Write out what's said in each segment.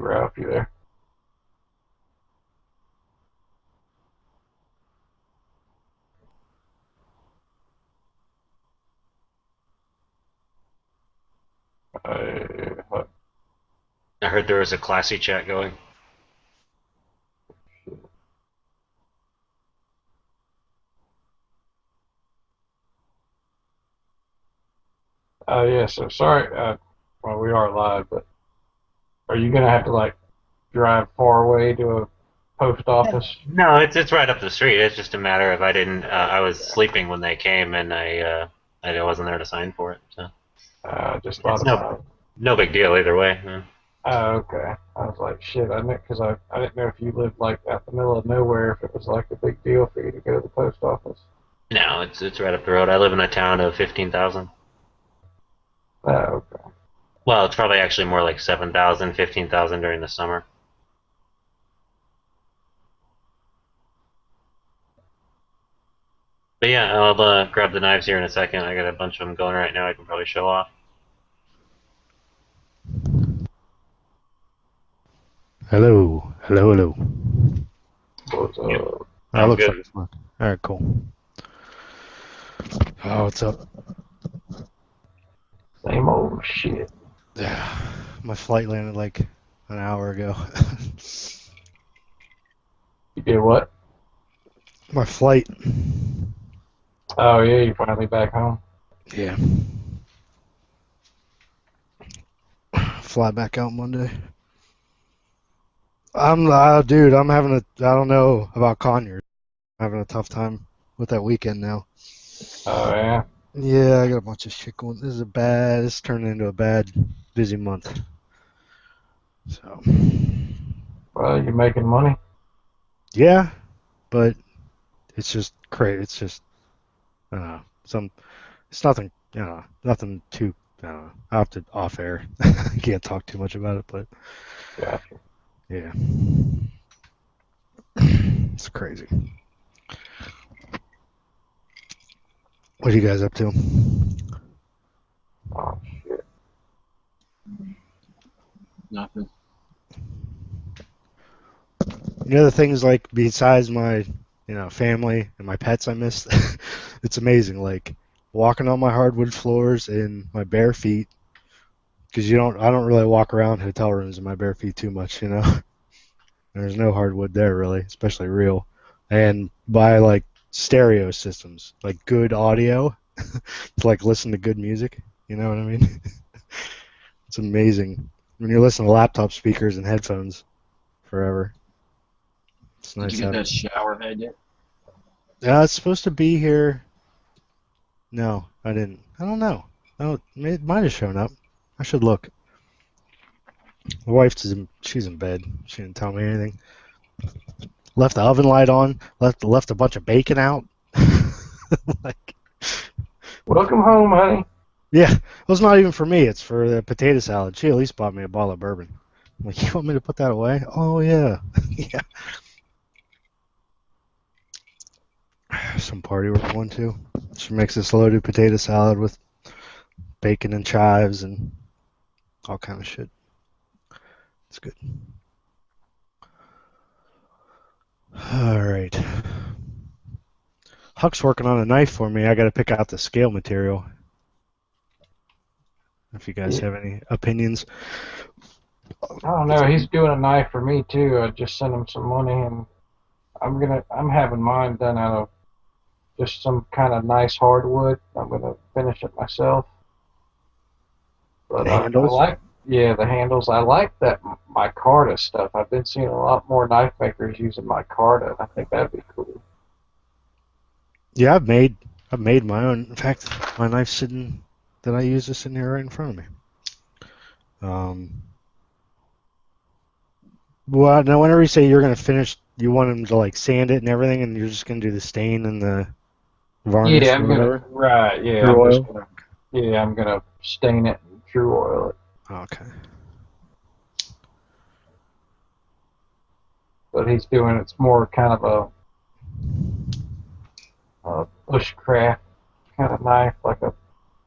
Ralph. You there? Uh, I heard there was a classy chat going. yeah. So sorry. Well, we are live, but are you gonna have to like drive far away to a post office? No, it's right up the street. It's just a matter of I didn't. I was sleeping when they came, and I wasn't there to sign for it. So I just thought it's no about it. no big deal either way. Oh, okay. I was like, shit. I didn't because I didn't know if you lived like out the middle of nowhere, if it was like a big deal for you to go to the post office. No, it's right up the road. I live in a town of 15,000. Oh, okay. Well, it's probably actually more like 7,000, 15,000 during the summer. But yeah, I'll grab the knives here in a second. I got a bunch of them going right now. I can probably show off. Hello, hello, hello. What's Yep, That sounds looks good. like it's fun. All right, cool. Oh, what's up? same old shit? Yeah, my flight landed like an hour ago. You did what? My flight. Oh yeah, you finally back home. Yeah. Fly back out Monday. Dude, I'm having I don't know about Conyers. I'm having a tough time with that weekend now. Oh yeah. Yeah, I got a bunch of shit going. It's turning into a bad, busy month. So, Well, you making money? yeah, but it's just crazy. It's just, it's nothing, nothing too, I have to off air. I can't talk too much about it, but Gotcha. yeah, it's crazy. What are you guys up to? Oh shit. Nothing. The things like besides my, family and my pets I miss, it's amazing. Like walking on my hardwood floors in my bare feet, because I don't really walk around hotel rooms in my bare feet too much. There's no hardwood there really, especially real. And buy like stereo systems, like good audio to like listen to good music. You know what I mean? It's amazing when you're listening to laptop speakers and headphones forever. It's Did you nice get that having. shower head yet? Yeah, it's supposed to be here. No, I didn't. I don't know. Oh, it might have shown up. I should look. My she's in bed. She didn't tell me anything. Left the oven light on. Left a bunch of bacon out. Like, Welcome home, honey. yeah, it was not even for me. It's for the potato salad. She at least bought me a bottle of bourbon. I'm like, you want me to put that away? Oh yeah, yeah. Some party we're going to. She makes this loaded potato salad with bacon and chives and all kind of shit. It's good. All right. Huck's working on a knife for me. I got to pick out the scale material. If you guys Yeah, have any opinions. I don't know. He's doing a knife for me too. I just sent him some money, and I'm having mine done out of just some kind of nice hardwood. I'm gonna finish it myself. But The I handles. like, yeah, the handles. I like that micarta stuff. I've been seeing a lot more knife makers using micarta. I think that'd be cool. Yeah, I've made my own. In fact, my knife's sitting that I use is sitting here right in front of me. Um, well, now whenever you say you're gonna finish, you want them to like sand it and everything, and you're just gonna do the stain and the Yeah, varnish or I'm gonna whatever. right. Yeah, True I'm just oil. gonna yeah, I'm gonna stain it and true oil it. Okay. But he's doing it's more kind of a bushcraft kind of knife, like a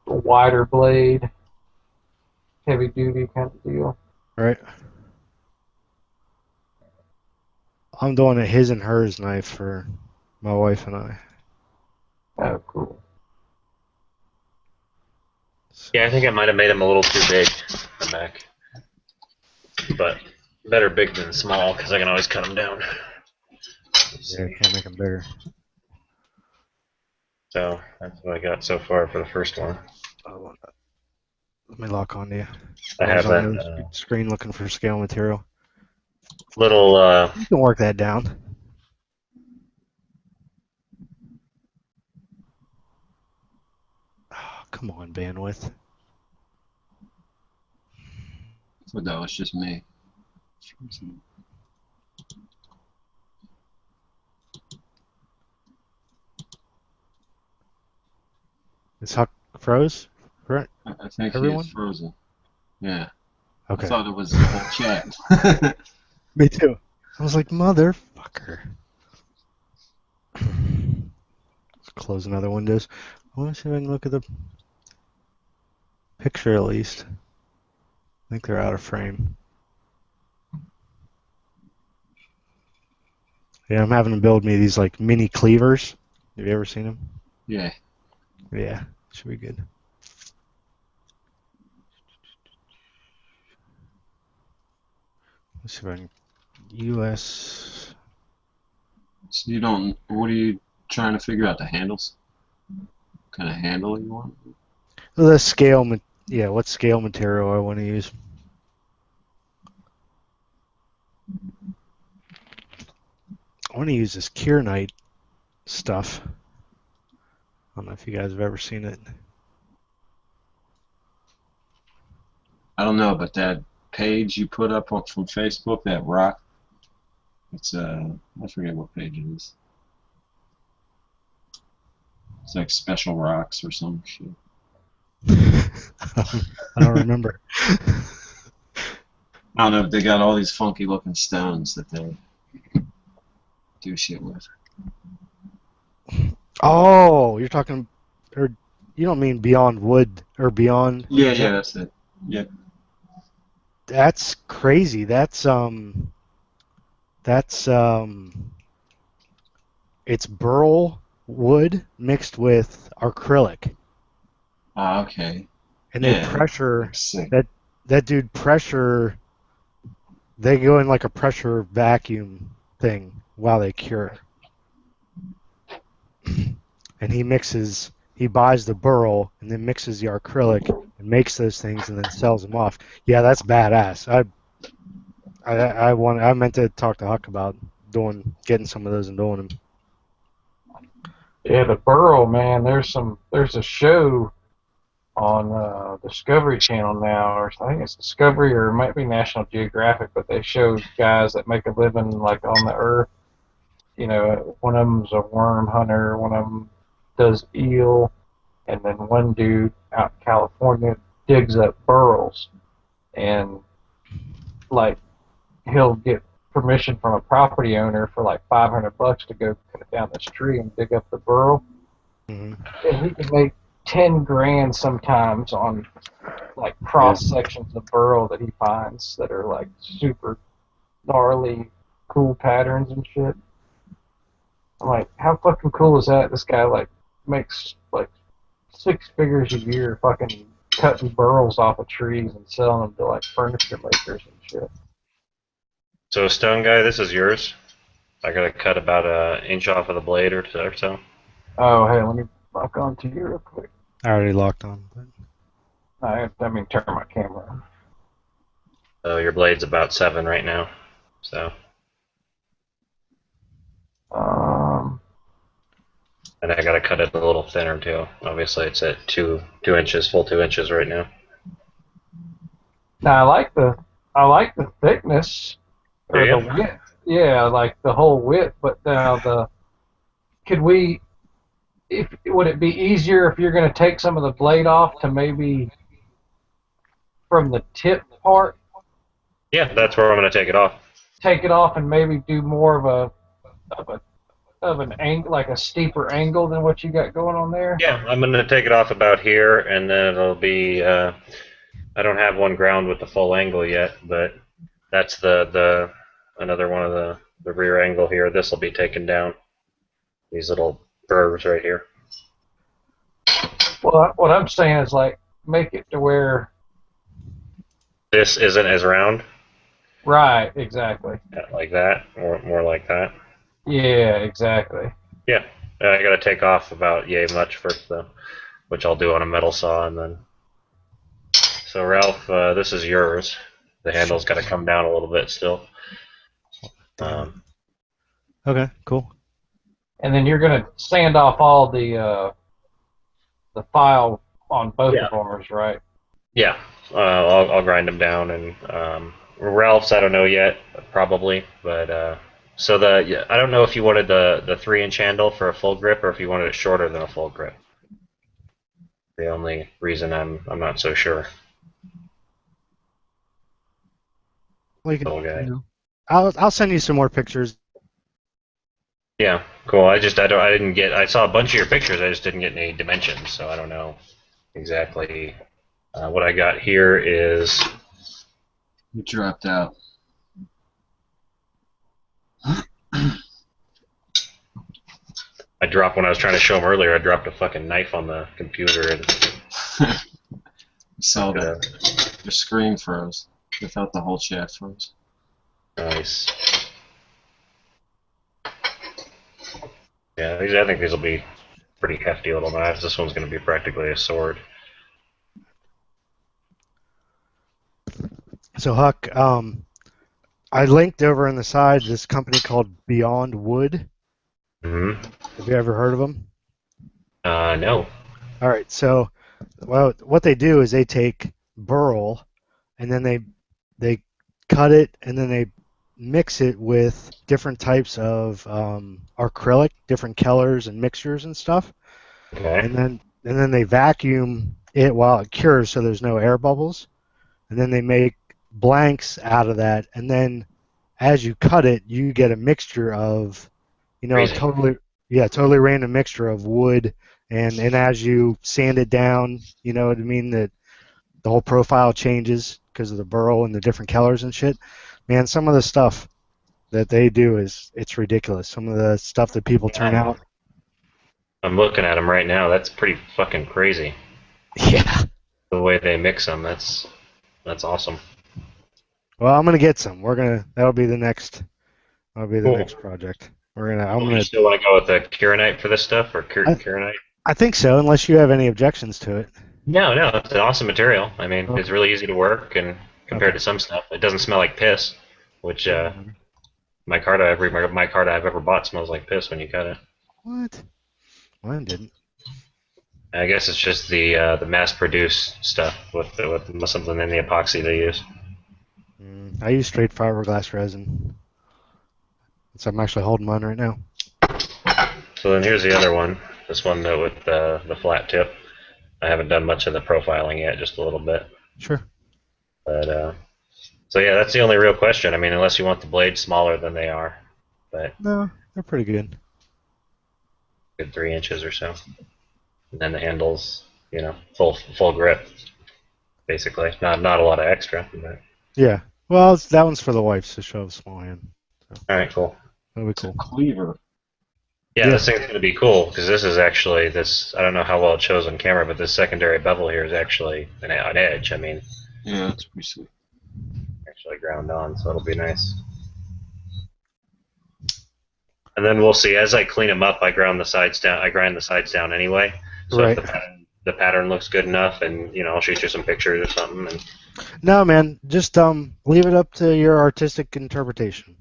wider blade, heavy duty kind of deal. Right. I'm doing a his and hers knife for my wife and I. Oh, cool. Yeah, I think I might have made them a little too big on the back. But better big than small, because I can always cut them down. Yeah, can't make them bigger. So that's what I got so far for the first one. Oh, let me lock on to you. I I was have on that the screen looking for scale material. little You can work that down. Oh, come on, bandwidth. So that was just me. Is Huck froze? Right? I think Everyone? he is frozen. Yeah. Okay. I thought it was the whole chat. Me too. I was like, motherfucker. Close another windows. I want to see if I can look at the picture at least. I think they're out of frame. Yeah, I'm having to build me these like mini cleavers. Have you ever seen them? Yeah. Yeah, should be good. Let's see if I can. US. So you don't. What are you trying to figure out? The handles? What kind of handle you want? The scale. Yeah, what scale material I want to use. I want to use this Kieranite stuff. I don't know if you guys have ever seen it. I don't know, but that page you put up from Facebook, that rock. It's I forget what page it is. It's like special rocks or some shit. I don't remember. I don't know, but they got all these funky looking stones that they do shit with. Oh, you're talking, or you don't mean Beyond Wood or Beyond? Yeah, that's it. Yeah. That's crazy. That's it's burl wood mixed with acrylic, Ah, okay. and they Yeah, pressure sick. that dude pressure. They go in like a pressure vacuum thing while they cure. And he buys the burl and then mixes the acrylic and makes those things and then sells them off. Yeah, that's badass. I meant to talk to Huck about getting some of those and doing them. Yeah, the burrow, man. There's a show on Discovery Channel now, or I think it's Discovery or it might be National Geographic, but they show guys that make a living like on the Earth. You know, one of them's a worm hunter, one of them does eel, and then one dude out in California digs up burrows, and like he'll get permission from a property owner for like $500 to go cut down this tree and dig up the burrow, Mm-hmm. and he can make 10 grand sometimes on like cross sections of burrow that he finds that are like super gnarly, cool patterns and shit. I'm like, how fucking cool is that? This guy like makes like 6 figures a year fucking cutting burrows off of trees and selling them to like furniture makers and shit. So Stone Guy, this is yours. I gotta cut about an inch off of the blade or so. Oh, hey, let me lock on to you real quick. I already locked on. But... I mean, turn my camera on. So your blade's about 7 right now. So. And I gotta cut it a little thinner too. Obviously, it's at 2 inches, full 2 inches right now. Now I like the thickness or Do you? the width. Yeah, I like the whole width. But now would it be easier if you're going to take some of the blade off to maybe from the tip part? Yeah, that's where I'm gonna take it off. Take it off and maybe do more of an angle, like a steeper angle than what you got going on there. Yeah, I'm gonna take it off about here, and then it'll be. I don't have one ground with the full angle yet, but that's the another one of the the rear angle here. This will be taken down. These little curves right here. Well, what I'm saying is like make it to where. This isn't as round. Right. Exactly. Like that, or more like that. Yeah. Exactly. Yeah, I gotta take off about yay much first though, which I'll do on a metal saw and then. So Ralph, this is yours. The handle's got to come down a little bit still. Okay, cool. And then you're gonna sand off all the file on both of ours, right? Yeah, I'll grind them down and Ralph's I don't know yet, probably, but so I don't know if you wanted the 3-inch handle for a full grip or if you wanted it shorter than a full grip. The only reason I'm not so sure. Well, you can, Okay. you know, I'll send you some more pictures. Yeah, cool. I didn't get. I saw a bunch of your pictures. I just didn't get any dimensions, so I don't know exactly. What I got here is. You dropped out. I dropped when I was trying to show him earlier. I dropped a fucking knife on the computer and. Saw that. Your screen froze. I thought the whole chat froze. Nice. Yeah, I think these will be pretty hefty little knives. This one's going to be practically a sword. So Huck, I linked over on the side this company called Beyond Wood. Mm-hmm. Have you ever heard of them? No. All right, so what they do is they take burl and then they cut it and then they mix it with different types of acrylic, different colors and mixtures and stuff. Okay. And then they vacuum it while it cures so there's no air bubbles. And then they make blanks out of that. And then as you cut it, you get a mixture of, Crazy. totally random mixture of wood. And as you sand it down, you know what I mean, that the whole profile changes because of the burl and the different colors and shit. Man, some of the stuff that they do it's ridiculous. Some of the stuff that people turn out. I'm looking at them right now. That's pretty fucking crazy. Yeah. The way they mix them, that's awesome. Well, I'm gonna get some. That'll be the next Cool. next project. You still want to go with the Kieranite for this stuff, or Kieranite? I think so, unless you have any objections to it. No, it's an awesome material. I mean, It's really easy to work, and compared to some stuff, it doesn't smell like piss, which micarta I've ever bought smells like piss when you cut it. What? Mine didn't. I guess it's just the mass-produced stuff with something in the epoxy they use. I use straight fiberglass resin. So I'm actually holding mine right now. So then here's the other one. This one with the flat tip. I haven't done much of the profiling yet, just a little bit. Sure. But so yeah, that's the only real question. I mean, unless you want the blades smaller than they are, but No, they're pretty good. good 3 inches or so. And then the handles, full grip, basically. Not a lot of extra. But. Yeah. Well, that one's for the wife, so she'll have a small hand. So. All right, cool. That'll be cool. Cleaver. Yeah, this thing's going to be cool because this is actually I don't know how well it shows on camera, but this secondary bevel here is actually an edge. I mean, yeah, that's pretty sweet. Actually ground on, so it'll be nice. And then we'll see. As I clean them up, I grind the sides down anyway. So right. If the pattern looks good enough, and I'll shoot you some pictures or something. And no, man, just leave it up to your artistic interpretation.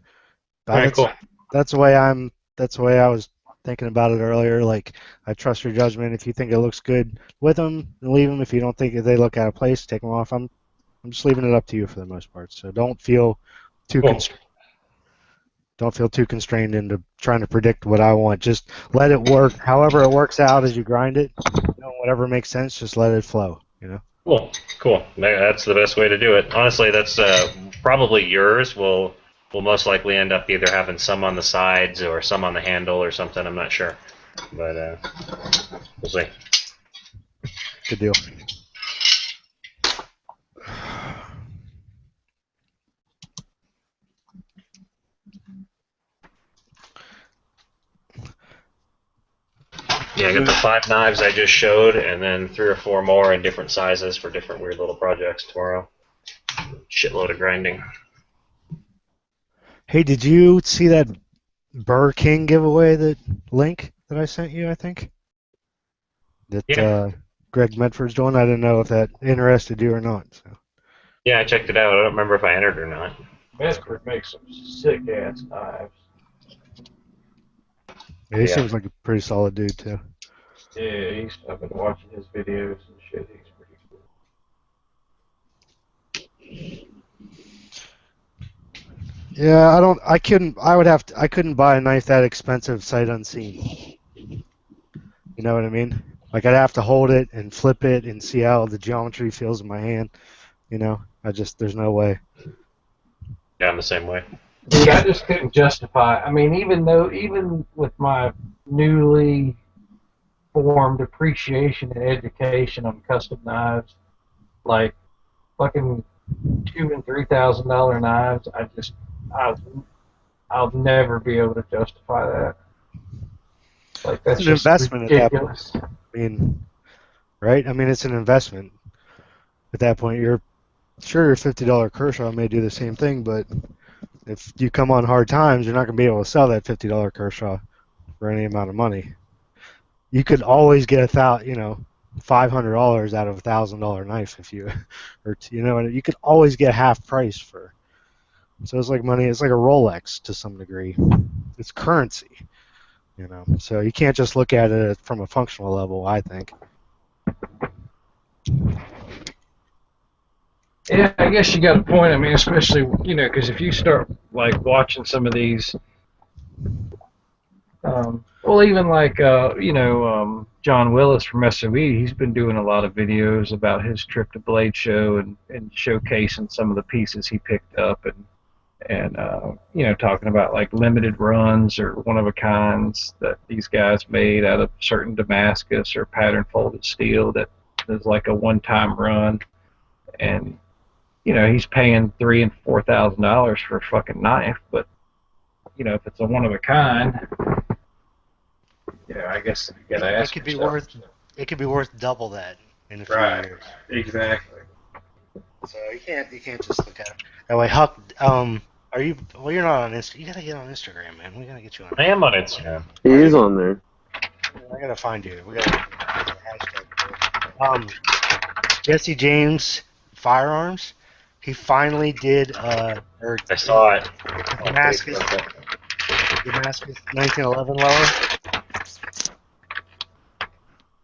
All right, cool. That's the way I was thinking about it earlier. Like, I trust your judgment. If you think it looks good with them, leave them. If you don't think they look out of place, take them off. I'm just leaving it up to you for the most part. So don't feel too constrained into trying to predict what I want. Just let it work. However it works out as you grind it, whatever makes sense, just let it flow. Cool. That's the best way to do it. Honestly, that's probably yours. Will most likely end up either having some on the sides or some on the handle or something. I'm not sure, but we'll see. Good deal. Yeah, I got the 5 knives I just showed, and then 3 or 4 more in different sizes for different weird little projects tomorrow. Shitload of grinding. Hey, did you see that Burr King giveaway link that I sent you? I think that Yeah. Greg Medford's doing. I didn't know if that interested you or not. So Yeah, I checked it out. I don't remember if I entered or not. Bedford makes some sick ass knives. yeah, he Yeah. seems like a pretty solid dude too. Yeah, I've been watching his videos and shit. He's pretty cool. Yeah, I couldn't buy a knife that expensive sight unseen. You know what I mean? Like I'd have to hold it and flip it and see how the geometry feels in my hand. You know, there's no way. Yeah, I'm the same way. Dude, I just couldn't justify. I mean, even with my newly formed appreciation and education on custom knives, like fucking $2,000 and $3,000 knives, I I'll never be able to justify that. Like It's that's an just investment at that point. ridiculous. I mean, right? I mean, it's an investment. At that point, you're sure your $50 Kershaw may do the same thing, but if you come on hard times, you're not going to be able to sell that $50 Kershaw for any amount of money. You could always get $500 out of $1,000 knife if you, or you could always get half price for. So it's like money. It's like a Rolex to some degree. It's currency, So you can't just look at it from a functional level, I think. Yeah, I guess you got a point. I mean, especially because if you start like watching some of these, well, even like John Willis from SOE, he's been doing a lot of videos about his trip to Blade Show and showcasing some of the pieces he picked up and talking about like limited runs or one of a kinds that these guys made out of certain Damascus or pattern folded steel that is like a one time run, and he's paying $3,000 and $4,000 for a fucking knife, but if it's a one of a kind, I guess you gotta ask yourself. It could be worth double that in a few Right. years. Exactly. So you can't just look at it that way. Huck, are you? Well, you're not on Instagram. You gotta get on Instagram, man. We gotta get you on. I am on Instagram. He is on there. I gotta find you. We gotta get a hashtag. Jesse James Firearms. He finally did. I saw it. Damascus 1911 lower.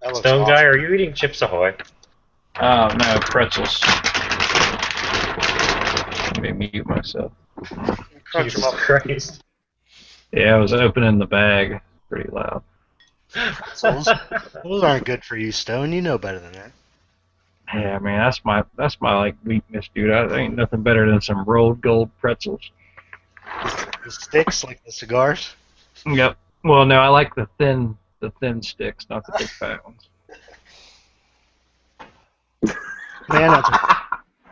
That looks Stone awesome. Guy, are you eating Chips Ahoy? No, pretzels. Let me mute myself. Crunch 'em Jesus up. Christ. Yeah, I was opening the bag pretty loud. Those aren't good for you, Stone. You know better than that. Yeah, man, that's my like weakness, dude. I ain't nothing better than some rolled gold pretzels. The sticks, like the cigars. Yep. Well, no, I like the thin sticks, not the big fat ones. Man,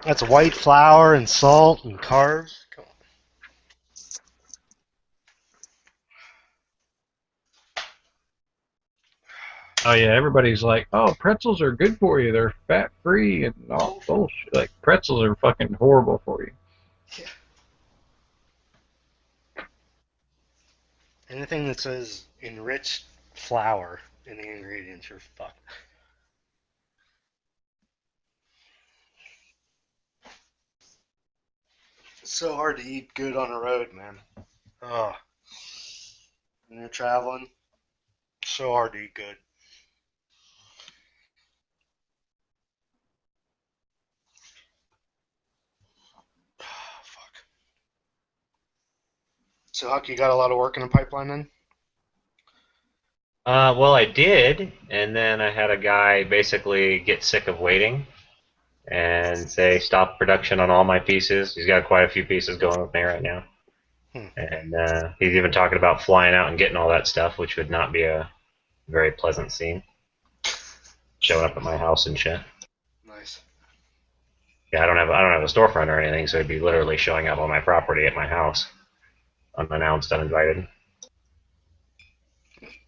that's white flour and salt and carbs. Come on. Oh yeah, everybody's like, oh, pretzels are good for you. They're fat free and all bullshit. Like pretzels are fucking horrible for you. Anything that says enriched flour in the ingredients are fucked. It's so hard to eat good on the road, man. Oh, when you're traveling, so hard to eat good. Fuck. So, Huck, you got a lot of work in the pipeline then? Well, I did, and then I had a guy basically get sick of waiting and say stop production on all my pieces. He's got quite a few pieces going with me right now. And he's even talking about flying out and getting all that stuff, which would not be a very pleasant scene. Showing up at my house and shit. Nice. Yeah, I don't have a storefront or anything, so he'd be literally showing up on my property at my house, unannounced, uninvited.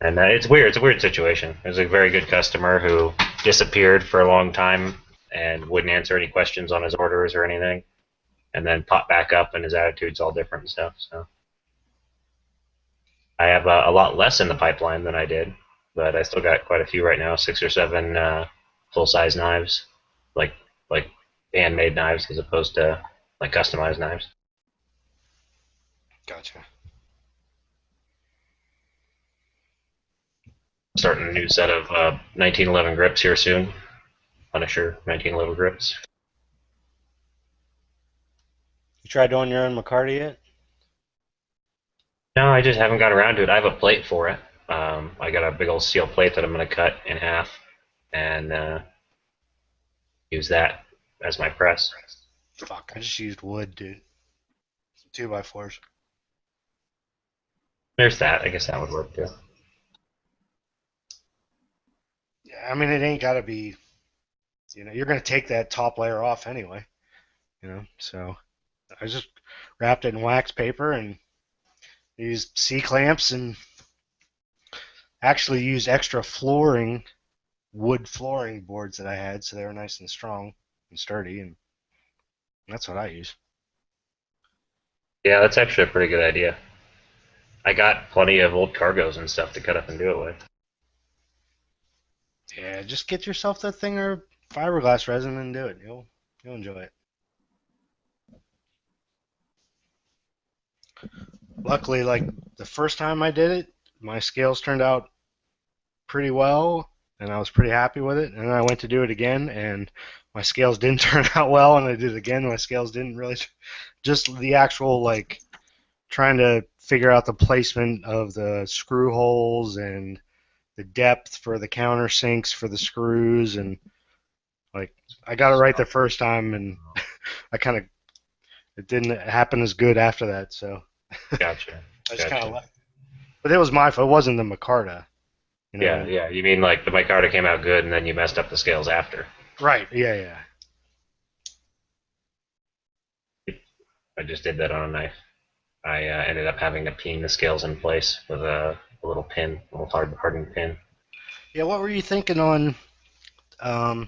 And it's weird. It's a weird situation. There's a very good customer who disappeared for a long time and wouldn't answer any questions on his orders or anything, and then popped back up, and his attitude's all different and stuff. So I have a lot less in the pipeline than I did, but I still got quite a few right now. 6 or 7 full-size knives, like like handmade knives as opposed to like customized knives. Gotcha. Starting a new set of 1911 grips here soon. Punisher 1911 grips. You tried doing your own McCarty yet? No, I just haven't got around to it. I have a plate for it. I got a big old steel plate that I'm going to cut in half and use that as my press. Fuck, I just used wood, dude. Some 2x4s. There's that. I guess that would work too. Yeah, I mean, it ain't gotta be, you're gonna take that top layer off anyway, so I just wrapped it in wax paper and used C-clamps and actually used extra wood flooring boards that I had, so they were nice and strong and sturdy, and that's what I use. Yeah, that's actually a pretty good idea. I got plenty of old cargos and stuff to cut up and do it with. Yeah, just get yourself that thing or fiberglass resin and do it. You'll enjoy it. Luckily, like the first time I did it, my scales turned out pretty well, and I was pretty happy with it. And then I went to do it again, and my scales didn't turn out well. And I did it again, and my scales didn't really. Just the actual like trying to figure out the placement of the screw holes and the depth for the countersinks for the screws, and like I got it right the first time, and it didn't happen as good after that. So Gotcha. I just kind of Gotcha. left. But it was my fault. It wasn't the Micarta. Yeah, yeah. You mean like the micarta came out good and then you messed up the scales after? Right. Yeah. I just did that on a knife. I ended up having to peen the scales in place with a little pin, a little hardened pin. Yeah. What were you thinking on? I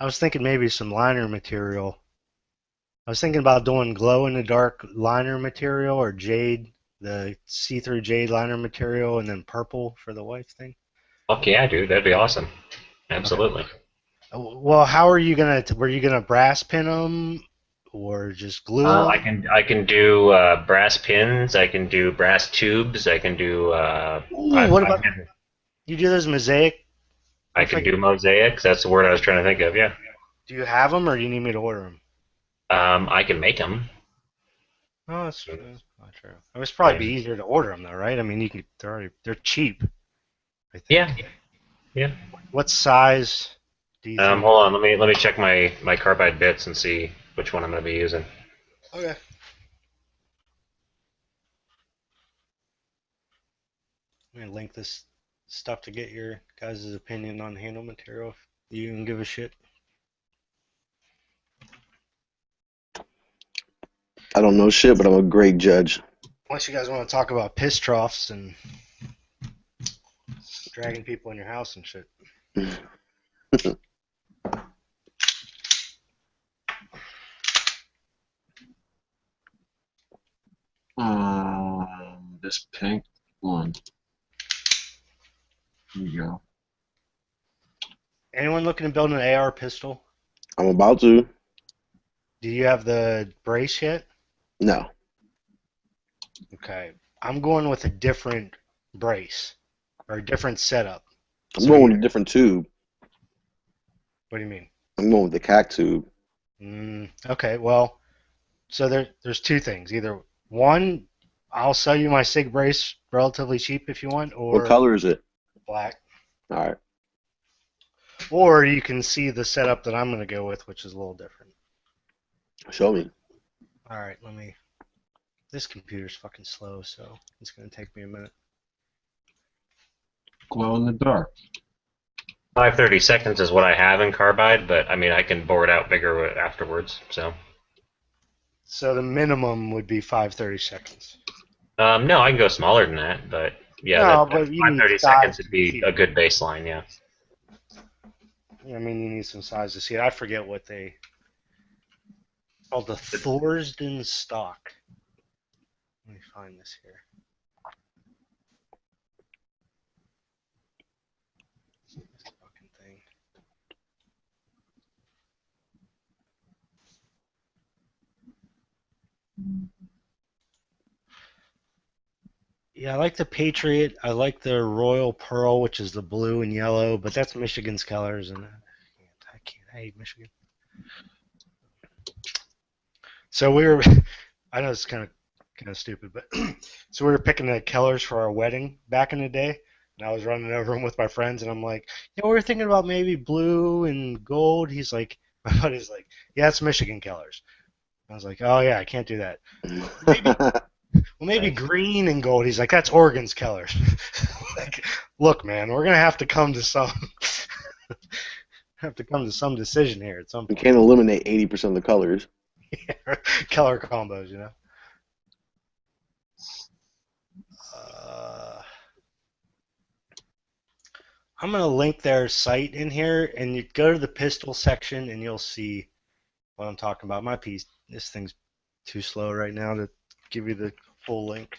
was thinking maybe some liner material. I was thinking about doing glow in the dark liner material or jade, the see-through jade liner material, and then purple for the wife thing. Fuck yeah, dude. That'd be awesome. Absolutely. Well, how are you were you gonna brass pin them or just glue them? I can do brass pins. I can do brass tubes. I can do. What about you do those mosaic? I can do mosaics. That's the word I was trying to think of. Yeah. Do you have them, or do you need me to order them? I can make them. Oh, that's true. Not true. It would probably be easier to order them though, right? I mean, they're cheap. I think. Yeah. Yeah. What size do you think? Hold on. Let me check my carbide bits and see which one I'm going to be using. Okay. I'm gonna link this stuff to get your guys' opinion on handle material if you can give a shit. I don't know shit, but I'm a great judge. Unless you guys want to talk about piss troughs and dragging people in your house and shit. This pink one. Here you go. Anyone looking to build an AR pistol? I'm about to. Do you have the brace yet? No. Okay. I'm going with a different brace or a different setup. I'm going with a different tube. What do you mean? I'm going with the CAC tube. Okay, well, so there's two things. Either one, I'll sell you my SIG brace relatively cheap if you want, or What color is it? black. All right. Or you can see the setup that I'm going to go with, which is a little different. Show me. All right, this computer's fucking slow, so it's going to take me a minute. Glow in the dark. 530 seconds is what I have in carbide, but I mean I can bore it out bigger afterwards. So. So the minimum would be 530 seconds. No, I can go smaller than that, but Yeah, No, that but you 530 need size seconds would to be see a it. good baseline. Yeah. I mean, you need some size to see it. I forget what they called the Thorsden stock. Let me find this here. This fucking thing. Yeah, I like the Patriot. I like the Royal Pearl, which is the blue and yellow, but that's Michigan's colors, and I hate Michigan. So we were, I know it's kind of stupid, but so we were picking the colors for our wedding back in the day, and I was running over them with my friends, and I'm like, we were thinking about maybe blue and gold. He's like, my buddy's like, yeah, it's Michigan colors. I was like, oh yeah, I can't do that. Maybe Nice. green and gold. He's like, that's Oregon's colors. Like, look, man, we're gonna have to come to some decision here at some You point. can't eliminate 80% of the colors. Color combos, you know. I'm gonna link their site in here, and you go to the pistol section, and you'll see what I'm talking about. This thing's too slow right now to give you the full link.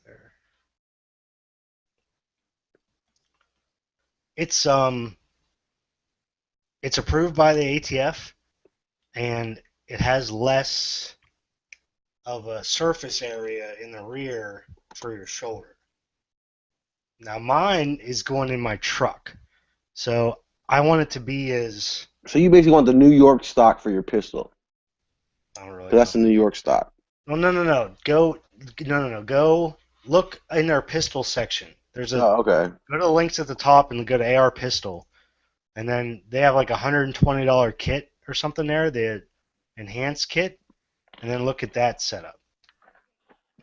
There. It's approved by the ATF, and it has less of a surface area in the rear for your shoulder. Now mine is going in my truck, so I want it to be as So you basically want the New York stock for your pistol. I don't really 'Cause that's know. the New York stock. No. Go look in their pistol section. Go Okay. to the links at the top and go to AR pistol, and then they have like a $120 kit or something there, the enhanced kit, and then look at that setup.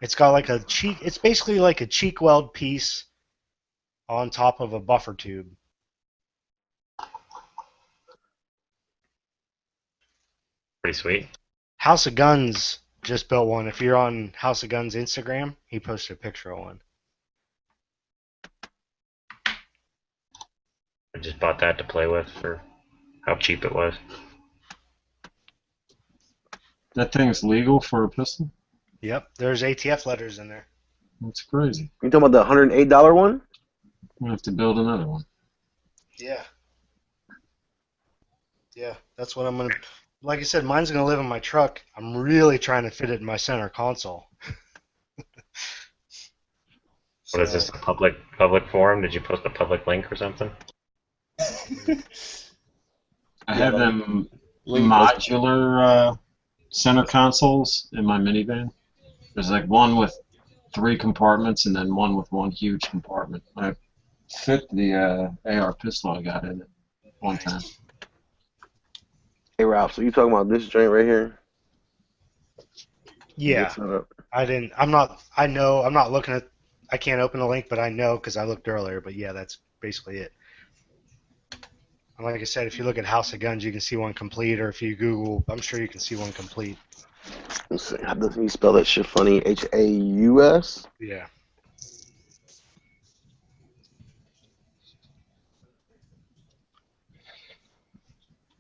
It's got like it's basically like a cheek weld piece on top of a buffer tube. Pretty sweet. House of Guns just built one. If you're on House of Guns Instagram, he posted a picture of one. I just bought that to play with for how cheap it was. That thing's legal for a pistol? Yep, there's ATF letters in there. That's crazy. You talking about the $108 one? We have to build another one. Yeah. Yeah, that's what I'm gonna. Like I said, mine's gonna live in my truck. I'm really trying to fit it in my center console. What is this, a public forum? Did you post a public link or something? I have them modular center consoles in my minivan. There's like one with 3 compartments and then one with one huge compartment. I fit the AR pistol I got in it one time. Hey, Ralph, so you talking about this joint right here? Yeah, It's not up. I didn't. I'm not. I know. I'm not looking at. I can't open the link, but I know because I looked earlier. But yeah, that's basically it. And like I said, if you look at House of Guns, you can see one complete, or if you Google, I'm sure you can see one complete. Let's see. How does he spell that shit funny? Haus? Yeah.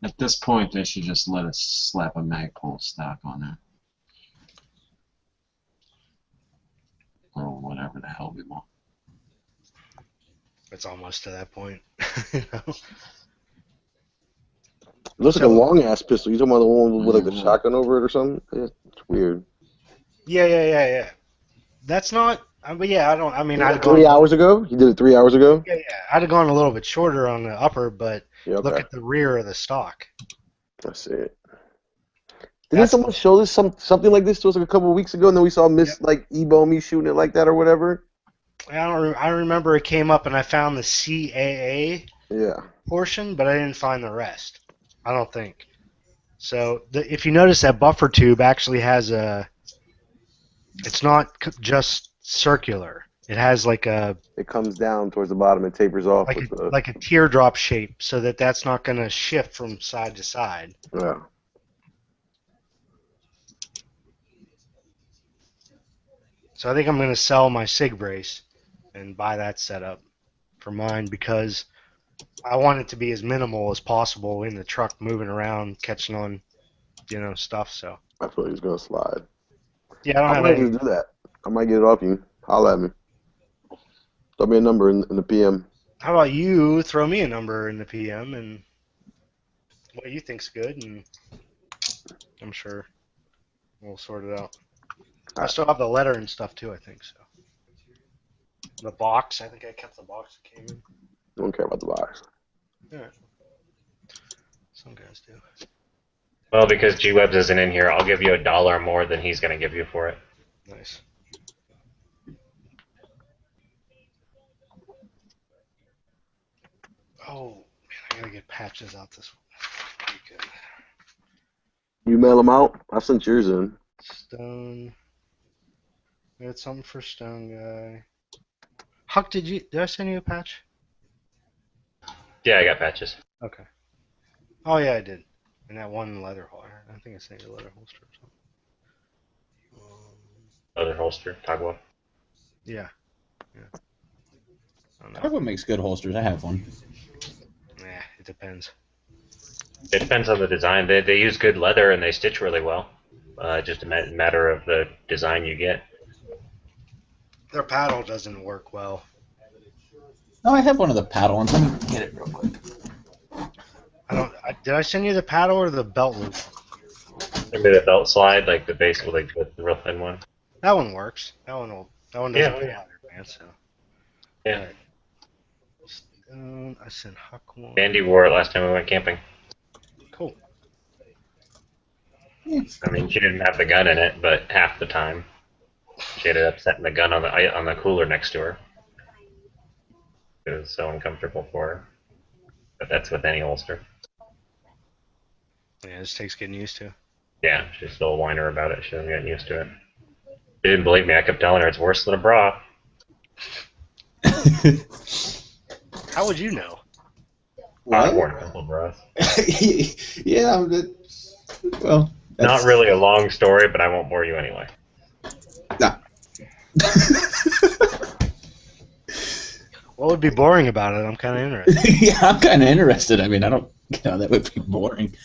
At this point, they should just let us slap a Magpul stock on there. Or whatever the hell we want. It's almost to that point. You know? It looks like a long ass pistol. You talking about the one with like the Mhm. shotgun over it or something? It's weird. Yeah. That's not. But yeah, I don't. I mean, You did I'd it 3 hours ago? You did it 3 hours ago? Yeah. I'd have gone a little bit shorter on the upper, but Yeah, okay. look at the rear of the stock. I see it. Didn't someone show this something like this to us like a couple of weeks ago, and then we saw Miss like Ebomi shooting it like that or whatever? I remember it came up and I found the CAA Yeah. portion, but I didn't find the rest. I don't think. So if you notice, that buffer tube actually has it's not just circular. It has like a It comes down towards the bottom and tapers off with the. like a teardrop shape, so that's not going to shift from side to side. Yeah. So I think I'm going to sell my SIG brace and buy that setup for mine because I want it to be as minimal as possible in the truck, moving around, catching on, stuff. So I feel like he's gonna slide. yeah, I don't I have might any. just do that. I might get it off you. Holla at me. Throw me a number in the PM. How about you throw me a number in the PM and what you think's good, and I'm sure we'll sort it out. I still have the letter and stuff too, I think so. The box, I think I kept the box that came in. I don't care about the box. Yeah. Some guys do. Well, because G-Webs isn't in here, I'll give you $1 more than he's going to give you for it. Nice. Oh, man, I gotta get patches out this weekend. You mail them out? I sent yours in. Stone. I got something for Stone Guy. Huck, did I send you a patch? Yeah, I got patches. Okay. Oh yeah, I did. And that one leather holster. I think I sent you a leather holster or something. Other holster, Tagwa. Yeah. Yeah. I don't know. Everyone makes good holsters. I have one. Yeah, it depends. It depends on the design. They use good leather and they stitch really well. Just a matter of the design you get. Their paddle doesn't work well. No, I have one of the paddle ones. Let me get it real quick. Did I send you the paddle or the belt loop? Maybe the belt slide, like the basic, like the real thin one. That one works. That one doesn't Yeah. pull out your pants. So. Yeah. Stone. I sent Huck one. Andy wore it last time we went camping. Cool. I mean, she didn't have the gun in it, but half the time, she ended up setting the gun on the cooler next to her. It was so uncomfortable for her. But that's with any holster. Yeah, this takes getting used to. Yeah, she's still a whiner about it. She hasn't gotten used to it. She didn't believe me. I kept telling her it's worse than a bra. How would you know? I've worn a couple of bras. Yeah, well, Not really a long story, but I won't bore you anyway. Nah. What would be boring about it? I'm kind of interested. Yeah, I'm kind of interested. I mean, I don't, that would be boring.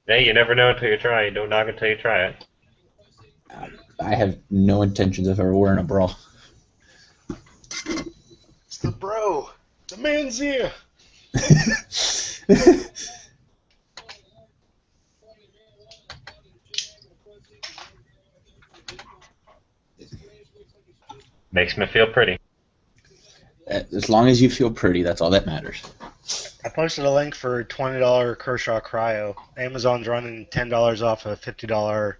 Hey, you never know until you try. You don't knock until you try it. I have no intentions of ever wearing a bra. It's the bro. The man's here. Makes me feel pretty. As long as you feel pretty, that's all that matters. I posted a link for $20 Kershaw Cryo. Amazon's running $10 off a $50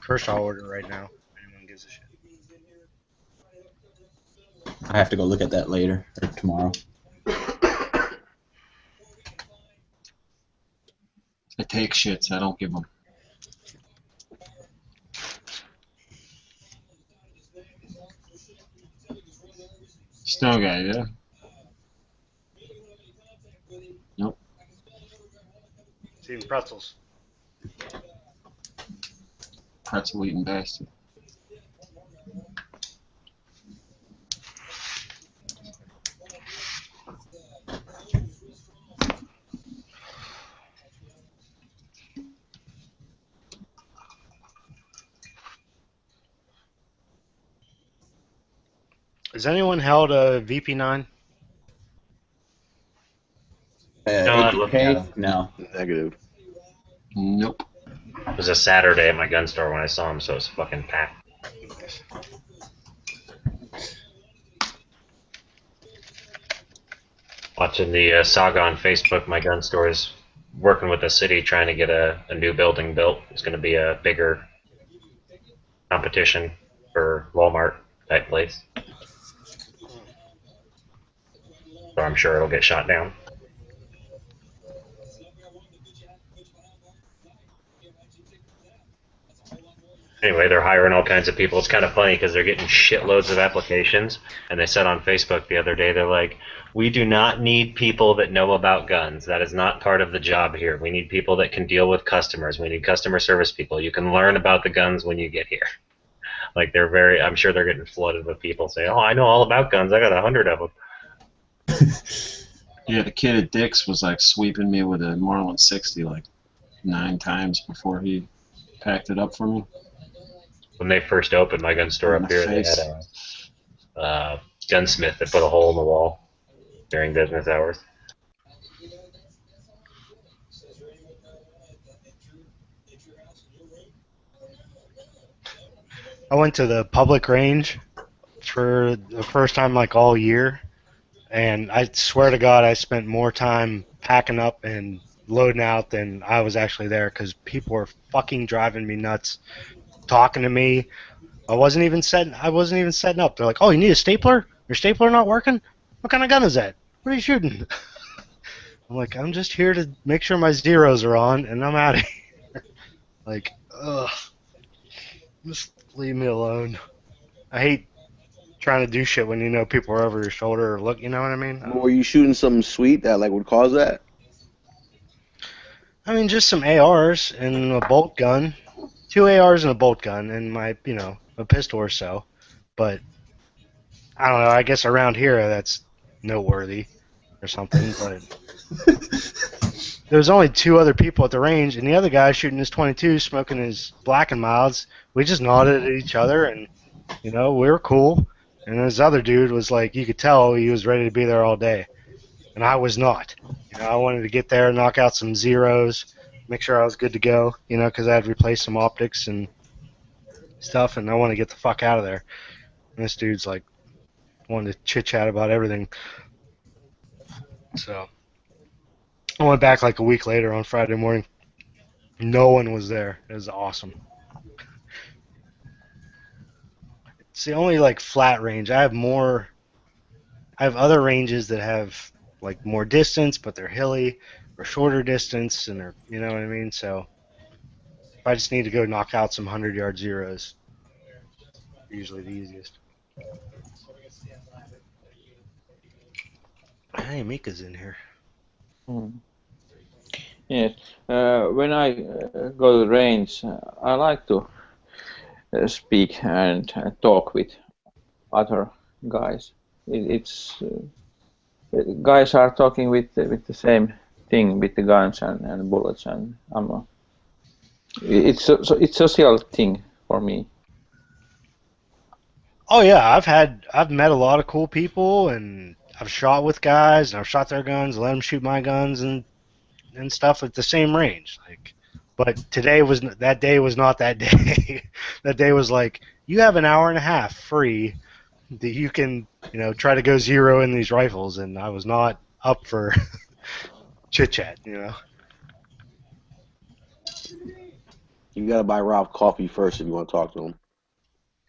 Kershaw order right now. If anyone gives a shit. I have to go look at that later or tomorrow. I take shits. I don't give them. Snow guy, yeah. Nope. It's eating pretzels. Pretzel eating bastard. Has anyone held a VP9? No, I looked at 'em. No. Negative. Nope. It was a Saturday at my gun store when I saw him, so it was fucking packed. Watching the saga on Facebook, my gun store is working with the city trying to get a new building built. It's going to be a bigger competition for Walmart type place. So I'm sure it'll get shot down. Anyway, they're hiring all kinds of people. It's kind of funny because they're getting shitloads of applications. And they said on Facebook the other day, they're like, we do not need people that know about guns. That is not part of the job here. We need people that can deal with customers. We need customer service people. You can learn about the guns when you get here. Like they're very, I'm sure they're getting flooded with people saying, oh, I know all about guns. I got 100 of them. Yeah, the kid at Dick's was like sweeping me with a Marlin 60 like 9 times before he packed it up for me. When they first opened my gun store In up the here, they face. had a gunsmith that put a hole in the wall during business hours. I went to the public range for the first time like all year, and I swear to God, I spent more time packing up and loading out than I was actually there because people were fucking driving me nuts, talking to me. I wasn't even setting up. They're like, "Oh, you need a stapler? Your stapler not working? What kind of gun is that? What are you shooting?" I'm like, "I'm just here to make sure my zeros are on, and I'm out of here." Like, ugh, just leave me alone. I hate trying to do shit when you know people are over your shoulder or look. You know what I mean? Were you shooting something sweet that like would cause that? I mean, just some ARs and a bolt gun, 2 ARs and a bolt gun, and my, a pistol or so. But I don't know. I guess around here that's noteworthy or something. But there was only 2 other people at the range, and the other guy shooting his 22, smoking his Black and Milds. We just nodded at each other, and we were cool. And this other dude was like, you could tell he was ready to be there all day, and I was not. I wanted to get there, knock out some zeros, make sure I was good to go. Because I had replaced some optics and stuff, and I want to get the fuck out of there. And this dude's like, wanted to chit chat about everything. So I went back like a week later on Friday morning. No one was there. It was awesome. It's the only like flat range. I have other ranges that have like more distance, but they're hilly, or shorter distance, and they're, you know what I mean? So if I just need to go knock out some 100-yard zeros, usually the easiest. Hey, Mika's in here. Yes. When I go to range, I like to speak and talk with other guys. Guys are talking with the same thing, with the guns and bullets and ammo. It's it's a social thing for me. Oh yeah, I've met a lot of cool people, and I've shot with guys, and I've shot their guns, let them shoot my guns, and stuff at the same range. Like, but that day was not that day. That day was like, you have an hour and a half free that you can try to go zero in these rifles, and I was not up for chit chat. You gotta buy Ralph coffee first if you want to talk to him.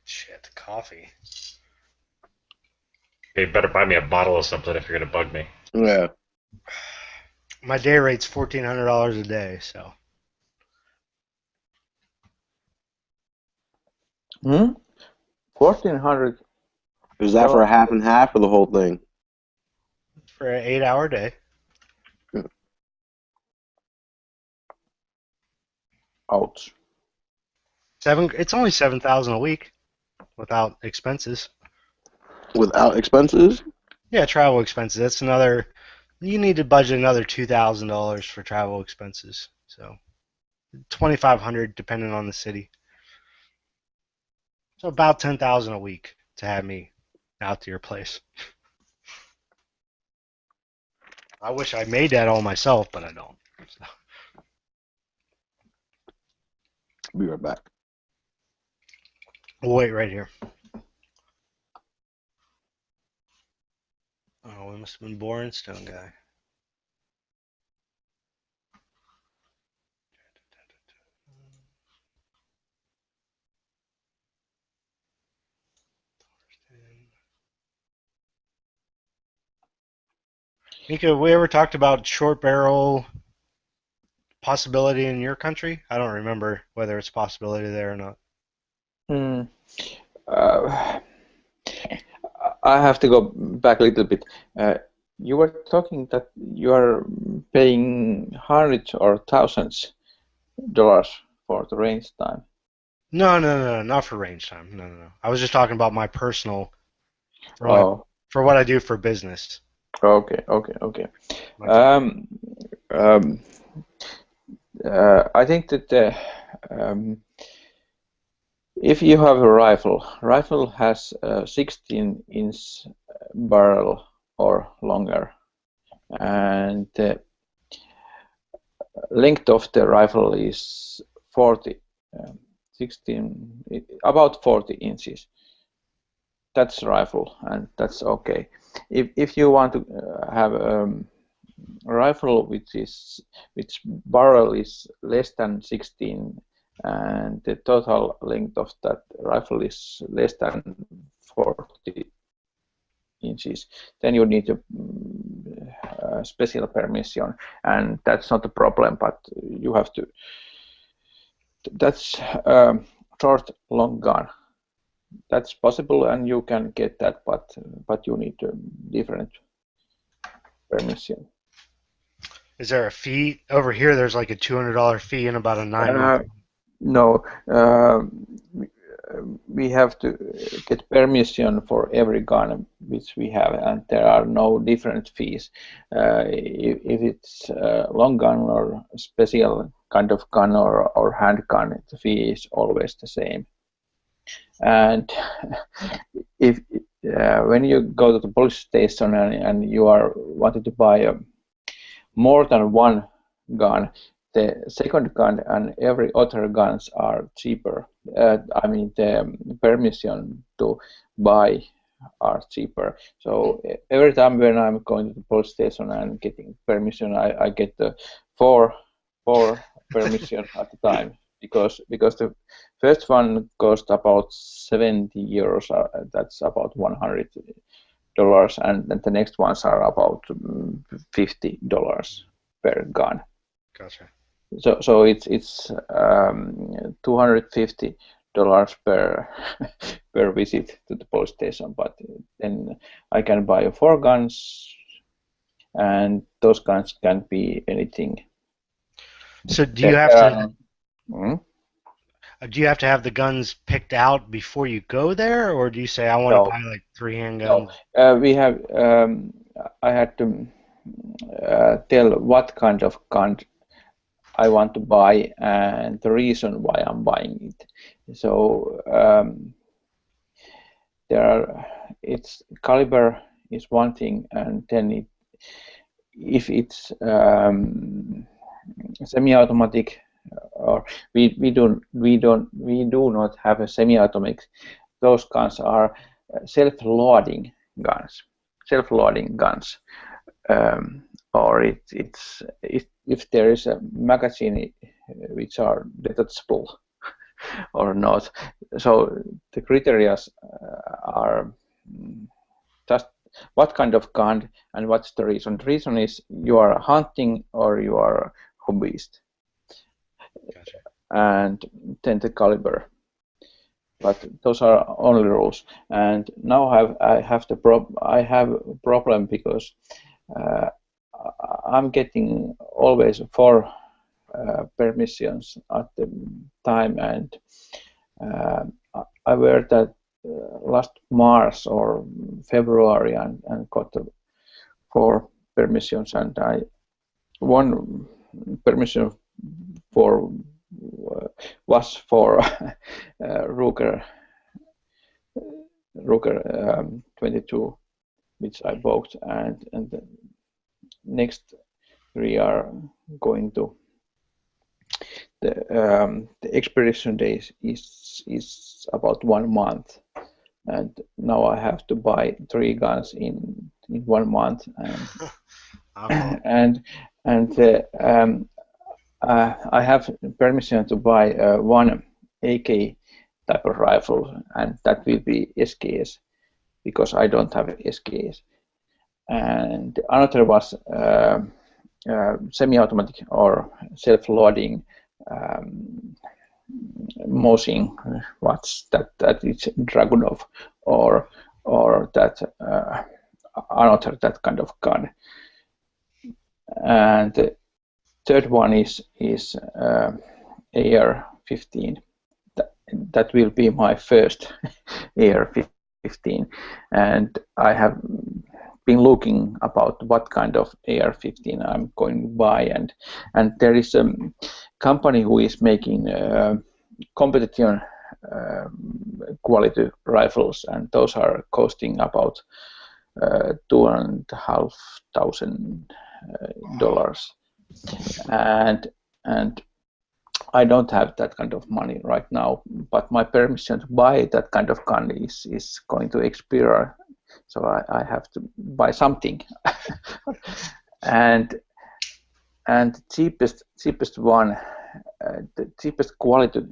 Shit, coffee. You better buy me a bottle of something if you're gonna bug me. Yeah. My day rate's $1,400 a day, so. 1,400. Is that for a half and half or the whole thing? For an 8-hour day. Ouch. It's only $7,000 a week without expenses. Without expenses? Yeah, travel expenses. That's another. You need to budget another $2,000 for travel expenses. So, $2,500 depending on the city. So about $10,000 a week to have me out to your place. I wish I made that all myself, but I don't. So. Be right back. We'll wait right here. Oh, we must have been boring Stone Guy. Mika, we ever talked about short barrel possibility in your country? I don't remember whether it's a possibility there or not. Mm. Uh, I have to go back a little bit. You were talking that you are paying hundreds or $thousands for the range time. No, not for range time. No. I was just talking about my personal Oh, for what I do for business. okay. My job. Um, I think that if you have a rifle has a 16-inch barrel or longer, and the length of the rifle is 40, 16, about 40 inches. That's rifle, and that's okay. If you want to have a rifle which barrel is less than 16 and the total length of that rifle is less than 40 inches, then you need a special permission, and that's not a problem, but you have to. That's short long gun. That's possible, and you can get that, but you need a different permission. Is there a fee over here? There's like a $200 fee and about a 9-month. No, we have to get permission for every gun which we have, and there are no different fees. If it's a long gun or special kind of gun or handgun, the fee is always the same. And if when you go to the police station and you are wanted to buy more than one gun, the second gun and every other guns are cheaper. I mean, the permission to buy are cheaper. So every time when I'm going to the police station and getting permission, I get the four permission at the time, because the first one cost about 70 euros. That's about $100, and then the next ones are about $50 per gun. Gotcha. So it's $250 per per visit to the police station, but then I can buy 4 guns, and those guns can be anything. So do you have to? Do you have to have the guns picked out before you go there, or do you say I want to buy like 3 handguns? No, we have. I had to tell what kind of gun I want to buy and the reason why I'm buying it. So its caliber is one thing, and then if it's semi-automatic, or we do not have a semi-automatic. Those guns are self-loading guns. Or if there is a magazine which are detachable or not. So the criteria are just what kind of gun and what's the reason. The reason is you are hunting or you are hobbyist. Gotcha. And then the caliber. But those are only rules. And now I have a problem because I'm getting always 4 permissions at the time, and I were that last March or February and got 4 permissions, and one permission was for Ruger 22, which I bought, and the next 3 are going to the expiration date is about 1 month, and now I have to buy 3 guns in 1 month, and I have permission to buy one AK type of rifle, and that will be SKS, because I don't have SKS. And another was semi-automatic or self-loading Mosin, what's that is Dragunov, or that another that kind of gun. And the third one is AR-15. That will be my first AR-15, and I have been looking about what kind of AR-15 I'm going to buy, and there is a company who is making competition quality rifles, and those are costing about $2,500, and I don't have that kind of money right now, but my permission to buy that kind of gun is going to expire, so I have to buy something. and the cheapest one, the cheapest quality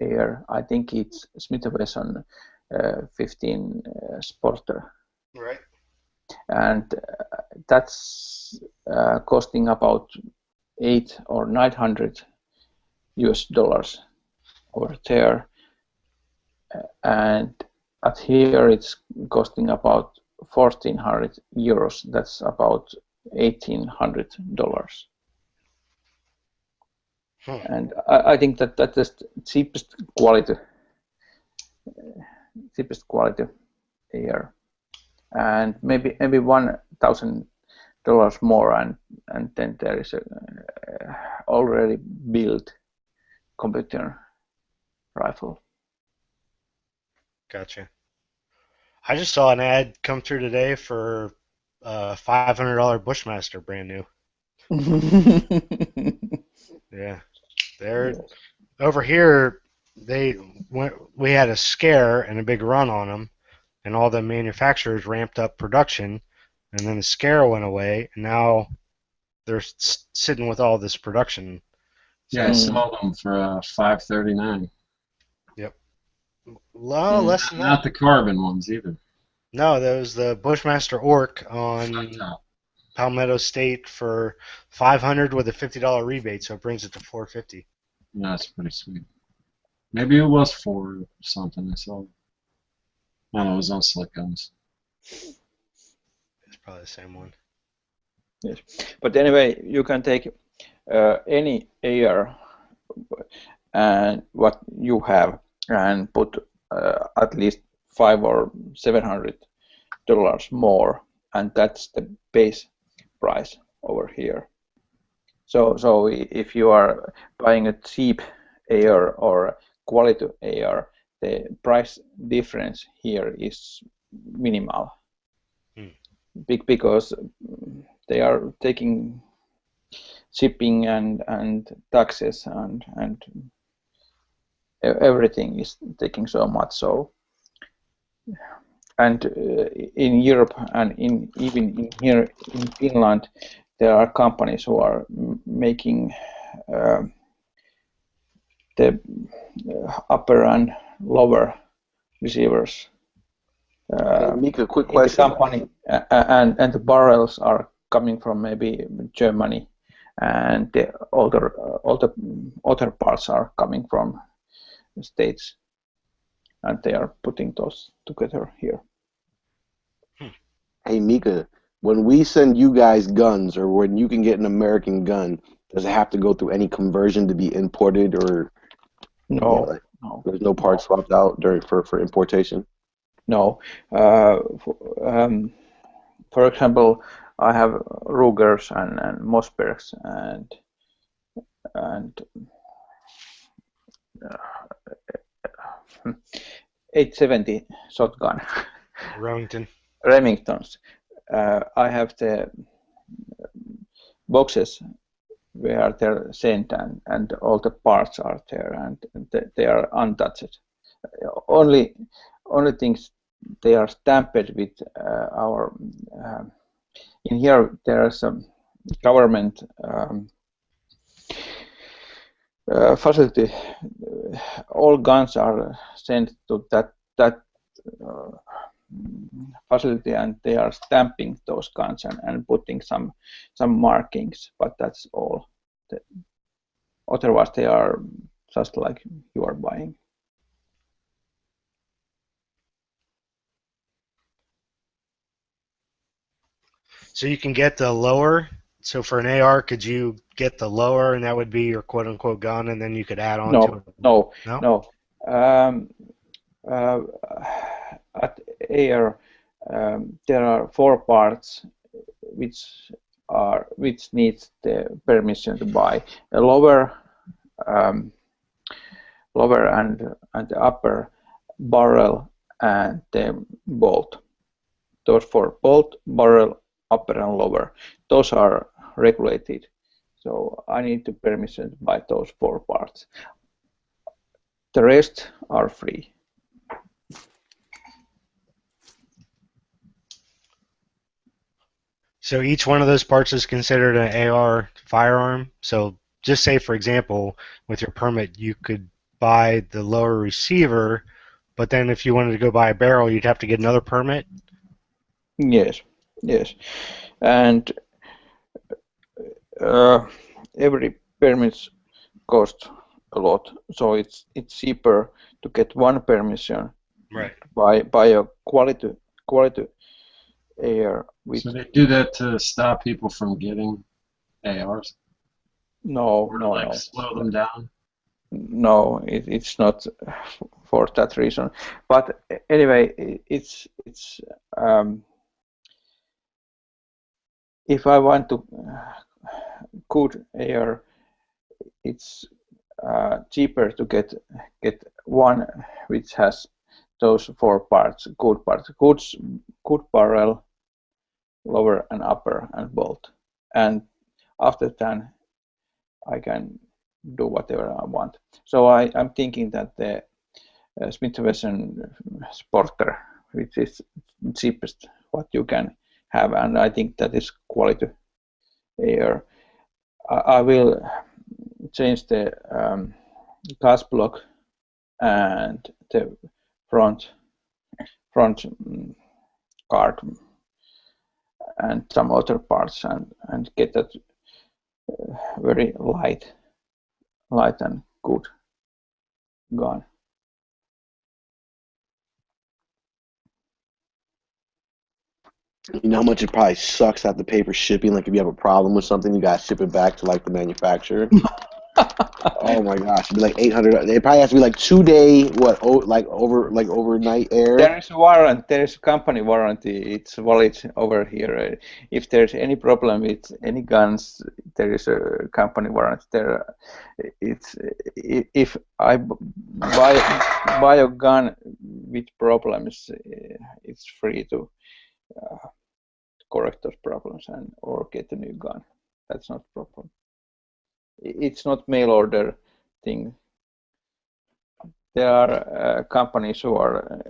AR, I think it's Smith & Wesson 15 Sporter. Right. And that's costing about $800 or $900 over there, and at here it's costing about 1,400 euros. That's about $1,800. And I think that is the cheapest quality AR, and maybe $1,000 more, and then there is a already built computer rifle. Gotcha. I just saw an ad come through today for $500 Bushmaster, brand new. Yeah, they're over here. We had a scare and a big run on them, and all the manufacturers ramped up production, and then the scare went away, and now they're sitting with all this production. Yeah, I sold them for $539. Yep. Well, less than that. Not the carbon ones either. No, that was the Bushmaster Orc on Palmetto State for $500 with a $50 rebate, so it brings it to $450. Yeah, that's pretty sweet. Maybe it was for something I saw. I don't know, it was on Slick Guns. It's probably the same one. Yes, but anyway, you can take any AR and what you have and put at least $500 or $700 more, and that's the base price over here. So if you are buying a cheap AR or quality AR, the price difference here is minimal. Because they are taking shipping and taxes and everything is taking so much. So, and in Europe and even in here in Finland, there are companies who are making the upper and lower receivers. Mika, quick question. The company and the barrels are coming from maybe Germany, and the other parts are coming from the States, and they are putting those together here. Hey Mika, when we send you guys guns, or when you can get an American gun, does it have to go through any conversion to be imported, or no? No. There's no parts swapped out for importation. No. For example, I have Rugers and Mossbergs and 870 shotgun. Remingtons. I have the boxes where they're sent and all the parts are there and they are untouched. Only things they are stamped with our. In here there is a government facility. All guns are sent to that facility, and they are stamping those guns and putting some markings, but that's all. Otherwise they are just like you are buying. So you can get the lower. So for an AR, could you get the lower, and that would be your quote-unquote gun, and then you could add on to No, it? no, No? no. Uh, at AR, there are 4 parts which needs the permission to buy. The lower and the upper barrel and the bolt. Those 4: bolt, barrel, upper and lower. Those are regulated. So I need the permission to buy those 4 parts. The rest are free. So each one of those parts is considered an AR firearm. So just say, for example, with your permit, you could buy the lower receiver, but then if you wanted to go buy a barrel, you'd have to get another permit. Yes, yes. And every permit costs a lot, so it's cheaper to get one permission. Right. Buy a quality AR. So they do that to stop people from getting ARs? No, Or to no, like no. slow them down? No, it's not for that reason. But anyway, it's if I want to good AR, it's cheaper to get one which has those 4 parts, good barrel, lower and upper, and bolt. And after that, I can do whatever I want. So I'm thinking that the Smith & Wesson Sporter, which is cheapest what you can have, and I think that is quality AR. I will change the gas block and the front guard and some other parts and get that very light and good gun. You know how much it probably sucks at the paper shipping? Like if you have a problem with something, you gotta ship it back to like the manufacturer. Oh my gosh, it'd be like $800. It probably has to be like 2-day overnight air. There is a warranty. There is a company warranty. It's valid over here. If there's any problem with any guns, there is a company warranty. There, it's if I buy a gun with problems, it's free to correct those problems or get a new gun. That's not a problem. It's not mail order thing. There are companies who are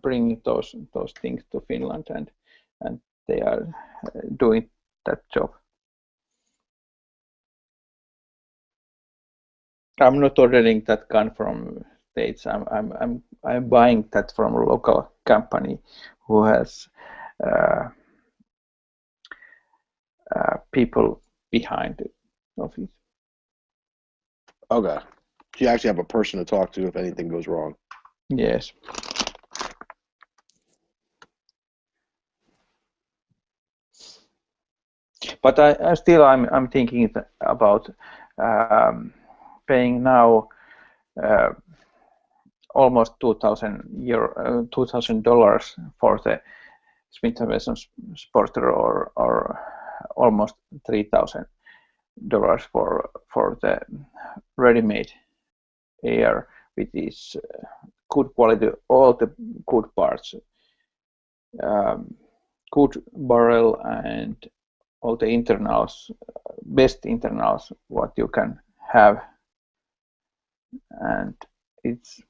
bringing those things to Finland, and they are doing that job. I'm not ordering that gun from States. I'm buying that from a local company who has people behind it. Of it. Okay. So you actually have a person to talk to if anything goes wrong. Yes. But I'm thinking about paying now almost $2,000 for the Smith & Wesson Sporter, or almost $3,000 for the ready-made AR, which is good quality, all the good parts, good barrel and all the internals, best internals what you can have, and it's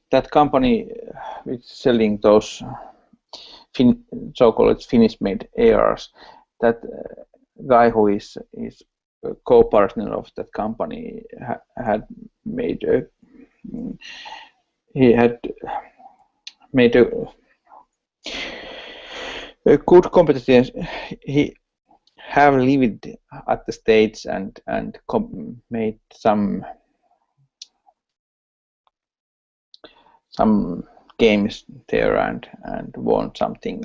that company which is selling those so-called Finnish-made ARs. That guy who is a co-partner of that company had made a good competition. have lived at the States and made some games there and won something,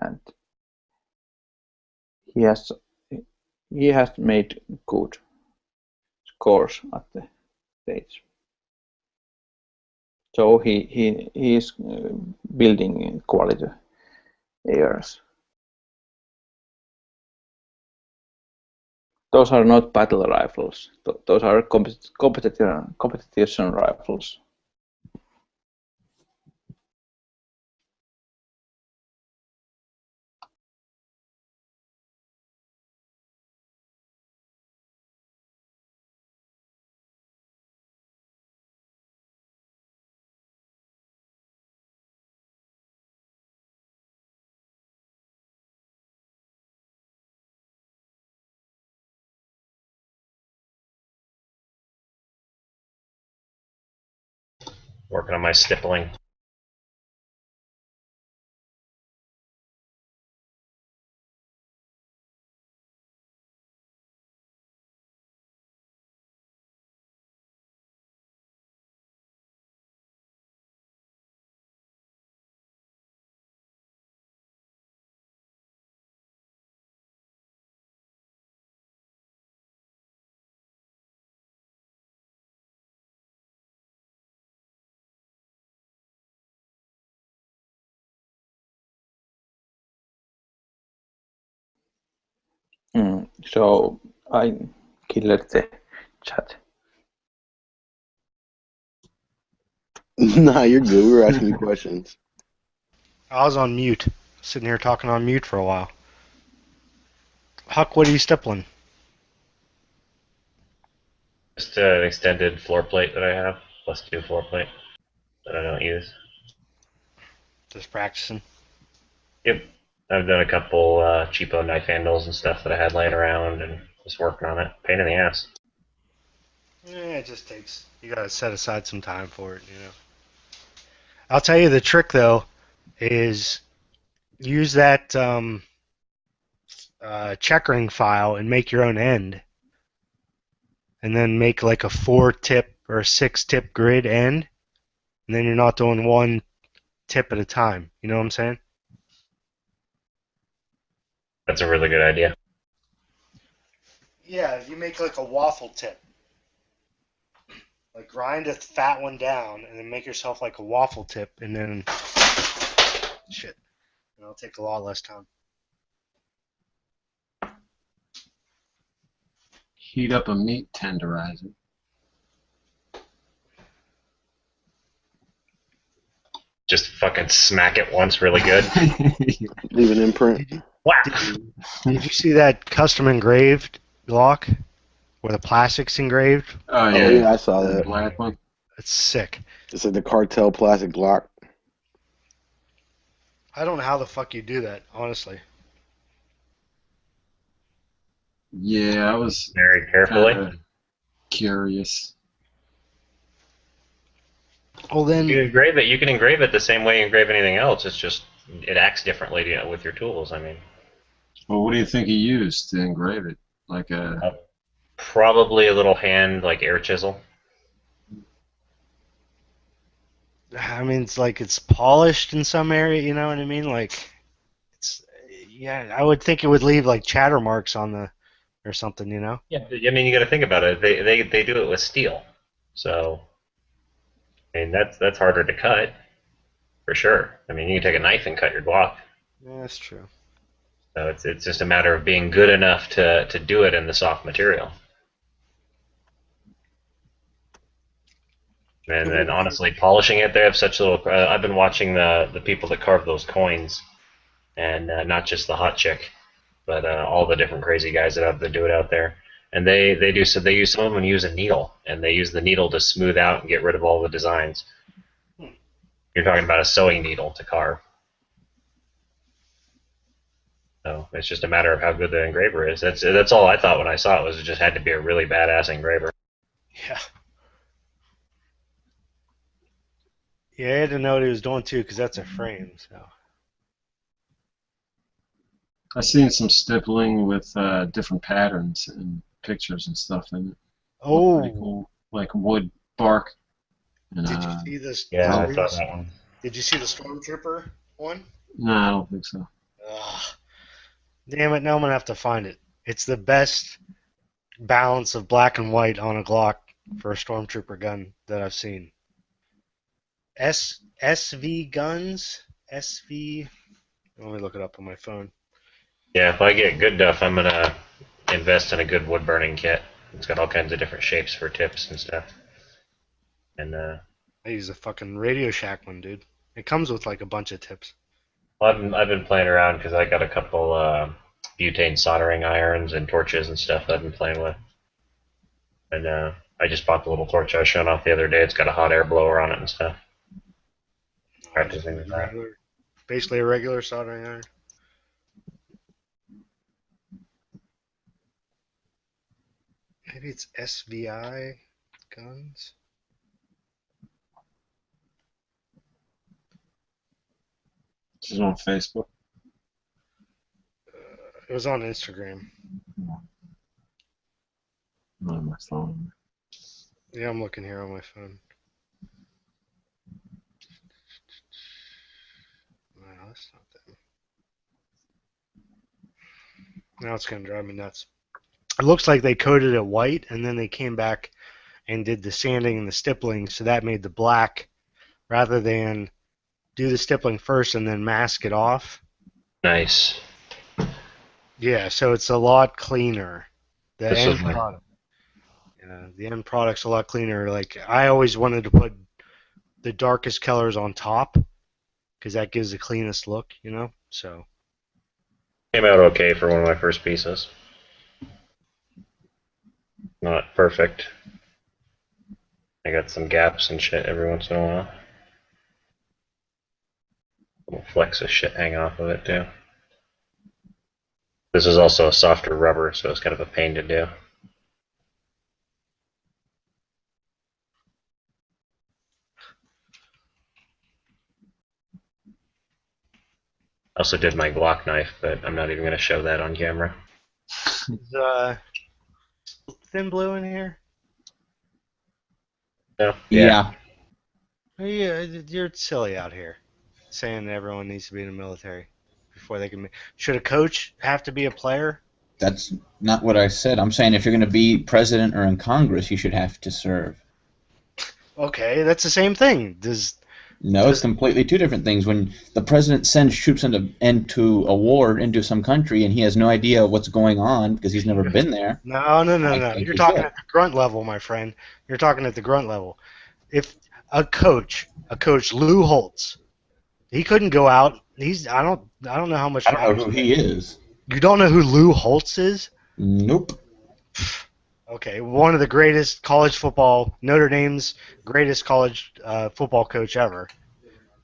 and he has made good scores at the States. So he is building quality areas. Those are not battle rifles. Those are competition rifles. Working on my stippling. So I killed the chat. Nah, you're good. We were asking you questions. I was on mute, sitting here talking on mute for a while. Huck, what are you stippling? Just an extended floor plate that I have, +2 floor plate that I don't use. Just practicing. Yep. I've done a couple cheapo knife handles and stuff that I had laying around and just working on it. Pain in the ass. Yeah, it just takes. You gotta set aside some time for it, you know. I'll tell you the trick though, is use that checkering file and make your own end, and then make like a 4-tip or 6-tip grid end, and then you're not doing one tip at a time. You know what I'm saying? That's a really good idea. Yeah, you make like a waffle tip. Like grind a fat one down and then make yourself like a waffle tip, and then shit. It'll take a lot less time. Heat up a meat tenderizer. Just fucking smack it once really good. Leave an imprint. Wow. Did you see that custom engraved Glock where the plastic's engraved? Oh Oh yeah, yeah, I saw the that. black one. It's sick. It's like the cartel plastic Glock. I don't know how the fuck you do that, honestly. Yeah, I was Very carefully. kinda curious. Well then, You can engrave it the same way you engrave anything else. It's just it acts differently, you know, with your tools. I mean, Well, what do you think he used to engrave it? Like a probably a little hand like air chisel. it's like it's polished in some area, you know what I mean? Like, it's, yeah, I would think it would leave like chatter marks on the, or something, you know? Yeah, I mean, you got to think about it. They do it with steel, so I mean that's harder to cut for sure. I mean, you can take a knife and cut your Glock. Yeah, that's true. So it's just a matter of being good enough to do it in the soft material. And then honestly, polishing it, they have such little. I've been watching the people that carve those coins, and not just the hot chick, but all the different crazy guys that do it out there. And they do so. They use some of them use a needle, and they use the needle to smooth out and get rid of all the designs. You're talking about a sewing needle to carve. So it's just a matter of how good the engraver is. That's all I thought when I saw it was it just had to be a really badass engraver. Yeah. Yeah, I had to know what he was doing too, because that's a frame, so. I seen some stippling with different patterns and pictures and stuff in it. Looked pretty Oh, cool, like wood bark. And did you see this? Yeah, I the saw news? that one. Did you see the Stormtrooper one? no, I don't think so. Ugh. Damn it! Now I'm gonna have to find it. It's the best balance of black and white on a Glock for a Stormtrooper gun that I've seen. SV guns. SV. Let me look it up on my phone. Yeah, if I get good enough, I'm gonna invest in a good wood burning kit. It's got all kinds of different shapes for tips and stuff. And I use a fucking Radio Shack one, dude. It comes with like a bunch of tips. well, I've been playing around because I got a couple butane soldering irons and torches and stuff that I've been playing with. And I just bought the little torch I was showing off the other day. It's got a hot air blower on it and stuff. Practicing with that. Basically a regular soldering iron. Maybe it's SVI guns. This is on Facebook. It was on Instagram. Not on my phone. Yeah, I'm looking here on my phone. No, that's not them. Now it's gonna drive me nuts. It looks like they coated it white, and then they came back and did the sanding and the stippling, so that made the black, rather than do the stippling first and then mask it off. Nice. Yeah, so it's a lot cleaner. The This end is my- product. Yeah, the end product's a lot cleaner. Like I always wanted to put the darkest colors on top because that gives the cleanest look, you know. So Came out okay for one of my first pieces. Not perfect. I got some gaps and shit every once in a while. Little flecks of shit hang off of it too. This is also a softer rubber, so it's kind of a pain to do. I also did my Glock knife, but I'm not even going to show that on camera. is Thin Blue in here? No? Yeah. Yeah, you're silly out here, saying that everyone needs to be in the military before they can. Should a coach have to be a player? That's not what I said. I'm saying if you're going to be president or in Congress, you should have to serve. Okay, that's the same thing. No, it's completely two different things. When the president sends troops into a war into some country and he has no idea what's going on because he's never been there. No. I think You're he talking should. at the grunt level, my friend. You're talking at the grunt level. If a coach Lou Holtz, he couldn't go out. I don't know how much. I don't know who he is. You don't know who Lou Holtz is? Nope. Okay, one of the greatest college football, Notre Dame's greatest college football coach ever.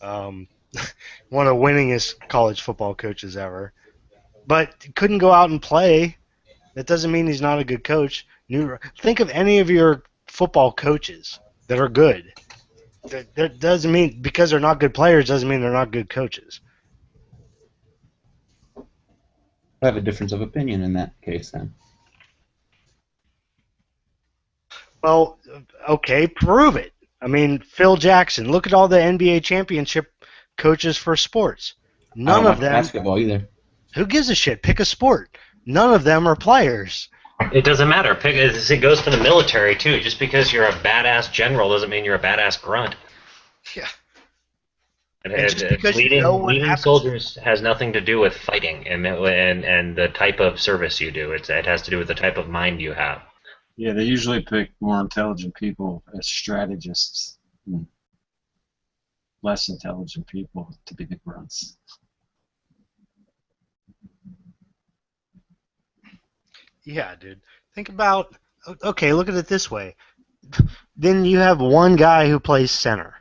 One of the winningest college football coaches ever. But couldn't go out and play. That doesn't mean he's not a good coach. Think of any of your football coaches that are good. That doesn't mean because they're not good players doesn't mean they're not good coaches. I have a difference of opinion in that case then. Well, okay, prove it. I mean, Phil Jackson. Look at all the NBA championship coaches for sports. I None don't of like them. basketball either. Who gives a shit? Pick a sport. None of them are players. It doesn't matter. It goes for the military too. Just because you're a badass general doesn't mean you're a badass grunt. Yeah. And just because you leading know what leading happens- soldiers has nothing to do with fighting and the type of service you do. It has to do with the type of mind you have. Yeah, they usually pick more intelligent people as strategists, and less intelligent people to be the grunts. Yeah, dude. Think about. Okay, look at it this way. Then you have one guy who plays center.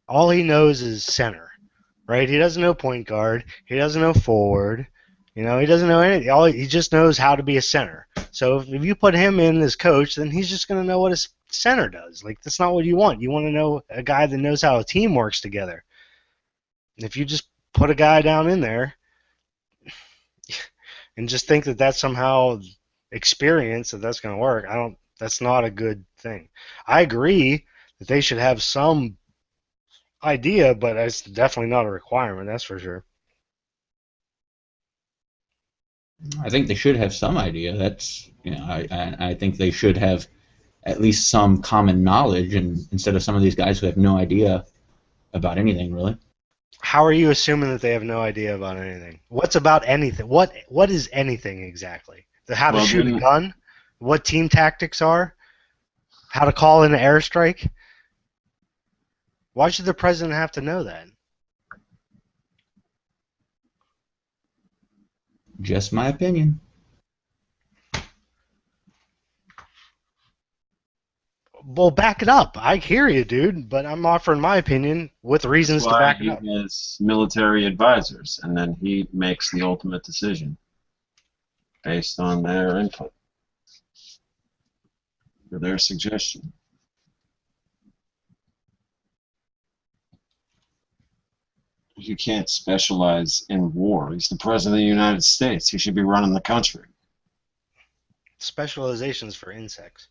All he knows is center, right? He doesn't know point guard. He doesn't know forward. You know, he doesn't know anything. He just knows how to be a center. So if you put him in as coach, then he's just going to know what a center does. Like, that's not what you want. You want to know a guy that knows how a team works together. If you just put a guy down in there, and just think that that's somehow experience that's going to work. That's not a good thing. I agree that they should have some idea, but it's definitely not a requirement, that's for sure. I think they should have some idea. That's I think they should have at least some common knowledge, and instead of some of these guys who have no idea about anything really. How are you assuming that they have no idea about anything? What's about anything? What is anything exactly? How to shoot a gun? What team tactics are? How to call in an airstrike? Why should the president have to know that? Just my opinion. Well, back it up. I hear you, dude, but I'm offering my opinion with reasons to back it up. He has military advisors, and then he makes the ultimate decision based on their input or their suggestion. You can't specialize in war. He's the president of the United States. He should be running the country. Specializations for insects.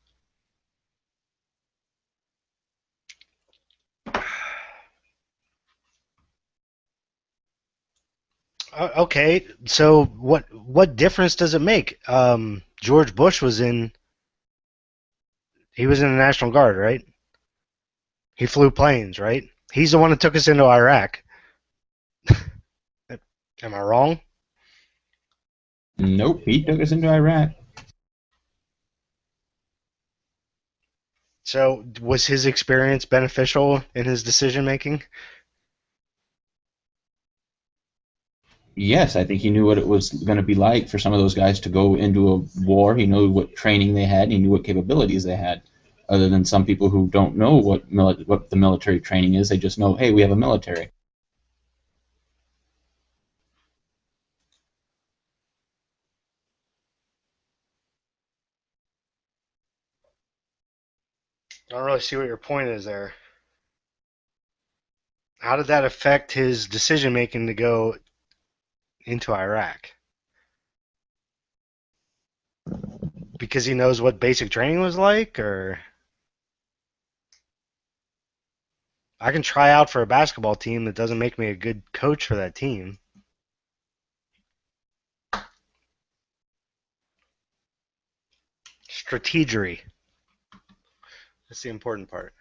Okay, so what difference does it make? George Bush was in the National Guard, right? He flew planes, right? He's the one that took us into Iraq. Am I wrong? Nope, he took us into Iraq. So was his experience beneficial in his decision making? Yes, I think he knew what it was going to be like for some of those guys to go into a war. He knew what training they had. He knew what capabilities they had. Other than some people who don't know what the military training is, they just know, hey, we have a military. I don't really see what your point is there. How did that affect his decision making to go into Iraq? Because he knows what basic training was like, or I can try out for a basketball team that doesn't make me a good coach for that team. Strategery. That's the important part.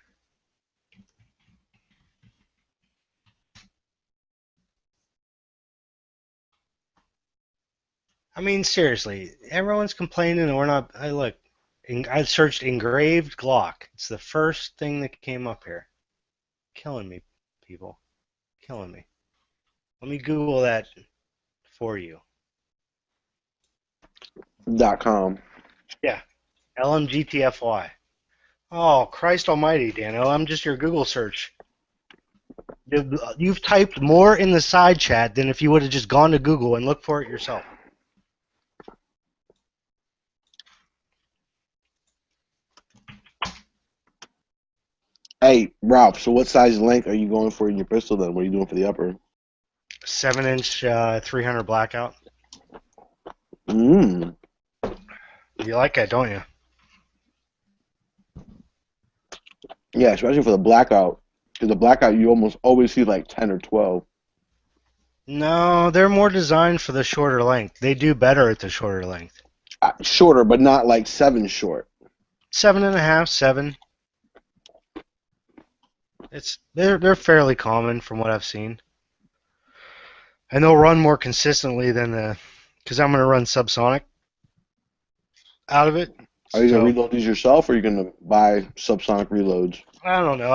I mean, seriously, everyone's complaining and we're not. I searched engraved Glock. It's the first thing that came up here. Killing me, people. Killing me. Let me Google that for you. .com. Yeah. LMGTFY. Oh, Christ almighty, Dano. I'm just your Google search. You've typed more in the side chat than if you would have just gone to Google and looked for it yourself. Hey, Ralph, so what size length are you going for in your pistol then? What are you doing for the upper? 7-inch 300 blackout. You like that, don't you? Yeah, especially for the blackout. Because the blackout, you almost always see like 10 or 12. No, they're more designed for the shorter length. They do better at the shorter length. Shorter, but not like 7 short. 7.5, 7. They're fairly common from what I've seen. And they'll run more consistently than because I'm going to run subsonic out of it. Are you going to reload these yourself, or are you going to buy subsonic reloads? I don't know.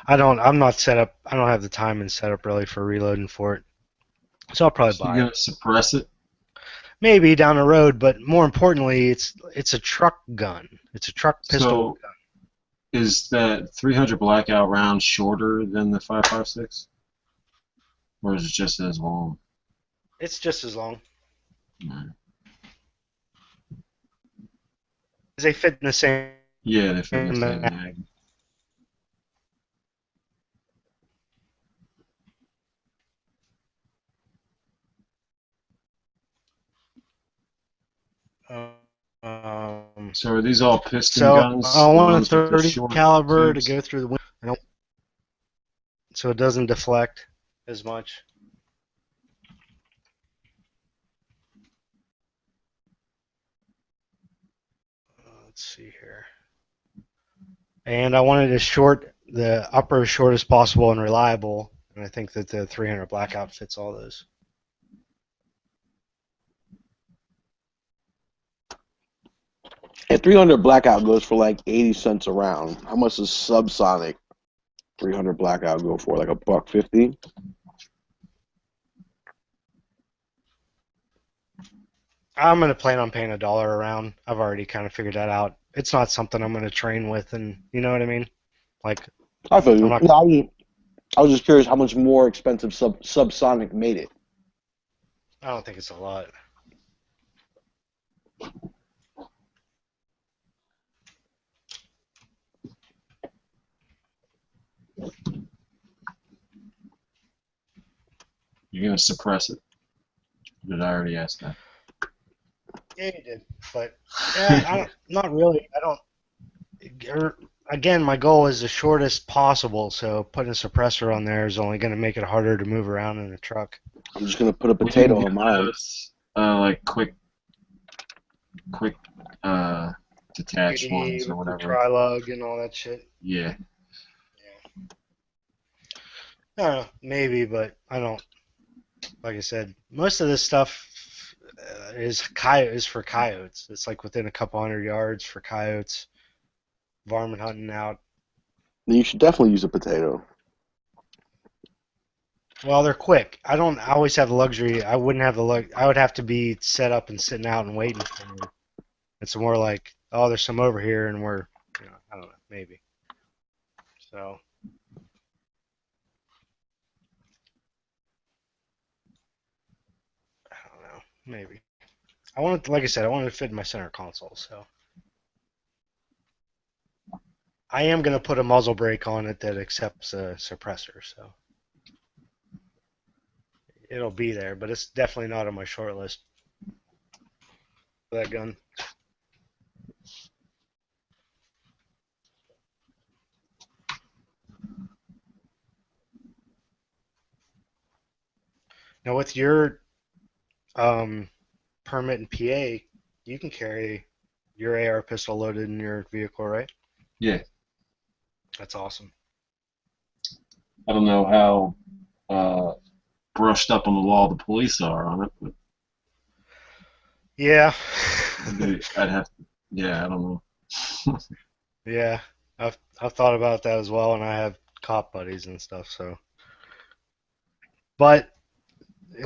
I'm not set up. I don't have the time and setup really for reloading for it. So I'll probably buy it. You going to suppress it? Maybe down the road, but more importantly, it's a truck gun. It's a truck pistol gun. Is that 300 blackout round shorter than the 5.56? Or is it just as long? It's just as long. Right. They fit in the same. Yeah, they fit in the same mag. So are these all piston So guns? I The want a ones with the 30 short caliber to tubes? go through the window, so it doesn't deflect as much. Let's see here. And I wanted to short the upper as short as possible and reliable, and I think that the 300 Blackout fits all those. And 300 Blackout goes for like 80 cents a round. How much does Subsonic 300 Blackout go for? Like $1.50? I'm going to plan on paying $1 a round. I've already kind of figured that out. It's not something I'm going to train with, and you know what I mean? Like, I feel you. I'm not. No, I was just curious how much more expensive Subsonic made it. I don't think it's a lot. You're going to suppress it? Did I already ask that? Yeah, you did, but yeah, not really. I don't. Again, my goal is the shortest possible, so putting a suppressor on there is only going to make it harder to move around in the truck. I'm just going to put a potato on mine. Those, like quick detached ones or whatever. Tri-lug and all that shit. Yeah. I don't know, maybe, but I don't. Like I said, most of this stuff is for coyotes. It's like within a couple 100 yards for coyotes, varmint hunting out. Then you should definitely use a potato. Well, they're quick. I always have the luxury. I wouldn't have the I would have to be set up and sitting out and waiting for them. It's more like, oh, there's some over here, and we're, I don't know, maybe. So. I don't know, maybe. Like I said, I wanted to fit in my center console, so. I am going to put a muzzle brake on it that accepts a suppressor, so. It'll be there, but it's definitely not on my short list for that gun. Now, with your permit in PA, you can carry your AR pistol loaded in your vehicle, right? Yeah. That's awesome. I don't know how brushed up on the wall the police are on it, but yeah. I'd have. Yeah, I don't know. Yeah, I've thought about that as well, and I have cop buddies and stuff. So, but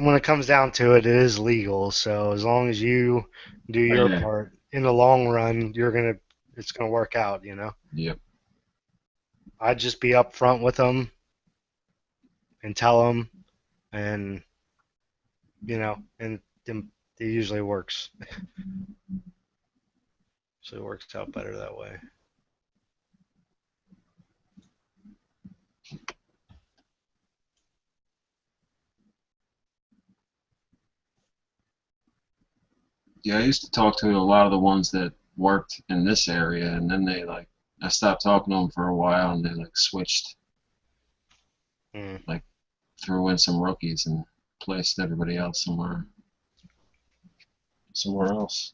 when it comes down to it, it is legal. So as long as you do your part, in the long run, it's gonna work out. Yep. I'd just be upfront with them and tell them, and and it usually works. So it works out better that way. Yeah, I used to talk to a lot of the ones that worked in this area, and then I stopped talking to them for a while, and they switched, threw in some rookies and placed everybody else somewhere else.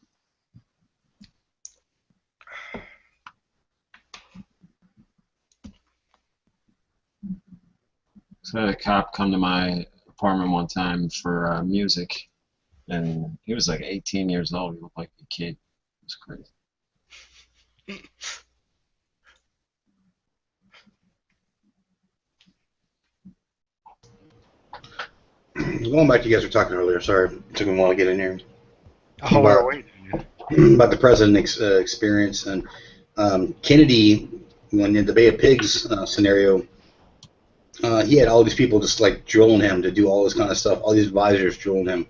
So I had a cop come to my apartment one time for music, and he was like 18 years old. He looked like a kid. It was crazy. Going back to you guys were talking earlier, sorry, it took me a while to get in here. Oh, we're waiting. About the president experience. And Kennedy, when in the Bay of Pigs scenario, he had all these people just drilling him to do all this kind of stuff, all these advisors drilling him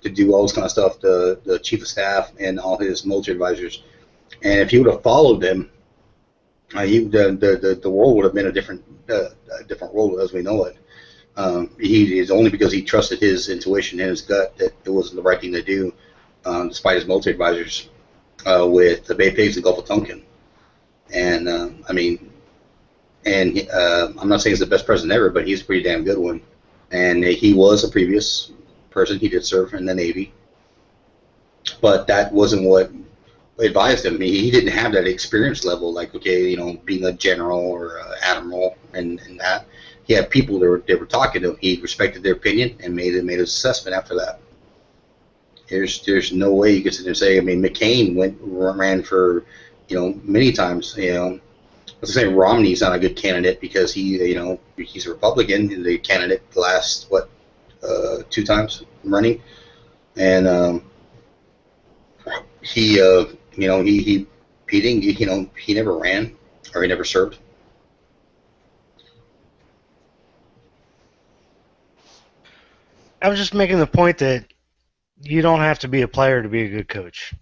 to do all this kind of stuff, the chief of staff and all his military advisors. And if he would have followed them, the world would have been a different world as we know it. He is only because he trusted his intuition and his gut that it was the right thing to do. despite his military advisors, with the Bay of Pigs and Gulf of Tonkin. And I mean, and I'm not saying he's the best president ever, but he's a pretty damn good one. And he was a previous person. He did serve in the Navy, but that wasn't what advised him. He didn't have that experience level, like, okay, you know, being a general or admiral and that. He had people that were talking to him. He respected their opinion and made an assessment after that. There's no way you could sit there and say. I mean, McCain ran for, you know, many times. You know, let's say Romney's not a good candidate because he's a Republican, the candidate the last 2 times running, and he never ran or he never served. I was just making the point that you don't have to be a player to be a good coach.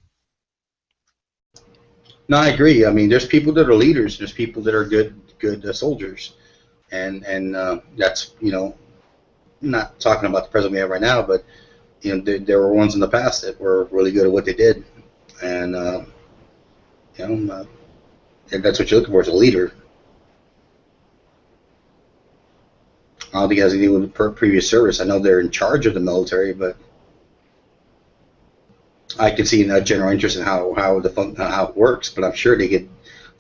No, I agree. I mean, there's people that are leaders. There's people that are good soldiers, and that's, you know, not talking about the president we have right now, but you know, there were ones in the past that were really good at what they did, and that's what you're looking for as a leader. I don't think it has anything to do with previous service. I know they're in charge of the military, but I can see a general interest in how it works. But I'm sure they get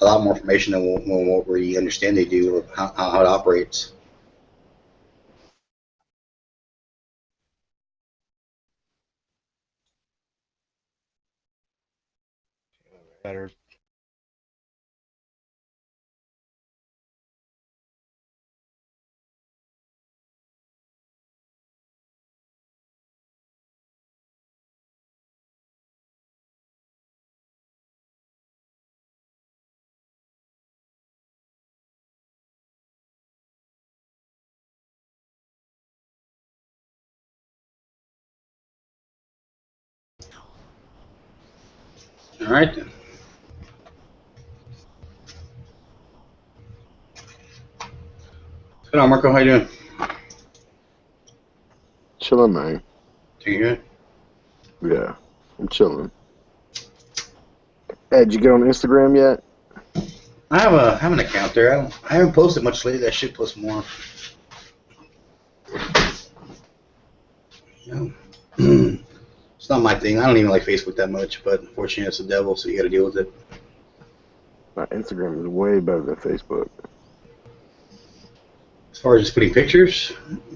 a lot more information than what we understand they do, or how it operates. Better. All right then. What's going on, Marco? How you doing? Chilling, man. Doing good. Yeah, I'm chilling. Hey, did you get on Instagram yet? I have an account there. I haven't posted much lately. I should post more. You know, it's not my thing. I don't even like Facebook that much, but unfortunately, it's the devil, so you got to deal with it. Instagram is way better than Facebook. As far as just putting pictures,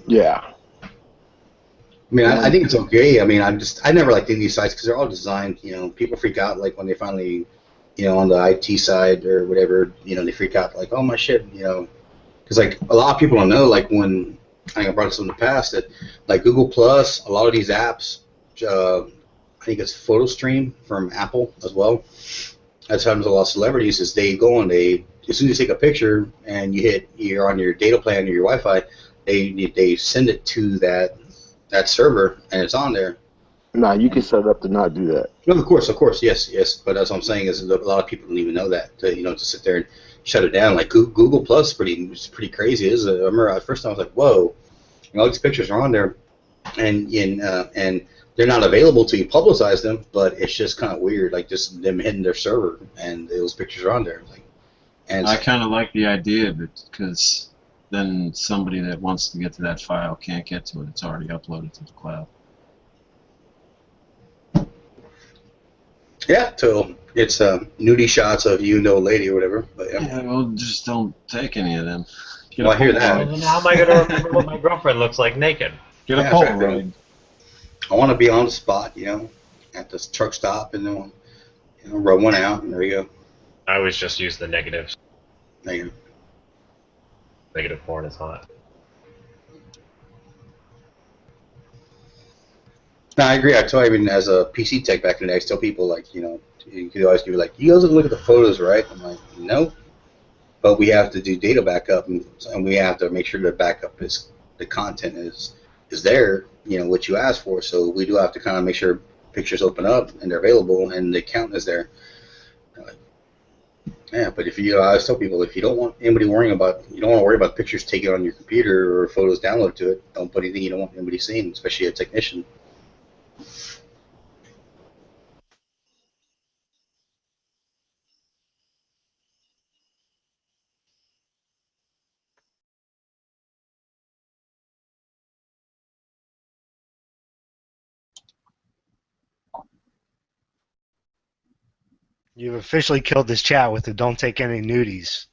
Yeah. I mean, I think it's okay. I mean, I never liked these sites because they're all designed. You know, people freak out like when they finally, you know, on the IT side or whatever. You know, they freak out like, oh my shit, you know, because like a lot of people don't know. Like when I think I brought this up in the past that like Google Plus, a lot of these apps, I think it's PhotoStream from Apple as well. That's happens to a lot of celebrities is they go and as soon as you take a picture and you're on your data plan or your Wi-Fi, they send it to that server and it's on there. Nah, you can set it up to not do that. No, of course, yes. But that's what I'm saying is a lot of people don't even know that. To sit there and shut it down. Like Google Plus, is pretty crazy. I remember at first I was like, whoa, and all these pictures are on there, and they're not available till you publicize them. But it's just kind of weird, like just them hitting their server and those pictures are on there. Like, and I kind of like the idea of it because then somebody that wants to get to that file can't get to it. It's already uploaded to the cloud. yeah, so it's nudie shots of you, no lady, or whatever. But Yeah, well, just don't take any of them. Get Well, a I hear Polaroid. that. Then how am I going to remember what my girlfriend looks like naked? Get a Yeah, Polaroid. I want to be on the spot, at this truck stop, and then rub one out, and there you go. I always just use the negatives. Negative. Negative porn is hot. No, I agree. Even as a PC tech back in the day, I tell people you could always be like, you guys look at the photos, right? I'm like, no, but we have to do data backup, and we have to make sure the backup is the content is there, what you asked for. So we do have to kind of make sure pictures open up and they're available and the count is there. Yeah, but if I always tell people if you don't want anybody you don't want to worry about pictures taken on your computer or photos downloaded to it, don't put anything you don't want anybody seeing, especially a technician. You've officially killed this chat with the "don't take any nudies."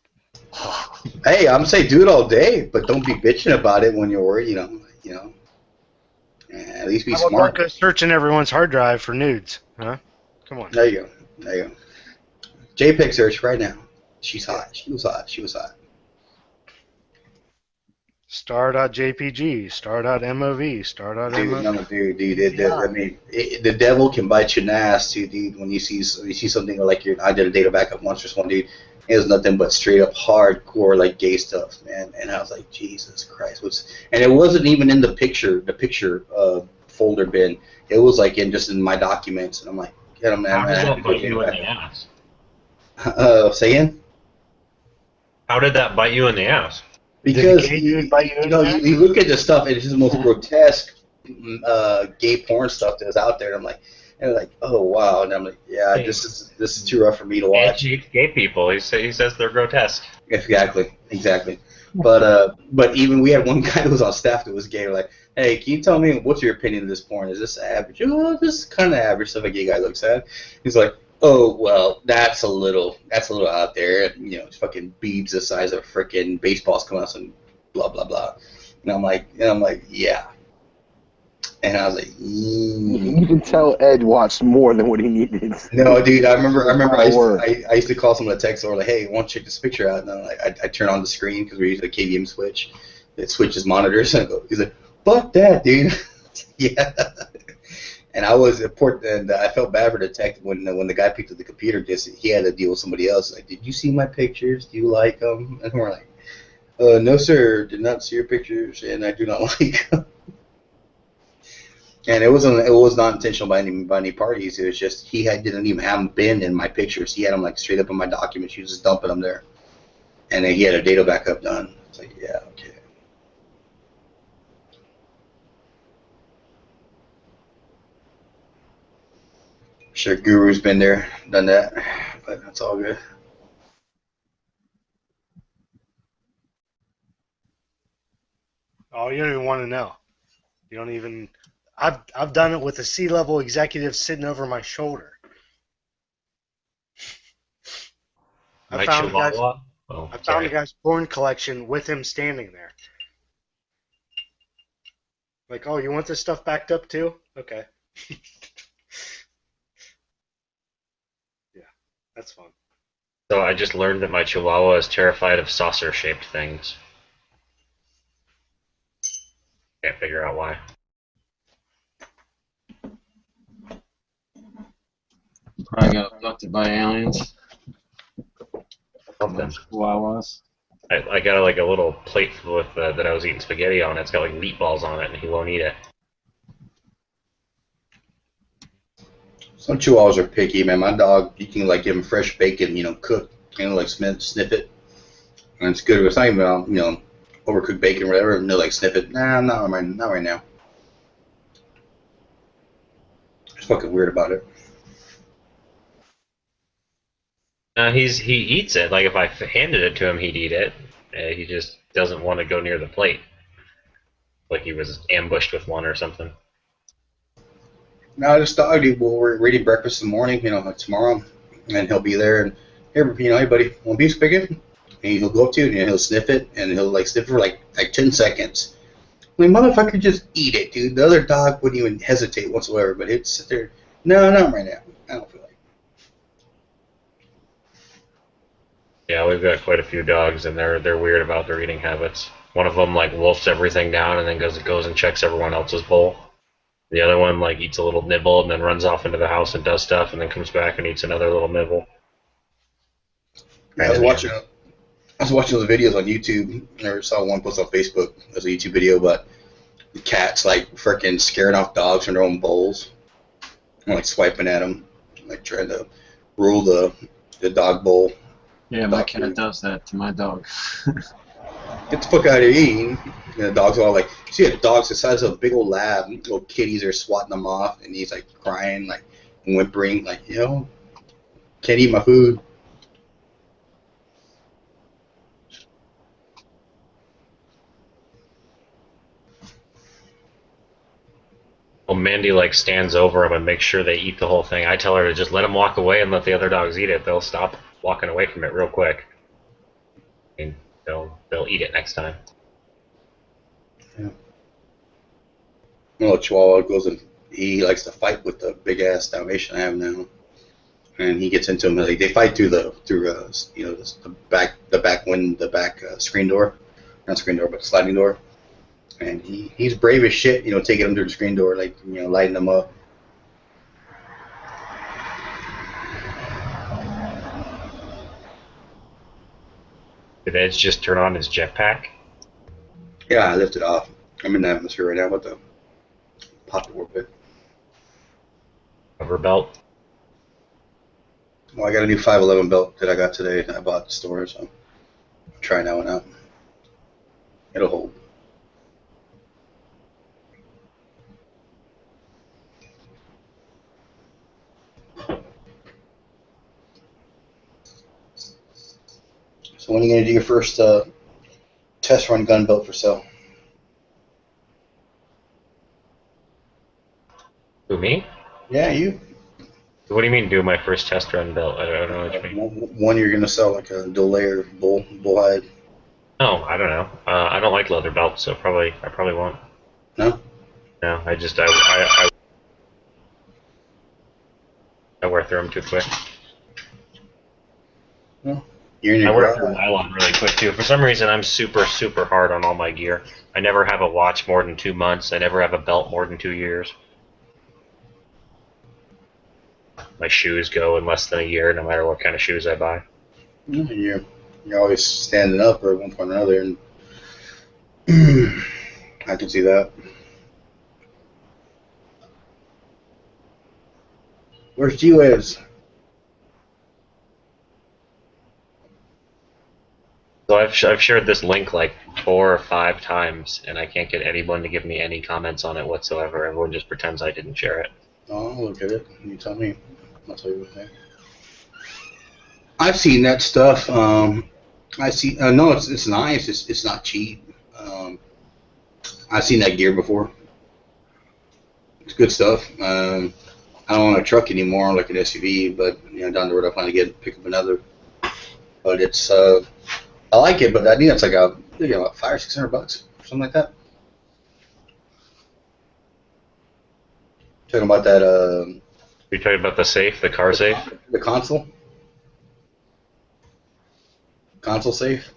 Hey, I'm saying do it all day, but don't be bitching about it when you're worried. You know. At least be How about don't smart. go searching everyone's hard drive for nudes, huh? Come on. There you go. There you go. JPEG search right now. She's hot. She was hot. She was hot. Star.jpg, star.mov, Dude, no, star.mov. dude. I mean, the devil can bite you in the ass too, dude. When you see something like I did a data backup once for one dude. It was nothing but straight up hardcore like gay stuff, man. And I was like, Jesus Christ, and it wasn't even in the picture folder bin. It was like in my documents, and I'm like, get him, man. How did that bite you in the ass? Say again? How did that bite you in the ass? Because Did the gay dude bite you in the ass? you look at the stuff, and it's just the most grotesque gay porn stuff that's out there. And I'm like, oh wow, and I'm like, yeah, this is too rough for me to watch. Gay people. He says they're grotesque. Exactly. But even we had one guy who was on staff that was gay. We're like, hey, can you tell me what's your opinion of this porn? Is this average? Oh, this is kind of average stuff a gay guy looks at. He's like, oh well, that's a little out there. You know, fucking beads the size of frickin' baseballs coming out and blah blah blah. And I'm like, yeah. And I was like, You can tell Ed watched more than what he needed. No, dude. I remember. I used to call someone a text or like, "Hey, why don't you check this picture out?" And I turn on the screen because we use a KVM switch. It switches monitors. And he's like, "Fuck that, dude." Yeah. And I felt bad for the tech when the guy picked up the computer. He had to deal with somebody else. Like, did you see my pictures? Do you like them? And we're like, no, sir. Did not see your pictures, and I do not like them. And it was not intentional by any parties. It was just didn't even have them bin in my pictures. He had them like straight up in my documents. He was just dumping them there, and then he had a data backup done. It's like, yeah, okay. Sure, Guru's been there, done that, but that's all good. Oh, you don't even want to know. You don't even. I've done it with a C-level executive sitting over my shoulder. I found the guy's porn collection with him standing there. Like, oh, you want this stuff backed up too? Okay. Yeah, that's fun. So I just learned that my Chihuahua is terrified of saucer-shaped things. Can't figure out why. Probably got abducted by aliens. Something. Chihuahuas. I got like a little plate with that I was eating spaghetti on. It's got like meatballs on it, and he won't eat it. Some Chihuahuas are picky, man. My dog, you can like give him fresh bacon, cooked, like sniff it, and it's good. It's not even overcooked bacon or whatever. And they'll like sniff it. Nah, not right now. It's fucking weird about it. He eats it. Like if I handed it to him, he'd eat it. He just doesn't want to go near the plate. Like he was ambushed with one or something. No, this dog, dude, we're eating breakfast in the morning, like tomorrow, and he'll be there and here, hey buddy, want beef spaghetti? And he'll go up to you and he'll sniff it, and he'll like sniff it for like 10 seconds. I mean, motherfucker, just eat it, dude. The other dog wouldn't even hesitate whatsoever, but he'd sit there. No, not right now. I don't feel like it. Yeah, we've got quite a few dogs, and they're weird about their eating habits. One of them like wolfs everything down and then goes and checks everyone else's bowl. The other one like eats a little nibble and then runs off into the house and does stuff, and then comes back and eats another little nibble. I was watching those videos on YouTube. I never saw one post on Facebook. There's a YouTube video about the cats like freaking scaring off dogs from their own bowls, and like swiping at them, like trying to rule the dog bowl. Yeah, my cat does that to my dog. Get the fuck out of here eating. And the dog's all like, you see a dog's the size of a big old lab. Little kitties are swatting them off, and he's like crying, like whimpering, like, can't eat my food. Well, Mandy like stands over them and makes sure they eat the whole thing. I tell her to just let them walk away and let the other dogs eat it. They'll stop walking away from it real quick. And they'll eat it next time. Well, Chihuahua goes and he likes to fight with the big ass Dalmatian I have now, and he gets into him. Like, they fight through the back screen door, not screen door, but sliding door. And he's brave as shit, taking him through the screen door, like lighting him up. Did Edge just turn on his jetpack? Yeah, I lifted off. I'm in the atmosphere right now with the pop orbit. Rubber belt. Well, I got a new 511 belt that I got today. I bought at the store, so I'm trying that one out. It'll hold. So when are you going to do your first test run gun belt for sale? Who, me? Yeah, you. What do you mean do my first test run belt? I don't know what you mean. One you're going to sell like a dual layer bull hide. Oh, I don't know. I don't like leather belts, so I probably won't. No? No, I wear through them too quick. No. You're in I your wear through garage. nylon really quick too. For some reason, I'm super hard on all my gear. I never have a watch more than 2 months. I never have a belt more than 2 years. My shoes go in less than a year, no matter what kind of shoes I buy. You're always standing up at one point or another, and I can see that. Where's G-Wiz? So I've shared this link like 4 or 5 times, and I can't get anyone to give me any comments on it whatsoever. Everyone just pretends I didn't share it. Oh, I'll look at it. You tell me. I'll tell you what I think. I've seen that stuff. I see. No, it's nice. It's not cheap. I've seen that gear before. It's good stuff. I don't want a truck anymore, like an SUV, but down the road I plan to pick up another. But it's I like it, but I think it's like about $500 or $600, something like that. Talking about that. You're talking about the safe, the car safe? The console. Console safe.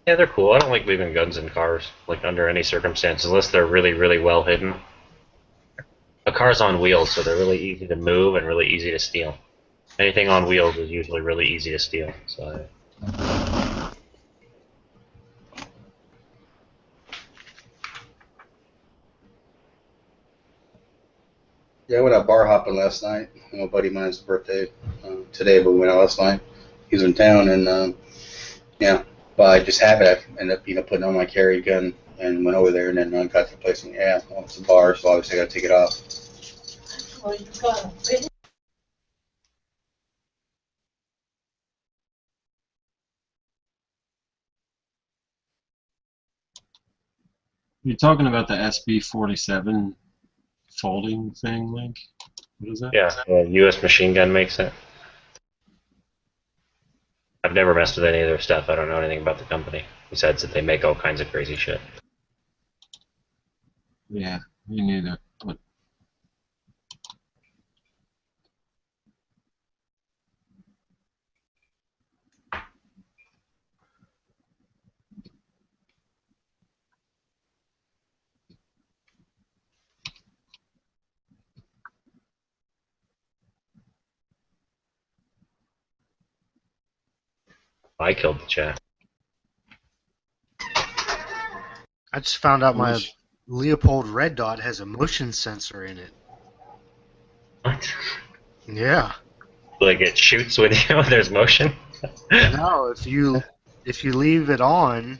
Yeah, they're cool. I don't like leaving guns in cars, like under any circumstance, unless they're really well hidden. A car's on wheels, so they're really easy to move and really easy to steal. Anything on wheels is usually really easy to steal. So. Yeah, I went out bar hopping last night. My buddy of mine's birthday today, but we went out last night. He was in town, and by just habit, I ended up putting on my carry gun and went over there, and then got to the place and well, it's a bar, so obviously I got to take it off. Well, you got it. You're talking about the SB-47 folding thing, Link? What is that? Yeah, U.S. Machine Gun makes it. I've never messed with any of their stuff. I don't know anything about the company, besides that they make all kinds of crazy shit. Yeah, me neither. But I killed the chat. I just found out my Leopold Red Dot has a motion sensor in it. What? Yeah. Like it shoots when there's motion? No, if you leave it on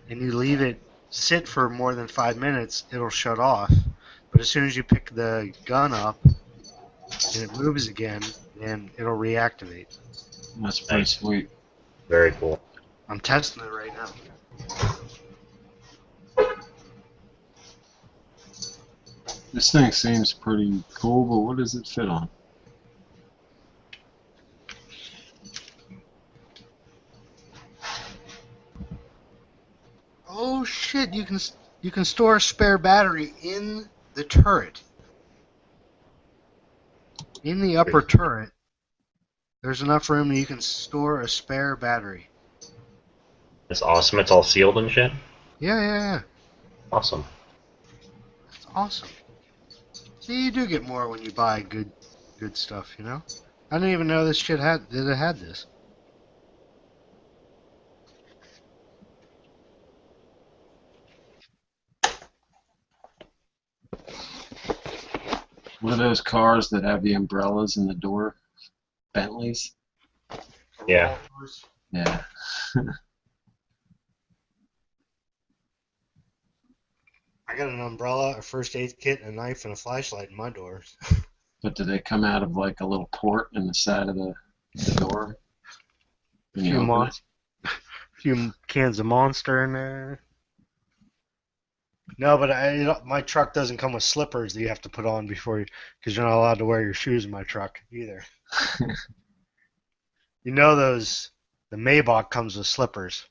and you leave it sit for more than 5 minutes, it'll shut off. But as soon as you pick the gun up and it moves again, then it'll reactivate. that's pretty sweet. Very cool. I'm testing it right now. This thing seems pretty cool, but what does it fit on? Oh shit! You can store a spare battery in the turret. In the upper turret, there's enough room that you can store a spare battery. It's awesome. It's all sealed and shit. Yeah. Awesome. That's awesome. See, you do get more when you buy good stuff, you know? I didn't even know this shit had this. What are those cars that have the umbrellas in the door? Bentleys? Yeah. Yeah. I got an umbrella, a first aid kit, a knife, and a flashlight in my doors. But do they come out of like a little port in the side of the door? A few cans of Monster in there. No, but my truck doesn't come with slippers that you have to put on because you're not allowed to wear your shoes in my truck either. You know the Maybach comes with slippers.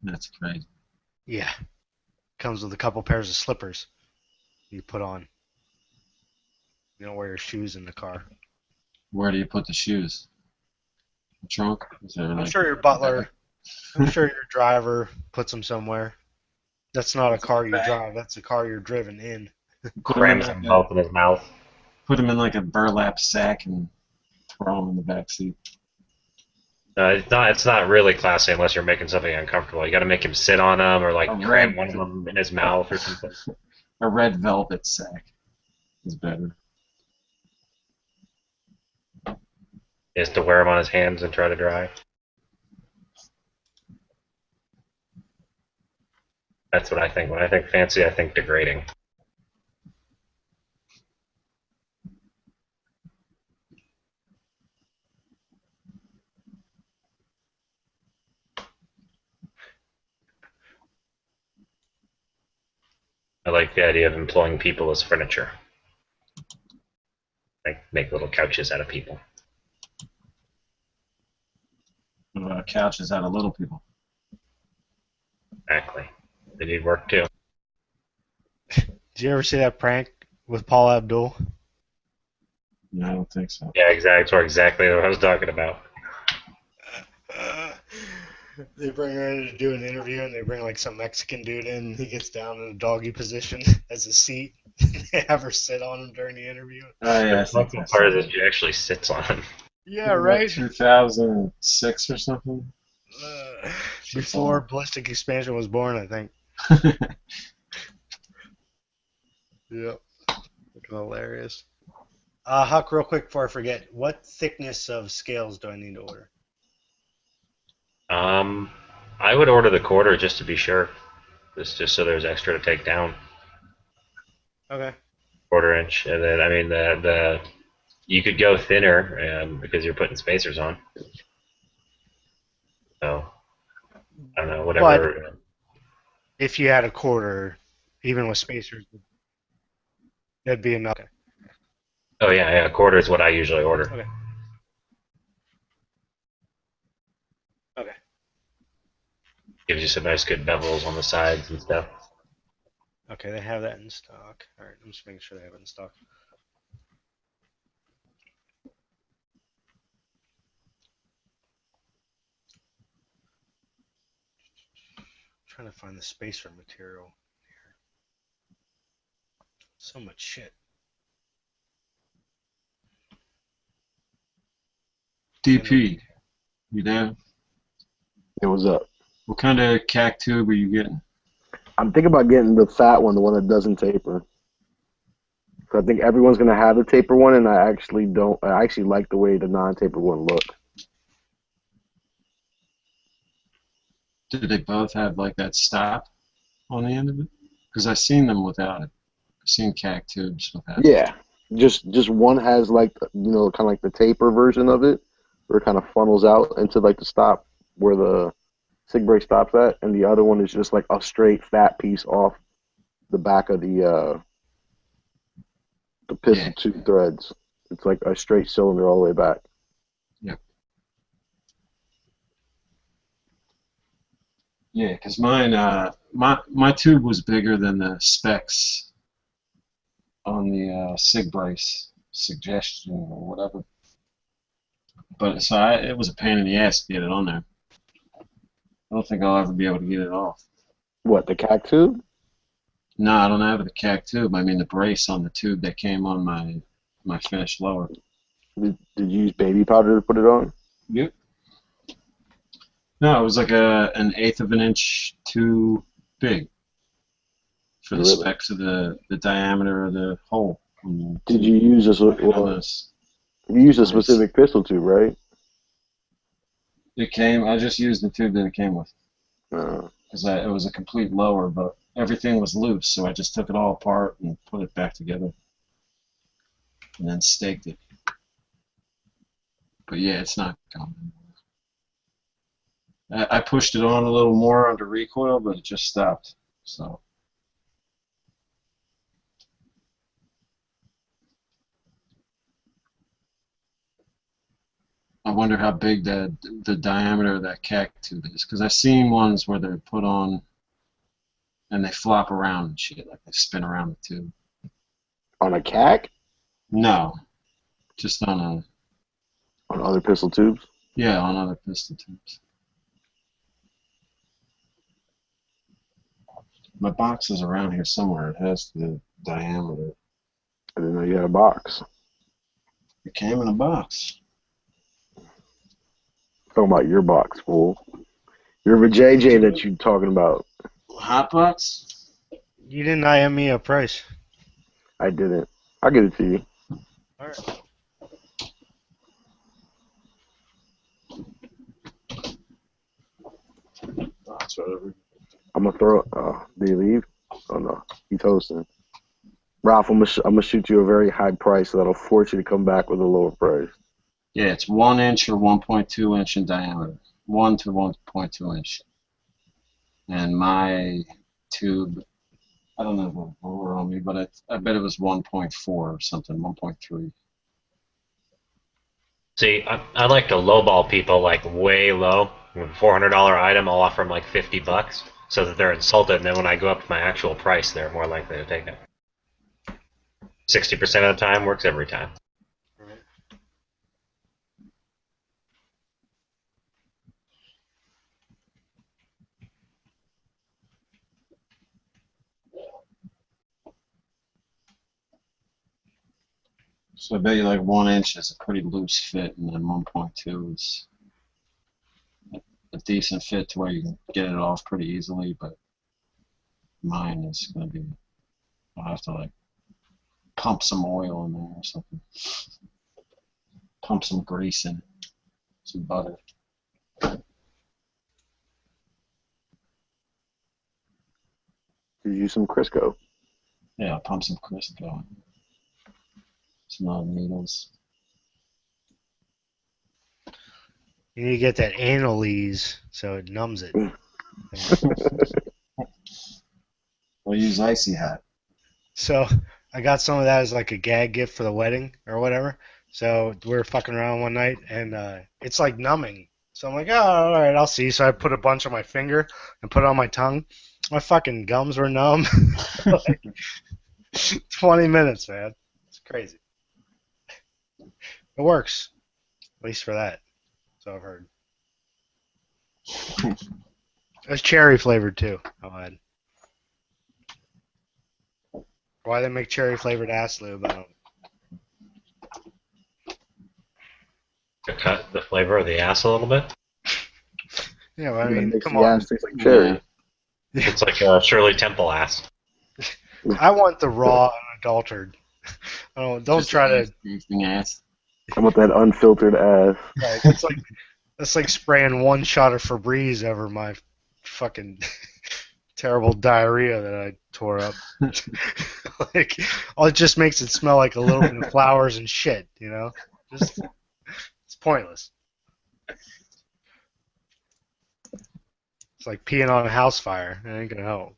That's great. Yeah. Comes with a couple pairs of slippers you put on. You don't wear your shoes in the car. Where do you put the shoes? The trunk? I'm sure your butler, I'm sure your driver puts them somewhere. That's not a car you drive. That's a car you're driven in. Crams them both in his mouth. Put them in like a burlap sack and throw them in the back seat. It's not really classy unless you're making something uncomfortable. You got to make him sit on them or like cram one of them in his mouth or something. A red velvet sack is better. He has to wear them on his hands and try to dry. That's what I think. When I think fancy, I think degrading. I like the idea of employing people as furniture. Like make little couches out of people. What about couches out of little people? Exactly. They need work too. Did you ever see that prank with Paul Abdul? No, I don't think so. Yeah, exactly what I was talking about. They bring her in to do an interview, and they bring like some Mexican dude in. He gets down in a doggy position as a seat. They have her sit on him during the interview. Oh yeah, The part is that she actually sits on him. Yeah, right. 2006 or something. Before Ballistic Expansion was born, I think. Yep. Hilarious. Huck, real quick before I forget, what thickness of scales do I need to order? I would order the quarter just to be sure. Just so there's extra to take down. Okay. Quarter inch, and then I mean the you could go thinner because you're putting spacers on. So I don't know, whatever. But if you had a quarter, even with spacers, that'd be enough. Okay. Oh yeah, a quarter is what I usually order. Okay. Okay. Gives you some nice good bevels on the sides and stuff. Okay, they have that in stock. All right, I'm just making sure they have it in stock. I'm trying to find the spacer material here. So much shit. DP, you there? Hey, what's up? What kind of CAC tube are you getting? I'm thinking about getting the fat one, the one that doesn't taper. So I think everyone's gonna have the taper one, and I actually don't. I actually like the way the non-taper one looks. Do they both have like that stop on the end of it? Because I've seen them without it. I've seen CAC tubes without it. Yeah, just one has like kind of like the taper version of it, where it kind of funnels out into like the stop where the Sig brake stops at, and the other one is just like a straight fat piece off the back of the piston tube threads. It's like a straight cylinder all the way back. Yep. Yeah, because mine, my tube was bigger than the specs on the Sig brace suggestion or whatever. But so it was a pain in the ass to get it on there. I don't think I'll ever be able to get it off. What, the CAC tube? No, I don't have the CAC tube. I mean the brace on the tube that came on my finished lower. Did you use baby powder to put it on? Yep. No, it was like an eighth of an inch too big for the specs of the diameter of the hole. Did you use this? You used a specific pistol tube, right? I just used the tube that it came with. Because it was a complete lower, but everything was loose, so I just took it all apart and put it back together. And then staked it. But yeah, it's not coming. I pushed it on a little more under recoil, but it just stopped. So. I wonder how big the diameter of that CAC tube is, because I've seen ones where they're put on and they flop around and shit, like they spin around the tube. On a CAC? No, just on other pistol tubes? Yeah, on other pistol tubes. My box is around here somewhere. It has the diameter. I didn't know you had a box. It came in a box. Talking about your box, fool. Your JJ that you talking about. Hot box? You didn't IM me a price. I didn't. I'll get it to you. Alright. That's whatever. I'm gonna throw it. Did he leave? Oh no, he's hosting. Ralph, I'm gonna shoot you a very high price that'll force you to come back with a lower price. Yeah, it's 1 inch or 1.2 inch in diameter. 1 to 1.2 inch. And my tube, I don't know what were on me, but I bet it was 1.4 or something, 1.3. See, I like to lowball people like way low. With a $400 item, I'll offer them like $50 so that they're insulted, and then when I go up to my actual price, they're more likely to take it. 60% of the time works every time. So I bet you like 1 inch is a pretty loose fit, and then 1.2 is a decent fit to where you can get it off pretty easily, but mine is going to be, I'll have to like pump some oil in there or something. Pump some grease in it, some butter. Did you use some Crisco? Yeah, I'll pump some Crisco. Some other needles. You need to get that Analese so it numbs it. We'll use Icy Hot. So I got some of that as like a gag gift for the wedding or whatever. So we were fucking around one night and it's like numbing. So I'm like, oh, all right, I'll see. So I put a bunch on my finger and put it on my tongue. My fucking gums were numb. Like 20 minutes, man. It's crazy. It works, at least for that. So I've heard. It's cherry flavored too. I'll add. Why they make cherry flavored ass lube? I don't know. To cut the flavor of the ass a little bit. Yeah, well, I mean, makes come the on. ass taste like cherry. It's like Shirley Temple ass. I want the raw, unadulterated. Don't Just try to. tasting ass. I want that unfiltered ass. Right, it's like spraying one shot of Febreze over my fucking terrible diarrhea that I tore up. Like, it just makes it smell like a little bit of flowers and shit, you know? Just, it's pointless. like peeing on a house fire. It ain't gonna help.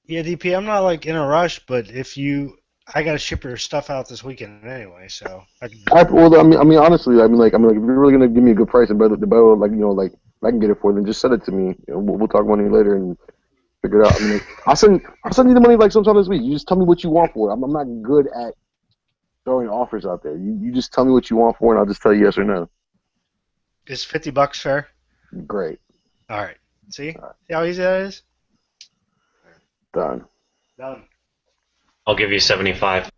Yeah, DP, I'm not like in a rush, but I gotta ship your stuff out this weekend anyway, so I can. Well, I mean, honestly, if you're really gonna give me a good price and better, like like if I can get it for you, then just send it to me. We'll talk money later and figure it out. I mean, I'll send you the money like sometime this week. You just tell me what you want for it. I'm not good at throwing offers out there. You just tell me what you want for it, and I'll just tell you yes or no. Is $50 fair? Great. All right. See how easy that is? Done. Done. I'll give you 75.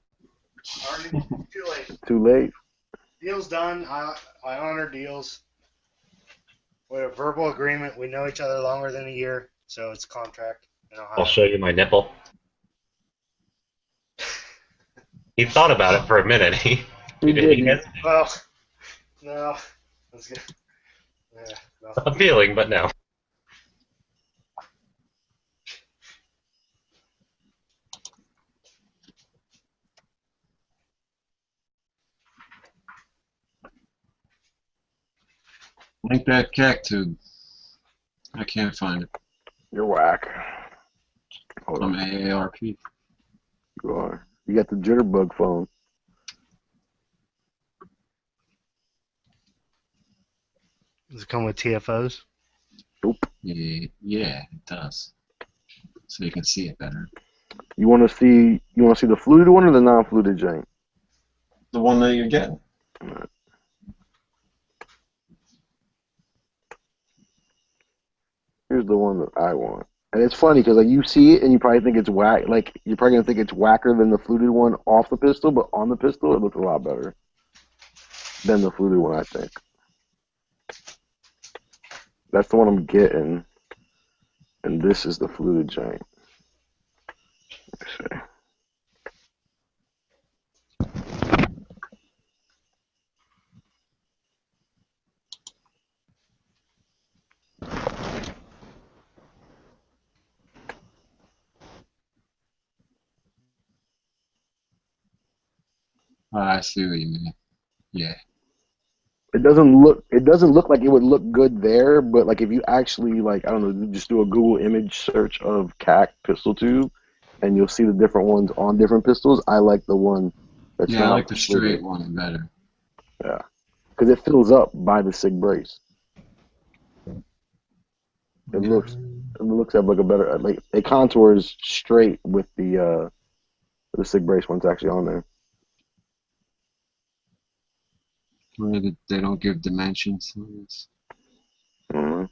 Already too late. Too late. Deal's done. I honor deals. We have a verbal agreement. We know each other longer than a year, so it's a contract. I'll show you my nipple. He thought about it for a minute. He didn't. Well, no. That's good. Yeah, no. I'm feeling, but no. Link that cactube. I can't find it. You're whack. Hold I'm on. AARP. You are. You got the jitterbug phone. Does it come with TFOs? Nope. Yeah, it does. So you can see it better. You want to see the fluted one or the non-fluted jank? The one that you're getting. Here's the one that I want. And it's funny because like you see it and you probably think it's whack. Like you're probably gonna think it's whacker than the fluted one off the pistol, but on the pistol it looks a lot better than the fluted one. I think that's the one I'm getting, and this is the fluted jank. Let's see. I see what you mean. Yeah. It doesn't look like it would look good there, but like if you actually like I don't know, just do a Google image search of CAC pistol tube, and you'll see the different ones on different pistols. I like the one that's Yeah, I not like the straight one better. Yeah, because it fills up by the SIG brace. It looks like a better like it contours straight with the SIG brace one's actually on there. They don't give dimensions on this. Mm-hmm.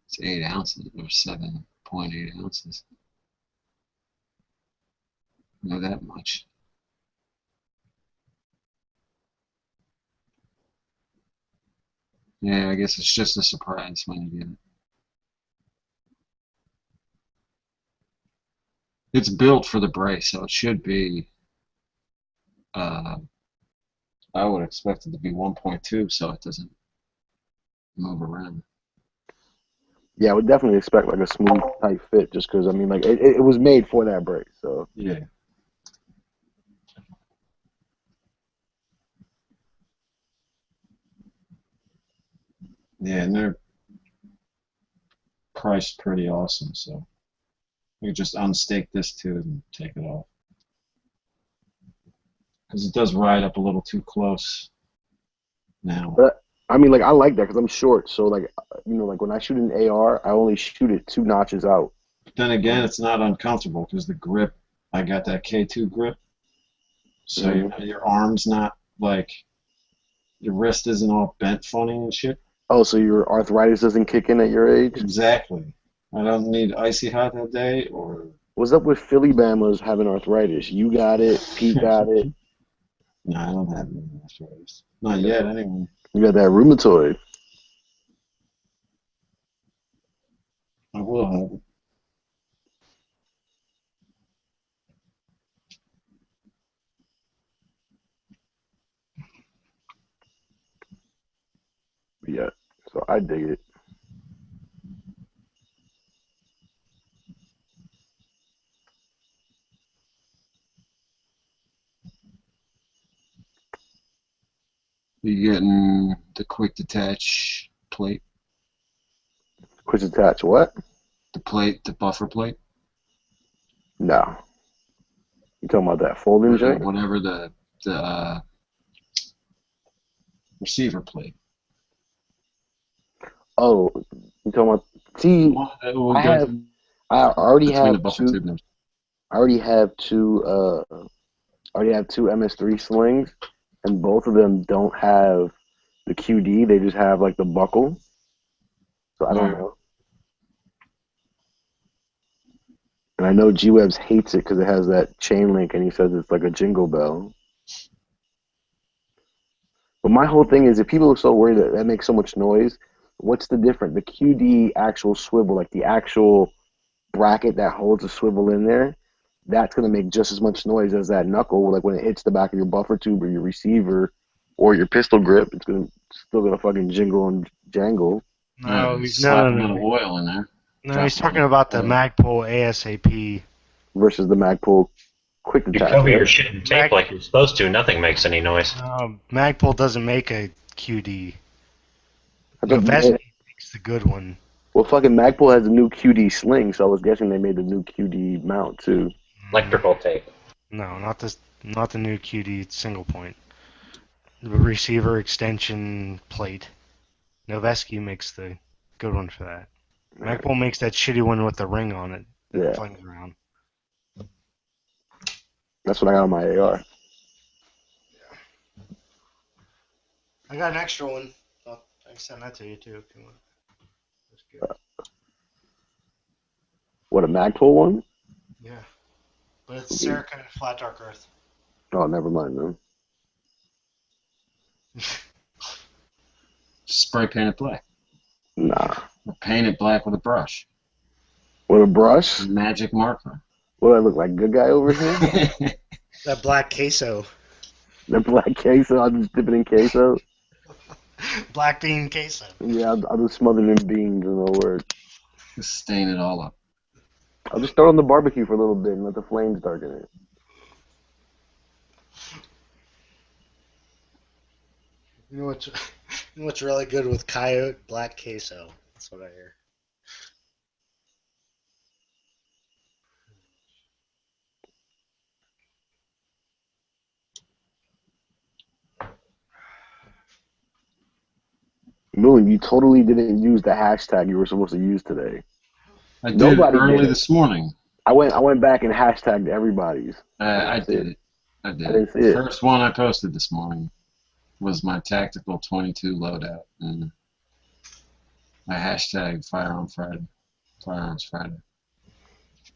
It's 8 ounces or 7.8 ounces. Not that much. Yeah, I guess it's just a surprise when you get it. It's built for the brace, so it should be. I would expect it to be 1.2, so it doesn't move around. Yeah, I would definitely expect like a smooth, tight fit, just because I mean, like it was made for that brace, so. Yeah. Yeah, and they're priced pretty awesome, so you just unstake this too and take it off. Because it does ride up a little too close now. But I mean, like I like that because I'm short, so like like when I shoot an AR, I only shoot it 2 notches out. But then again, it's not uncomfortable because the grip, I got that K2 grip, so your arm's not like your wrist isn't all bent funny and shit. Oh, so your arthritis doesn't kick in at your age? Exactly. I don't need icy hot that day or. What's up with Philly Bamas having arthritis? You got it. Pete got it. No, I don't have any arthritis. Not yet, anyway. You got that rheumatoid. I will have it. So I dig it. You getting the quick detach plate? Quick attach what? The buffer plate? No. You talking about that folding joint? Whatever the receiver plate. Oh, you talking about? See, I already between the have buffer two. tube and I already have two. I already have two MS3 slings, and both of them don't have the QD. They just have like the buckle. So I don't know. And I know G-Webs hates it because it has that chain link, and he says it's like a jingle bell. But my whole thing is, if people are so worried that that makes so much noise, what's the difference? The QD actual swivel, like the actual bracket that holds the swivel in there, that's going to make just as much noise as that knuckle. Like when it hits the back of your buffer tube or your receiver or your pistol grip, it's still going to fucking jingle and jangle. slap a little oil in there. No, he's talking about the Magpul ASAP versus the Magpul quick You detach. cover your shit in tape like you're supposed to. Nothing makes any noise. Magpul doesn't make a QD. I thought Novesky makes the good one. Well, fucking Magpul has a new QD sling, so I was guessing they made the new QD mount too. Electrical tape. No, not the new QD single point. The receiver extension plate. Novesky makes the good one for that. Magpul makes that shitty one with the ring on it. Yeah. Flings around. That's what I got on my AR. I got an extra one. I can send that to you too if you want. That's good. What, a Magpul one? Yeah. But it's Serica Flat Dark Earth. Oh, never mind then. Spray paint it black. Nah. Or paint it black with a brush. With a brush? Magic marker. What do I look like, good guy over here? That black queso. The black queso, I'll just dip it in queso. Black bean queso. Yeah, I'll just smother it in beans and no word. Just stain it all up. I'll just throw it on the barbecue for a little bit and let the flames darken it. You know what's really good with coyote? Black queso. That's what I hear. Moon, you totally didn't use the hashtag you were supposed to use today. I did early this morning. I went back and hashtagged everybody's. I did it. I didn't see it. The first one I posted this morning was my tactical 22 loadout, and I hashtagged Firearms Friday.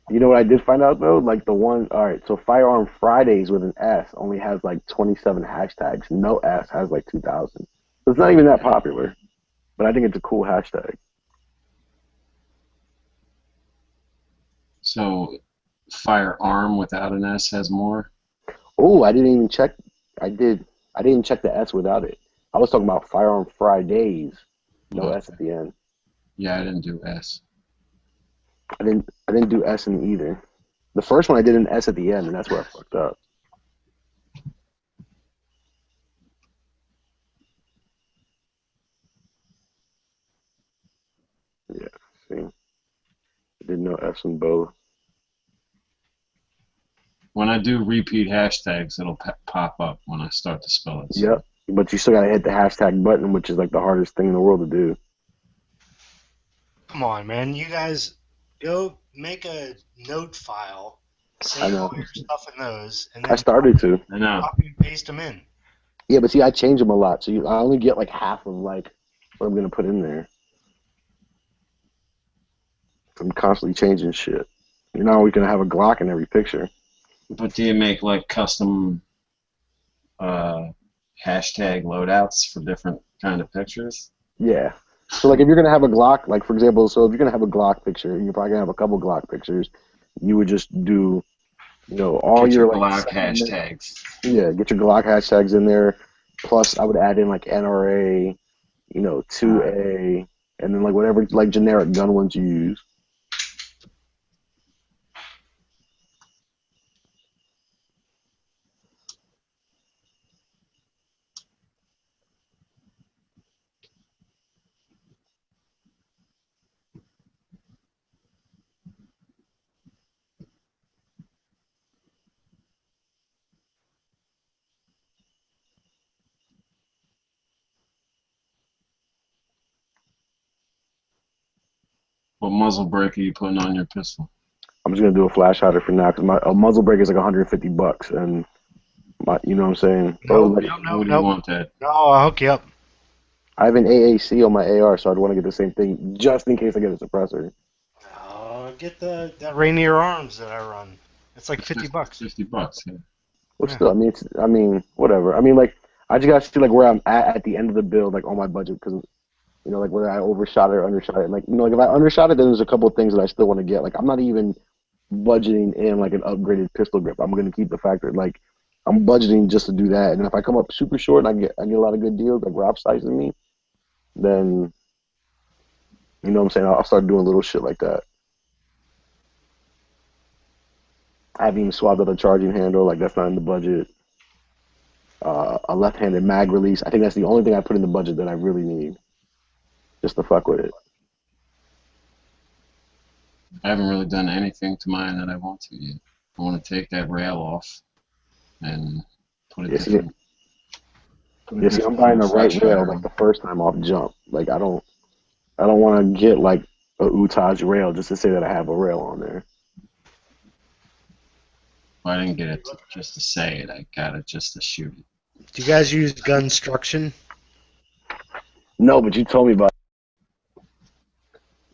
You know what I did find out though? Like the one, alright, so Firearm Fridays with an S only has like 27 hashtags. No S has like 2,000. So it's not even that popular. But I think it's a cool hashtag. So Firearm without an S has more? Oh, I didn't even check. I didn't check the S without it. I was talking about Firearm Fridays. No S at the end. Yeah, I didn't do S. I didn't do S in either. The first one I did an S at the end, and that's where I fucked up. Yeah, see? I did no S in both. When I do repeat hashtags, it'll pop up when I start to spell it. Yep, but you still gotta hit the hashtag button, which is like the hardest thing in the world to do. Come on, man. You guys go make a note file. Save all your stuff in those. And then I started to. I know. Copy and paste them in. Yeah, but see, I change them a lot, so I only get like half of like what I'm gonna put in there. I'm constantly changing shit. You're not always gonna have a Glock in every picture. But do you make like custom hashtag loadouts for different kind of pictures? Yeah. So like if you're gonna have a Glock, like for example, so if you're gonna have a Glock picture, you're probably gonna have a couple Glock pictures. You would just do, all your Glock hashtags. Yeah, get your Glock hashtags in there. Plus, I would add in like NRA, you know, 2A, and then like whatever like generic gun ones you use. What muzzle brake are you putting on your pistol? I'm just gonna do a flash hider for now because my a muzzle brake is like $150, and my, you know what I'm saying. Nope, What do you want that? No, I'll hook you up. I have an AAC on my AR, so I'd want to get the same thing just in case I get a suppressor. Get that Rainier Arms that I run. It's like $50. $50, yeah. Well, still, I mean, whatever. I mean, like, I just gotta see like where I'm at the end of the build, like on my budget, because you know, like whether I overshot it or undershot it. And, like, you know, like if I undershot it, then there's a couple of things that I still want to get. Like, I'm not even budgeting in like an upgraded pistol grip. I'm gonna keep the factor like I'm budgeting just to do that. And if I come up super short and I get a lot of good deals, like Rob sizing me, then you know what I'm saying, I'll start doing little shit like that. I haven't even swapped out a charging handle, like that's not in the budget. A left-handed mag release. I think that's the only thing I put in the budget that I really need, just to fuck with it. I haven't really done anything to mine that I want to yet. I want to take that rail off and put it different. Yeah, see, I'm buying the right rail like the first time off jump. Like I don't want to get like a Utaj rail just to say that I have a rail on there. I didn't get it just to say it. I got it just to shoot it. Do you guys use Gunstruction? No, but you told me about it.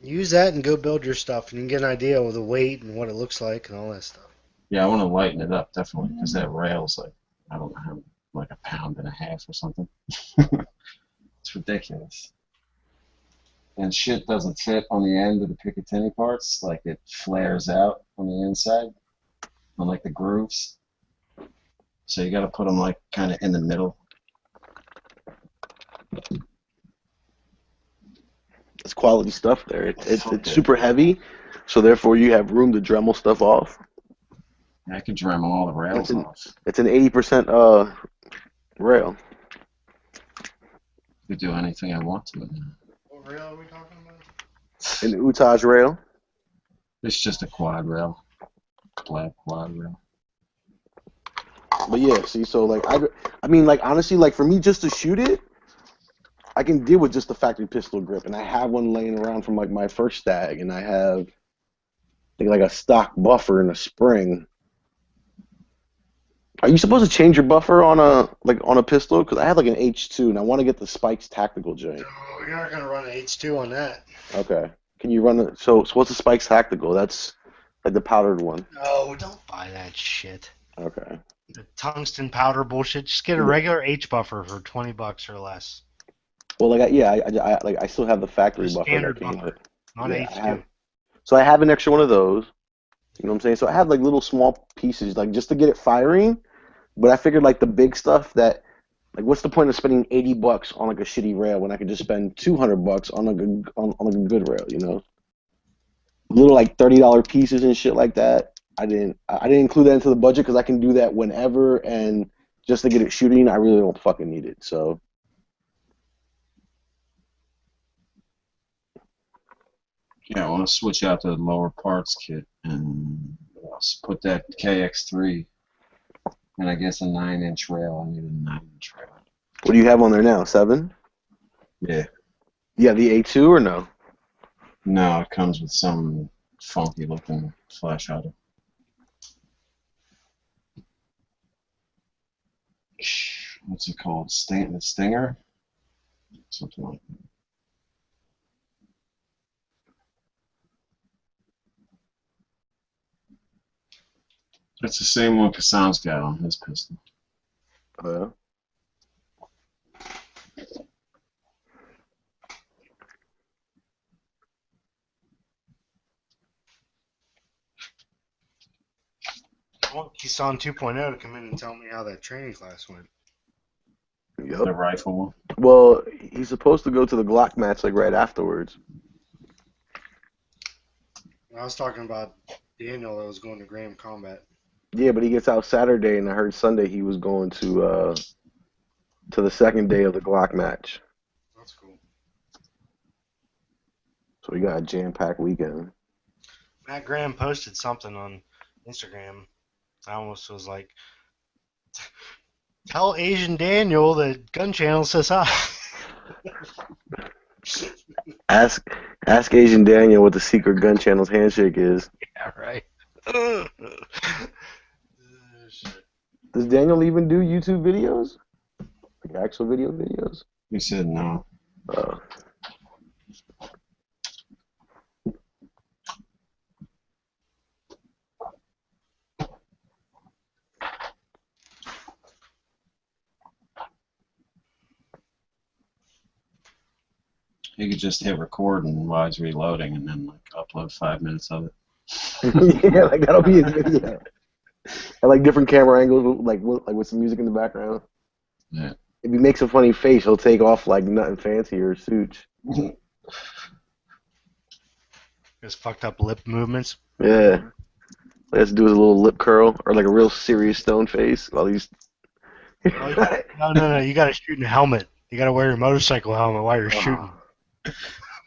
Use that and go build your stuff, and you can get an idea of the weight and what it looks like and all that stuff. Yeah, I want to lighten it up definitely because that rail's like I don't know how like 1.5 pounds or something. It's ridiculous. And shit doesn't fit on the end of the Picatinny parts. Like it flares out on the inside, on like the grooves. So you got to put them like kind of in the middle. It's quality stuff there. It's super heavy, so therefore you have room to Dremel stuff off. I could Dremel all the rails off. It's an 80% rail. I could do anything I want to it. What rail are we talking about? An Utaj rail. It's just a quad rail, black quad rail. But yeah, see, so like I mean, like honestly, like for me just to shoot it, I can deal with just the factory pistol grip, and I have one laying around from like my first stag, and I have I think like a stock buffer and a spring. Are you supposed to change your buffer on a pistol? Because I have like an H2 and I want to get the Spikes tactical joint. No, you're not gonna run an H2 on that. Okay. Can you run it? So what's the Spikes tactical? That's like the powdered one. No, don't buy that shit. Okay. The tungsten powder bullshit. Just get a regular H buffer for $20 or less. Well, like I still have the factory buffer. Standard buffer, not H2. So I have an extra one of those. You know what I'm saying? So I have like little small pieces, like just to get it firing. But I figured like the big stuff that, like, what's the point of spending $80 on like a shitty rail when I could just spend $200 on like a good rail? You know, little like $30 pieces and shit like that. I didn't include that into the budget because I can do that whenever, and just to get it shooting, I really don't fucking need it. So. Yeah, I want to switch out the lower parts kit and put that KX3 and I guess a 9-inch rail. I need a 9-inch rail. What do you have on there now? 7? Yeah. Yeah, the A2 or no? No, it comes with some funky looking flash hider. What's it called? The Stinger? Something like that. It's the same one Kassan's got on his pistol. Oh, yeah. I want Kassan 2.0 to come in and tell me how that training class went. Yep. The rifle one. Well, he's supposed to go to the Glock match like right afterwards. I was talking about Daniel that was going to Graham Combat. Yeah, but he gets out Saturday, and I heard Sunday he was going to the second day of the Glock match. That's cool. So we got a jam-packed weekend. Matt Graham posted something on Instagram. I almost was like, tell Asian Daniel that Gun Channel says hi. Ask Asian Daniel what the secret Gun Channel's handshake is. Yeah, right. Does Daniel even do YouTube videos? Like actual videos? He said no. He could just hit record and while he's reloading, and then like upload 5 minutes of it. Yeah, like that'll be his video. I like different camera angles, like with some music in the background. Yeah. If he makes a funny face, he'll take off like nothing fancy or suits. His fucked up lip movements. Yeah. Let's do his little lip curl or like a real serious stone face while he's. No. You got to shoot in a helmet. You got to wear your motorcycle helmet while you're shooting.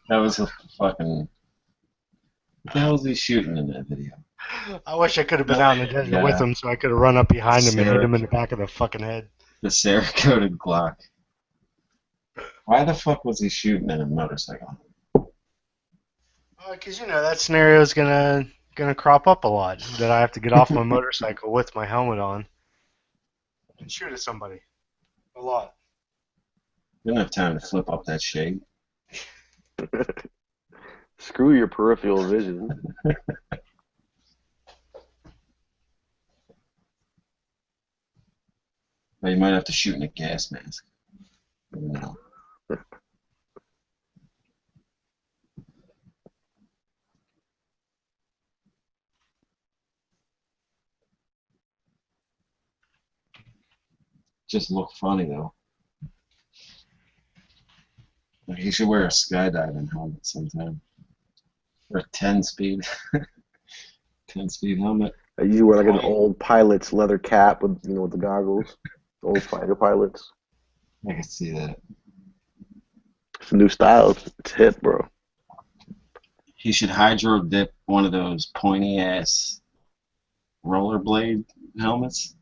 That was a fucking. What the hell is he shooting in that video? I wish I could have been out in the desert with him so I could have run up behind him and hit him in the back of the fucking head. The Cerakoted Glock. Why the fuck was he shooting in a motorcycle? Because that scenario is gonna crop up a lot. That I have to get off my motorcycle with my helmet on and shoot at somebody. A lot. You don't have time to flip up that shade. Screw your peripheral vision. But you might have to shoot in a gas mask. No. Just look funny though. Like you should wear a skydiving helmet sometime. Or a 10-speed. 10-speed helmet. You wear like an old pilot's leather cap with with the goggles. Old fighter pilots. I can see that. It's a new style. It's hip, bro. He should hydro dip one of those pointy ass rollerblade helmets.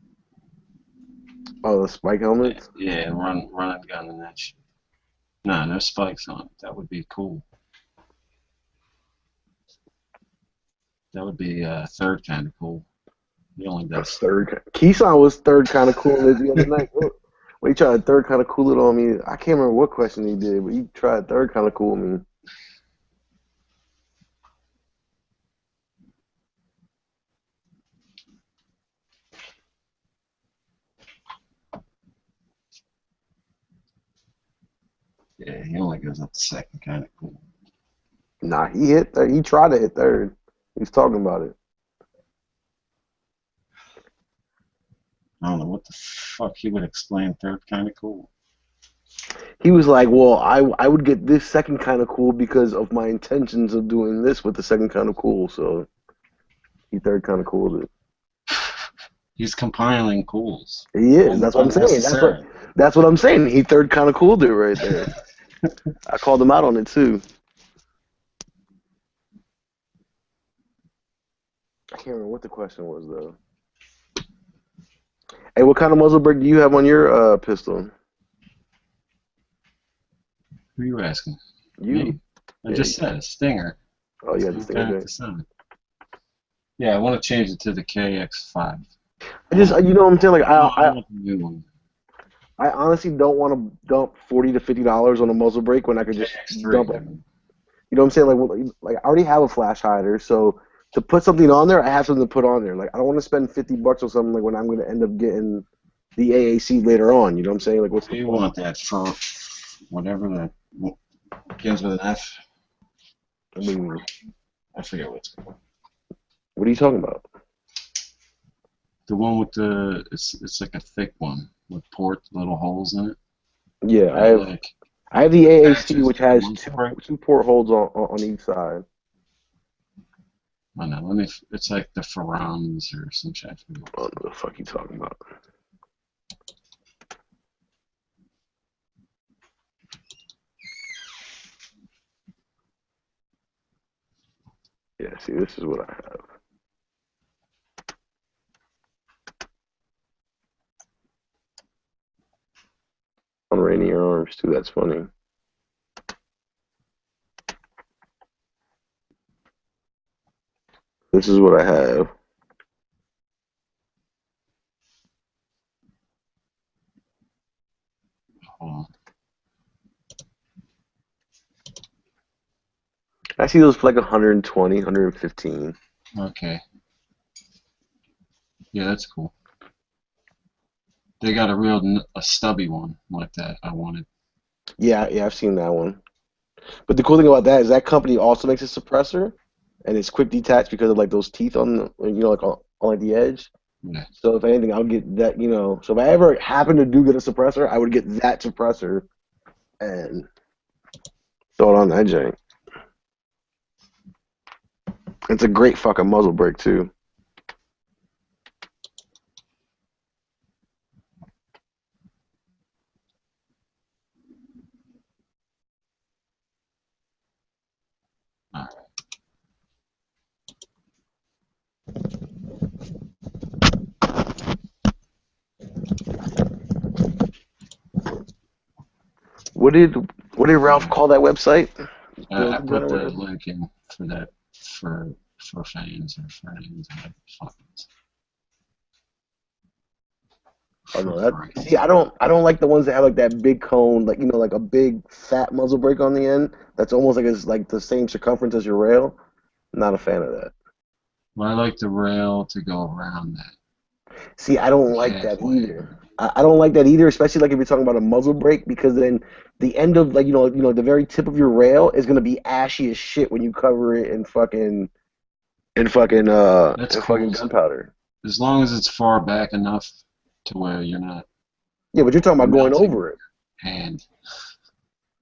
Oh, the spike helmets? Yeah, run and gun and that shit. Nah, no spikes on it. That would be cool. That would be third kind of cool. He only does third. Keeson was third kind of cool the other night. Well, he tried third kind of cool it on me. I can't remember what question he did, but he tried third kind of cool me. Yeah, he only goes up to second kind of cool. Nah, he hit third. He tried to hit third. He was talking about it. I don't know what the fuck he would explain third kind of cool. He was like, well, I would get this second kind of cool because of my intentions of doing this with the second kind of cool, so he third kind of cooled it. He's compiling cools. He is. That's what I'm saying. That's what I'm saying. He third kind of cooled it right there. I called him out on it too. I can't remember what the question was though. Hey, what kind of muzzle brake do you have on your pistol? Who are you asking? You. Me? I just said a Stinger. Oh yeah, the Stinger. Yeah, I want to change it to the KX5. I just, what I'm saying, like I want the new one. I honestly don't want to dump $40 to $50 on a muzzle brake when I could just dump it. You know what I'm saying? Like I already have a flash hider, so to put something on there, I have something to put on there. Like I don't want to spend $50 on something like when I'm going to end up getting the AAC later on. You know what I'm saying? Like what's the you want that for whatever that begins with an F? I mean, I forget what's called. What are you talking about? The one with the it's like a thick one with little holes in it. Yeah, Like, I have the AAC, patches which for has month break. two port holes on each side. I don't know. Let me. It's like the Ferrans or some shit. I forget I what don't know what the fuck you talking about. Yeah, see, this is what I have. On Rainier Arms, too, that's funny. This is what I have. Hold on. I see those for like 120, 115. Okay. Yeah, that's cool. They got a stubby one like that. I wanted. Yeah, I've seen that one. But the cool thing about that is that company also makes a suppressor, and it's quick detach because of like those teeth on the, like on like the edge. Yeah. So if anything, I'll get that, So if I ever happen to do get a suppressor, I would get that suppressor and throw it on that jank. It's a great fucking muzzle brake too. All right. What did Ralph call that website? I put the link in for that for fans or friends or whatever the fuck it is. Oh no, see, I don't like the ones that have like that big cone, like like a big fat muzzle brake on the end. That's almost like it's like the same circumference as your rail. Not a fan of that. Well, I like the rail to go around that. See, I don't like that either. I don't like that either, especially like if you're talking about a muzzle brake, because then the end of like the very tip of your rail is gonna be ashy as shit when you cover it in fucking That's cool. Gunpowder. As long as it's far back enough to where you're not. Yeah, but you're talking about going over it. And.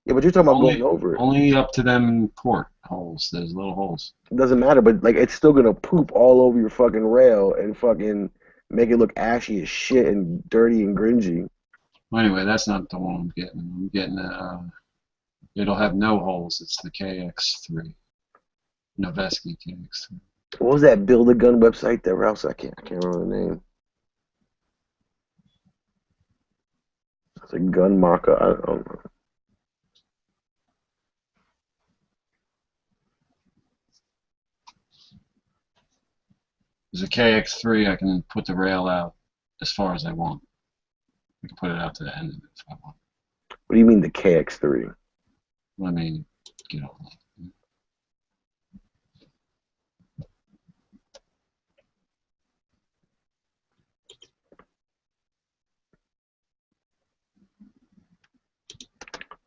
Yeah, but you're talking about going over it. Only up to them port holes. There's little holes. It doesn't matter, but like it's still gonna poop all over your fucking rail and fucking make it look ashy as shit and dirty and gringy. Well, anyway, that's not the one I'm getting. I'm getting it'll have no holes. It's the KX3. Noveske KX3. What was that Build a Gun website that Ralph? I can't remember the name. It's a gun marker. I don't know. There's a KX3. I can put the rail out as far as I want. I can put it out to the end of it if I want. What do you mean the KX3? Let me get on that.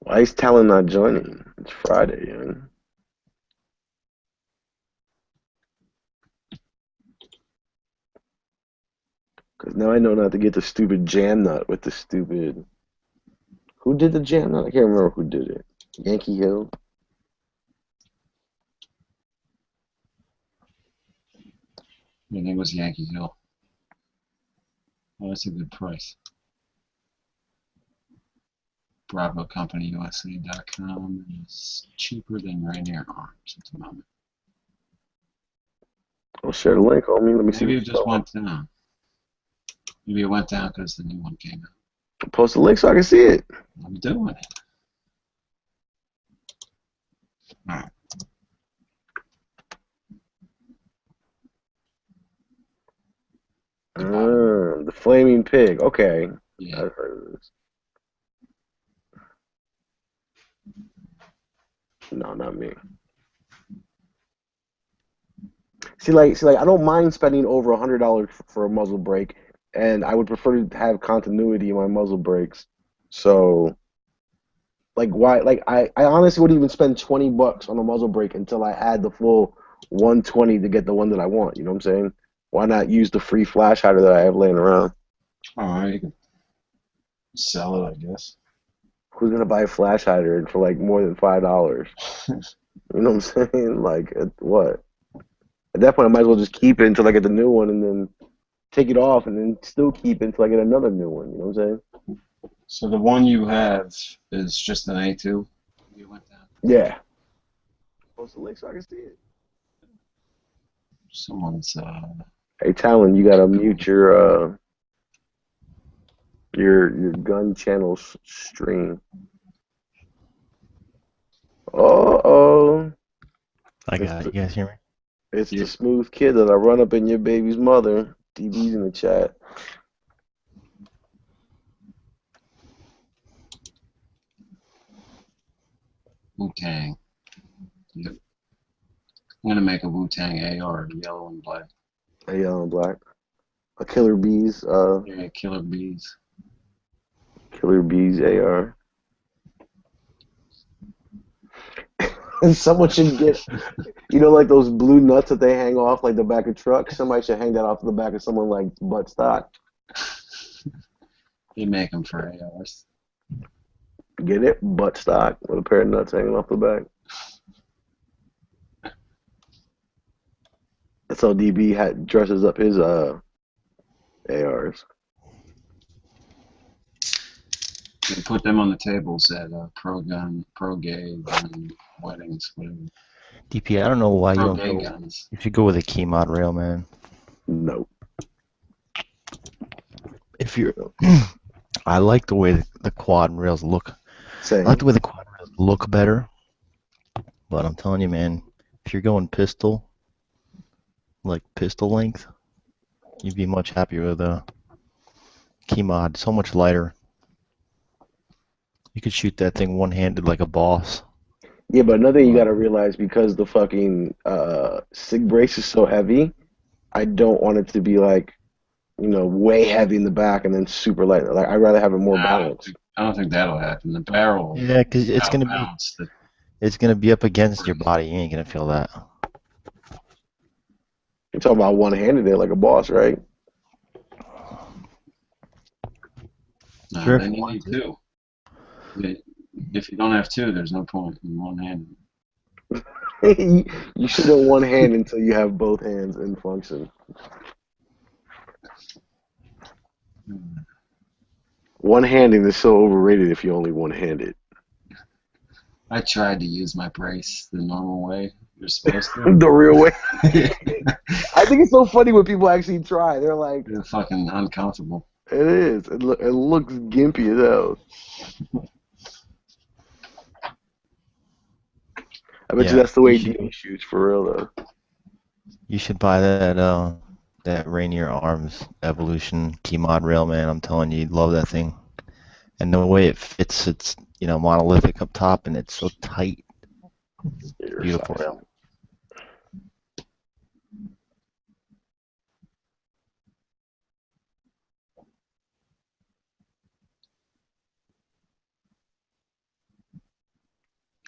Why is Talon not joining? It's Friday, man. Because now I know not to get the stupid jam nut with the stupid... Who did the jam nut? I can't remember who did it. Yankee Hill? My name was Yankee Hill. Oh, that's a good price. BravoCompanyUSA.com is cheaper than Rainier Arms at the moment. I'll share the link, homie. Let me see. Maybe it just went down. Maybe it went down because the new one came out. Post the link so I can see it. I'm doing it. All right. The Flaming Pig. Okay. Yeah. I've heard of this. No, not me. See, like, I don't mind spending over $100 for a muzzle brake, and I would prefer to have continuity in my muzzle brakes. So, like, why? Like, I honestly wouldn't even spend $20 on a muzzle brake until I had the full 120 to get the one that I want. You know what I'm saying? Why not use the free flash hider that I have laying around? All right. Sell it, I guess. Who's gonna buy a flash hydrant for like more than $5? You know what I'm saying? Like, what? At that point, I might as well just keep it until I get the new one, and then take it off, and then still keep it until I get another new one. You know what I'm saying? So the one you have is just an A2? You went down. Yeah. Post the link so I can see it. Someone's, Hey, Talon, you gotta mute your gun channel stream. Uh-oh. I got it. You guys hear me? It's the smooth kid that I run up in your baby's mother. DB's in the chat. Wu-Tang. Yep. I'm gonna make a Wu-Tang AR, yellow and black. A yellow and black. A Killer Bees. Yeah, Killer Bees. Killer Bees AR. And someone should get, you know, like those blue nuts that they hang off like the back of trucks. Somebody should hang that off the back of someone like butt stock. They make them for ARs. Get it? Butt stock with a pair of nuts hanging off the back. That's how DB dresses up his ARs. They put them on the tables at pro gun, pro gay, gun, weddings, whatever. DP, I don't know why you Pro don't gay go. guns. If you go with a key mod rail, man. No. If you're, I like the way the quad rails look. Same. I like the way the quad rails look better. But I'm telling you, man, if you're going pistol, like pistol length, you'd be much happier with a key mod. So much lighter. You could shoot that thing one-handed like a boss. Yeah, but another thing you gotta realize, because the fucking SIG brace is so heavy, I don't want it to be like, you know, way heavy in the back and then super light. Like, I'd rather have it more balanced. I don't think that'll happen. The barrel. Yeah, because it's gonna outbalanced be it. it's gonna be up against your body. You ain't gonna feel that. You're talking about one-handed there like a boss, right? No, Sure, then if you you want need to. two. If you don't have two, there's no point in one hand. You should have one hand until you have both hands in function. One-handing is so overrated if you're only one-handed. I tried to use my brace the normal way you're supposed to. The real way. I think it's so funny when people actually try. They're like, It's fucking uncomfortable. it is. It looks gimpy as hell. I bet you Yeah, that's the way you should- DB shoots for real, though. You should buy that Rainier Arms Evolution key mod rail, man. I'm telling you, you'd love that thing. And the way it fits, it's monolithic up top, and it's so tight. Beautiful rail.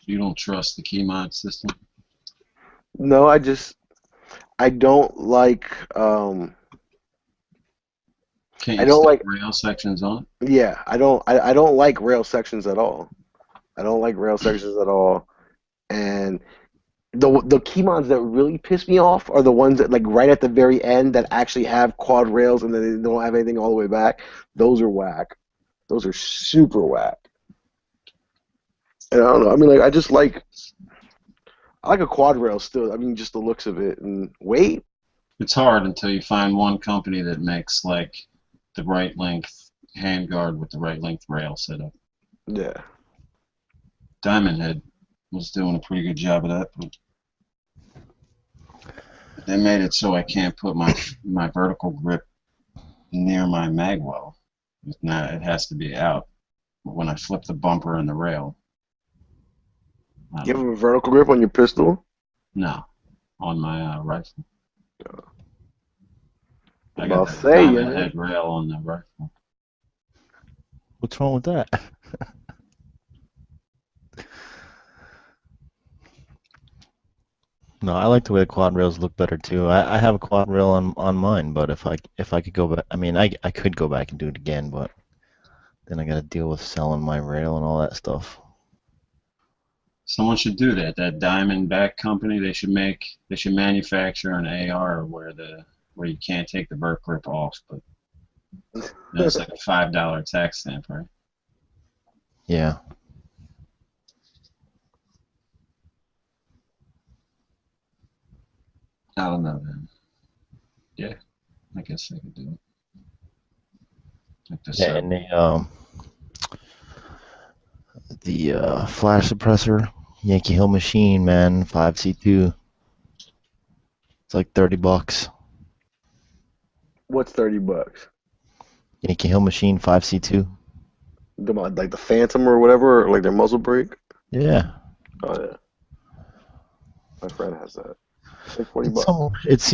You don't trust the key mod system? No, I don't like, Can't I you don't stick like, rail sections on it? yeah, I don't like rail sections at all. I don't like rail sections at all. And the key mods that really piss me off are the ones that, like, right at the very end that actually have quad rails and then they don't have anything all the way back. Those are whack. Those are super whack. And I don't know. I mean, like, I like a quad rail still. I mean, just the looks of it and weight. It's hard until you find one company that makes like the right length handguard with the right length rail setup. Yeah. Diamond Head was doing a pretty good job of that, but they made it so I can't put my vertical grip near my magwell. Now it has to be out. But when I flip the bumper and the rail, You have a vertical grip on your pistol? no, on my rifle. I I'll got the say, Diamond yeah. Head rail on the rifle. What's wrong with that? No, I like the way the quad rails look better too. I have a quad rail on mine, but if I could go back, I mean, I could go back and do it again, but Then I got to deal with selling my rail and all that stuff. Someone should do that. That Diamondback company, they should manufacture an AR where you can't take the Burke grip off, but that's like a $5 tax stamp, right? Yeah. I don't know, man. Yeah, I guess they could do it. Like the Yeah, and the flash suppressor, Yankee Hill machine, man, 5C2. It's like $30. What's $30? Yankee Hill machine, 5C2. Like the Phantom or whatever, or like their muzzle brake. Yeah. Oh yeah. My friend has that. It's like $40. It's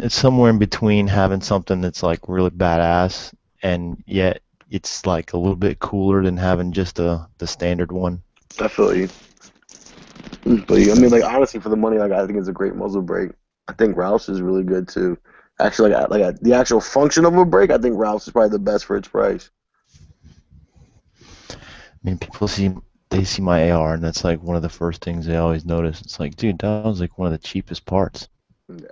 it's somewhere in between having something that's like really badass and yet it's like a little bit cooler than having just the standard one. I feel you. But I mean, like honestly, for the money, like I think it's a great muzzle brake. I think Ralph's is really good too. Actually, the actual function of a brake, I think Ralph's is probably the best for its price. I mean, people see my AR and that's like one of the first things they always notice. It's like, dude, that was like one of the cheapest parts. Yeah.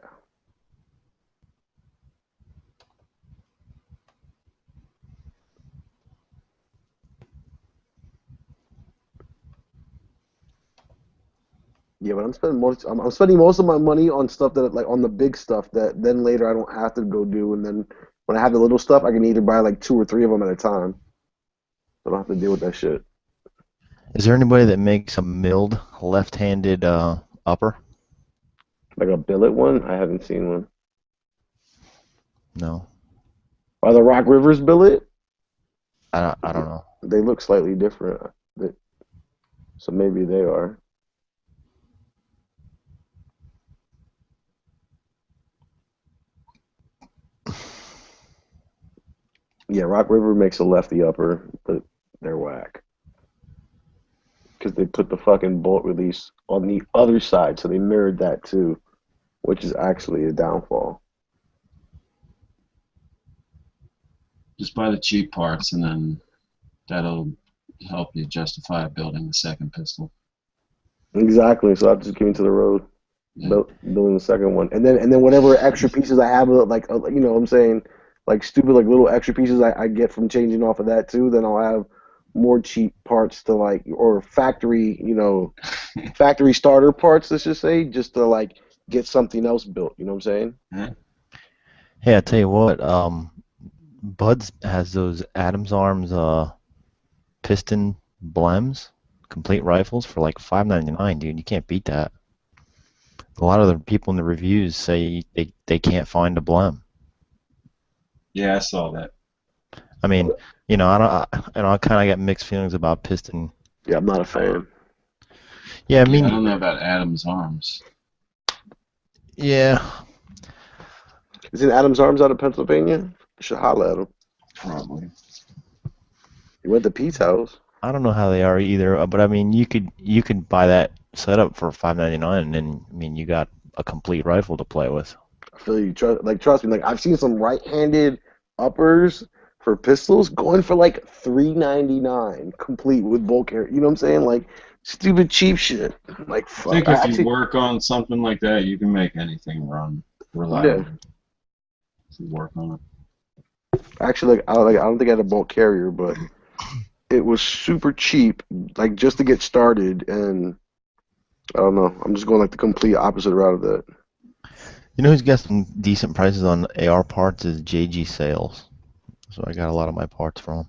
Yeah, but I'm spending most of my money on stuff that like on the big stuff that then later I don't have to go do, and then when I have the little stuff, I can either buy like 2 or 3 of them at a time. I don't have to deal with that shit. Is there anybody that makes a milled left-handed upper? Like a billet one? I haven't seen one. No. Are the Rock Rivers billet? I don't know. They look slightly different. So maybe they are. Yeah, Rock River makes a lefty upper, but they're whack. Because they put the fucking bolt release on the other side, so they mirrored that too, which is actually a downfall. Just buy the cheap parts, and then that'll help you justify building the second pistol. Exactly. So I'm just giving to the road, building the second one, and then whatever extra pieces I have, like you know, what I'm saying, like stupid, like little extra pieces I get from changing off of that too. Then I'll have more cheap parts to like, or factory, you know, factory starter parts. Let's just say, just to like get something else built. You know what I'm saying? Hey, I tell you what, Buds has those Adams Arms piston blems, complete rifles for like $5.99, dude. You can't beat that. A lot of the people in the reviews say they can't find a blem. Yeah, I saw that. I mean, you know, I kind of got mixed feelings about piston. Yeah, I'm not a fan. Yeah, I mean, I don't know about Adams Arms. Yeah. Isn't Adams Arms out of Pennsylvania? You should holler at him. Probably. You went to Pete's house. I don't know how they are either, but I mean, you could buy that setup for $5.99, and then I mean, you got a complete rifle to play with. I feel you. Trust me. Like I've seen some right-handed uppers for pistols going for like $3.99 complete with bolt carrier. You know what I'm saying? Like stupid cheap shit. Like fuck. I think if you work on something like that, you can make anything run reliably. Yeah. If you work on it. Actually, I don't think I had a bolt carrier, but it was super cheap, like just to get started. And I don't know. I'm just going like the complete opposite route of that. You know who's got some decent prices on AR parts is JG Sales. So I got a lot of my parts from.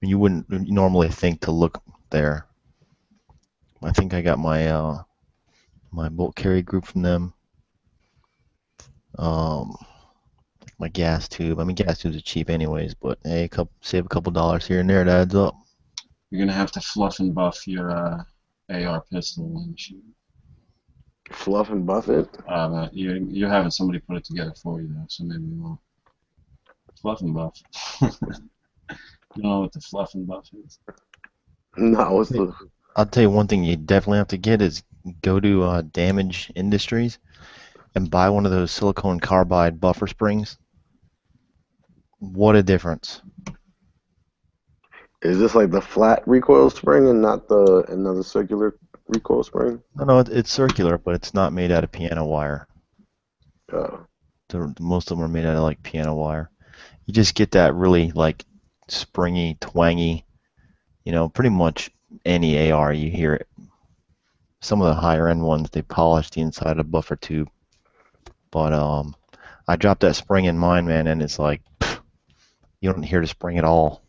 You wouldn't normally think to look there. I think I got my my bolt carry group from them. My gas tube. I mean, gas tubes are cheap anyways, but hey, save a couple dollars here and there. It adds up. You're gonna have to fluff and buff your AR pistol when you shoot. Fluff and buff it? You're having somebody put it together for you though, so maybe you won't. Fluff and buff. You know what the fluff and buff is? No, what's the... I'll tell you one thing you definitely have to get is go to Damage Industries and buy one of those silicone carbide buffer springs. What a difference. Is this like the flat recoil spring and not the circular recoil spring? No, it's circular, but it's not made out of piano wire. Oh. Most of them are made out of like piano wire. You just get that really like springy, twangy, pretty much any AR you hear it. Some of the higher end ones, they polish the inside of the buffer tube. But I dropped that spring in mine, man, and it's like you don't hear the spring at all.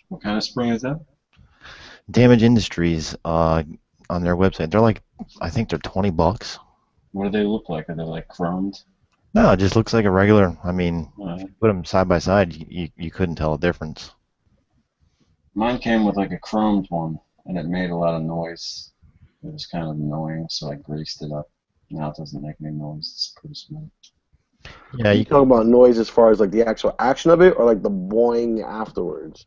What kind of spring is that? Damage Industries on their website, they're like, I think they're $20. What do they look like? Are they like chromed? No, it just looks like a regular. I mean, Right. if you put them side by side, you couldn't tell a difference. Mine came with like a chromed one, and it made a lot of noise. It was kind of annoying, so I greased it up. Now it doesn't make any noise. It's pretty smooth. Yeah, You talking about noise as far as like the actual action of it, or like the boing afterwards?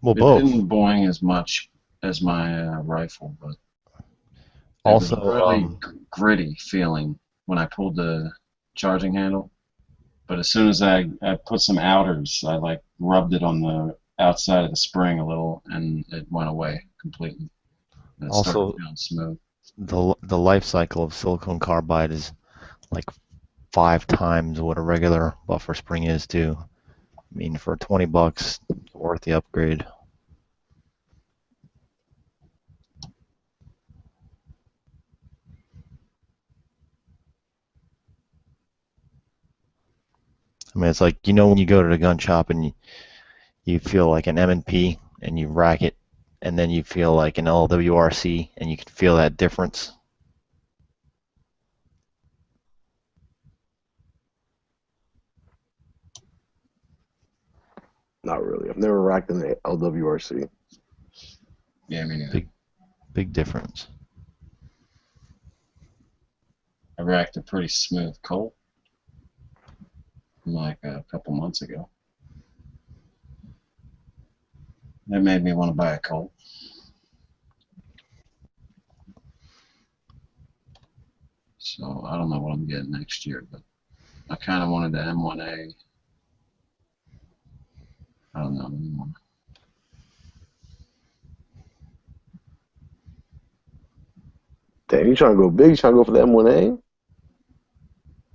Well, It both. didn't boing as much as my rifle, but Also, it was really gritty feeling when I pulled the charging handle. But as soon as I put some outers, I like rubbed it on the outside of the spring a little, and it went away completely. And it started Also, feeling smooth. the life cycle of silicon carbide is like 5 times what a regular buffer spring is too. I mean, for $20, it's worth the upgrade. I mean, it's like, when you go to the gun shop and you feel like an M&P and you rack it, and then you feel like an LWRC and you can feel that difference. Not really. I've never racked in the LWRC. Yeah, me neither. Big difference. I racked a pretty smooth Colt like a couple months ago. That made me want to buy a Colt. So I don't know what I'm getting next year, but I kind of wanted the M1A. I don't know anymore. Damn, you trying to go big? You trying to go for the M1A?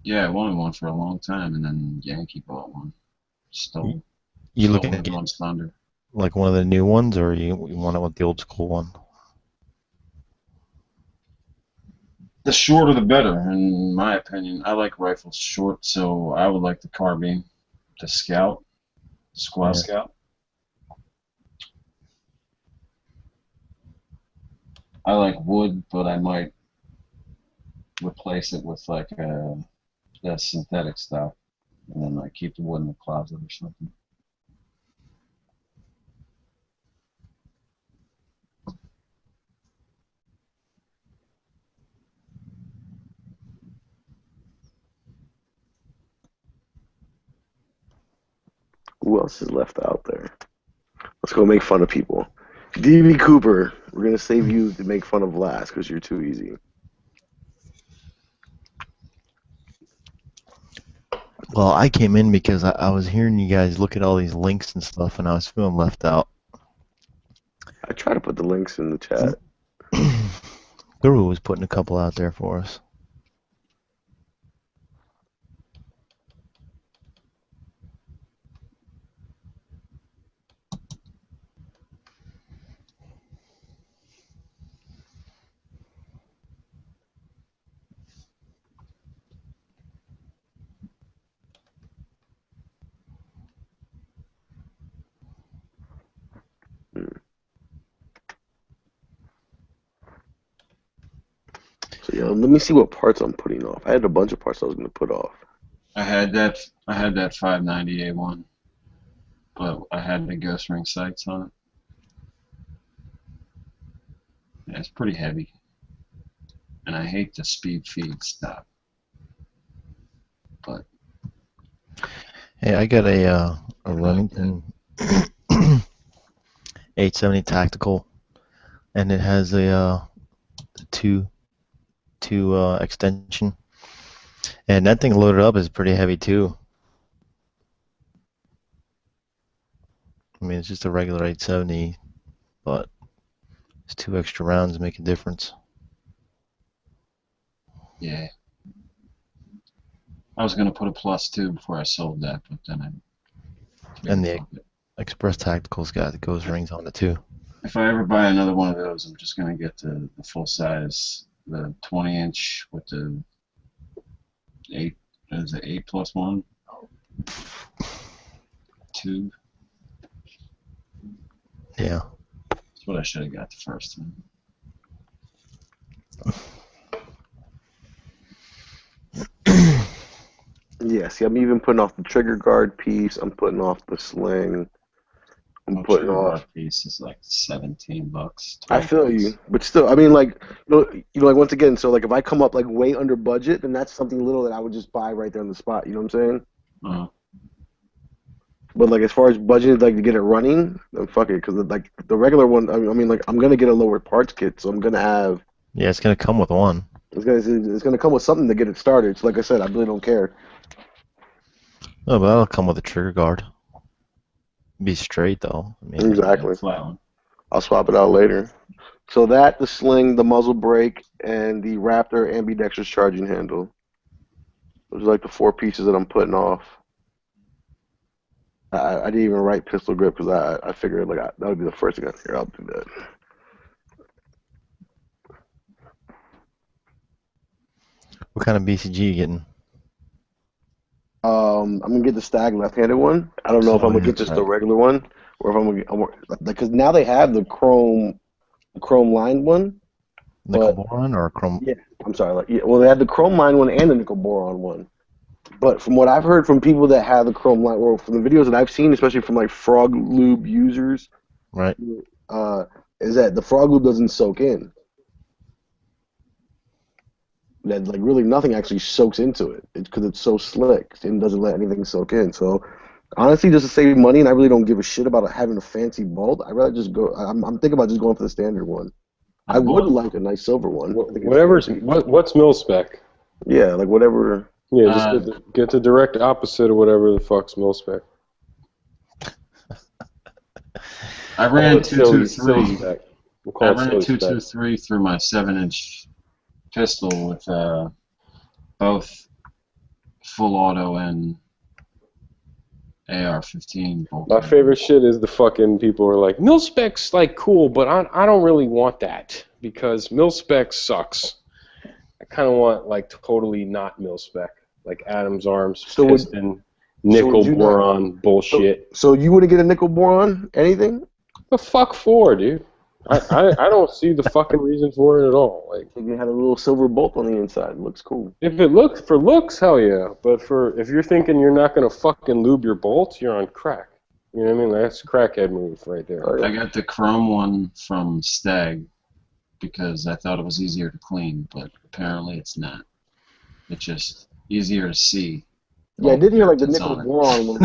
Yeah, I wanted one for a long time, and then Yankee bought one. Stole Looking at everyone's thunder. like one of the new ones, or you want it with the old school one? The shorter the better, in my opinion. I like rifles short, so I would like the carbine, the Scout, Squad Yeah. Scout. I like wood, but I might replace it with like the synthetic stuff, and then like keep the wood in the closet or something. Who else is left out there? Let's go make fun of people. DB Cooper, we're gonna save you to make fun of last because you're too easy. Well, I came in because I was hearing you guys look at all these links and stuff, and I was feeling left out. I try to put the links in the chat. Guru was putting a couple out there for us. So yeah, let me see what parts I'm putting off. I had a bunch of parts I was gonna put off. I had that 590A1, but I had the Ghost Ring sights on it. Yeah, it's pretty heavy, and I hate the speed feed stop. But Hey, I got a Remington 870 tactical, and it has a two extension, and that thing loaded up is pretty heavy too. I mean, it's just a regular 870. but these 2 extra rounds make a difference. Yeah. I was gonna put a +2 before I sold that, but then I. And the Express Tactical's got the ghost rings on it too. If I ever buy another one of those, I'm just gonna get the full size, the 20-inch with the 8. Is it 8+1? 2. Yeah. That's what I should have got the first time. Yeah, see, I'm even putting off the trigger guard piece. I'm putting off the sling. I'm putting Trigger off. guard piece is like $17. I feel $12. you, but still, I mean, like, like once again, so like if I come up like way under budget, then that's something little that I would just buy right there on the spot. You know what I'm saying? Uh-huh. But like as far as budget, like to get it running, then fuck it, because like the regular one, I mean, like I'm gonna get a lower parts kit, so I'm gonna have. Yeah, it's gonna come with one. It's gonna come with something to get it started. So like I said, I really don't care. Oh, but that'll come with a trigger guard. Be straight though. I mean, Exactly. Flat one. I'll swap it out later. So that, the sling, the muzzle brake, and the Raptor ambidextrous charging handle. Those are like the 4 pieces that I'm putting off. I didn't even write pistol grip because I figured like that would be the first thing I hear. I'll do that. What kind of BCG you getting? I'm gonna get the Stag left-handed one. I don't know if I'm gonna get just the regular one or if I'm gonna because now they have the chrome lined one. Nickel boron or chrome? Yeah, I'm sorry. Like, yeah, well, they had the chrome lined one and the nickel boron one. But from what I've heard from people that have the chrome line, or from the videos that I've seen, especially from like Frog Lube users, right, is that the Frog Lube doesn't soak in. That like really nothing actually soaks into it because it's so slick and doesn't let anything soak in. So honestly, just to save money, and I really don't give a shit about having a fancy bolt. I'd rather just go. I'm thinking about just going for the standard one. I would like a nice silver one. What's mil spec? Yeah, like whatever. Yeah, just get the direct opposite of whatever the fuck's mil spec. I ran 223. I ran 223 through my 7-inch pistol with both full auto and AR-15. My favorite shit is the fucking people who are like, mil spec's like cool, but I don't really want that because mil spec sucks. I kind of want like totally not mil spec, like Adams Arms, piston, nickel boron bullshit. So you wouldn't get a nickel boron anything? The fuck for, dude? I don't see the fucking reason for it at all. Like, you had a little silver bolt on the inside. It looks cool. If it looks for looks, hell yeah. But if you're thinking you're not gonna fucking lube your bolts, you're on crack. You know what I mean? That's a crackhead move right there. I got the chrome one from Stag because I thought it was easier to clean, but apparently it's not. It's just easier to see. Yeah, I did hear like the nickel boron one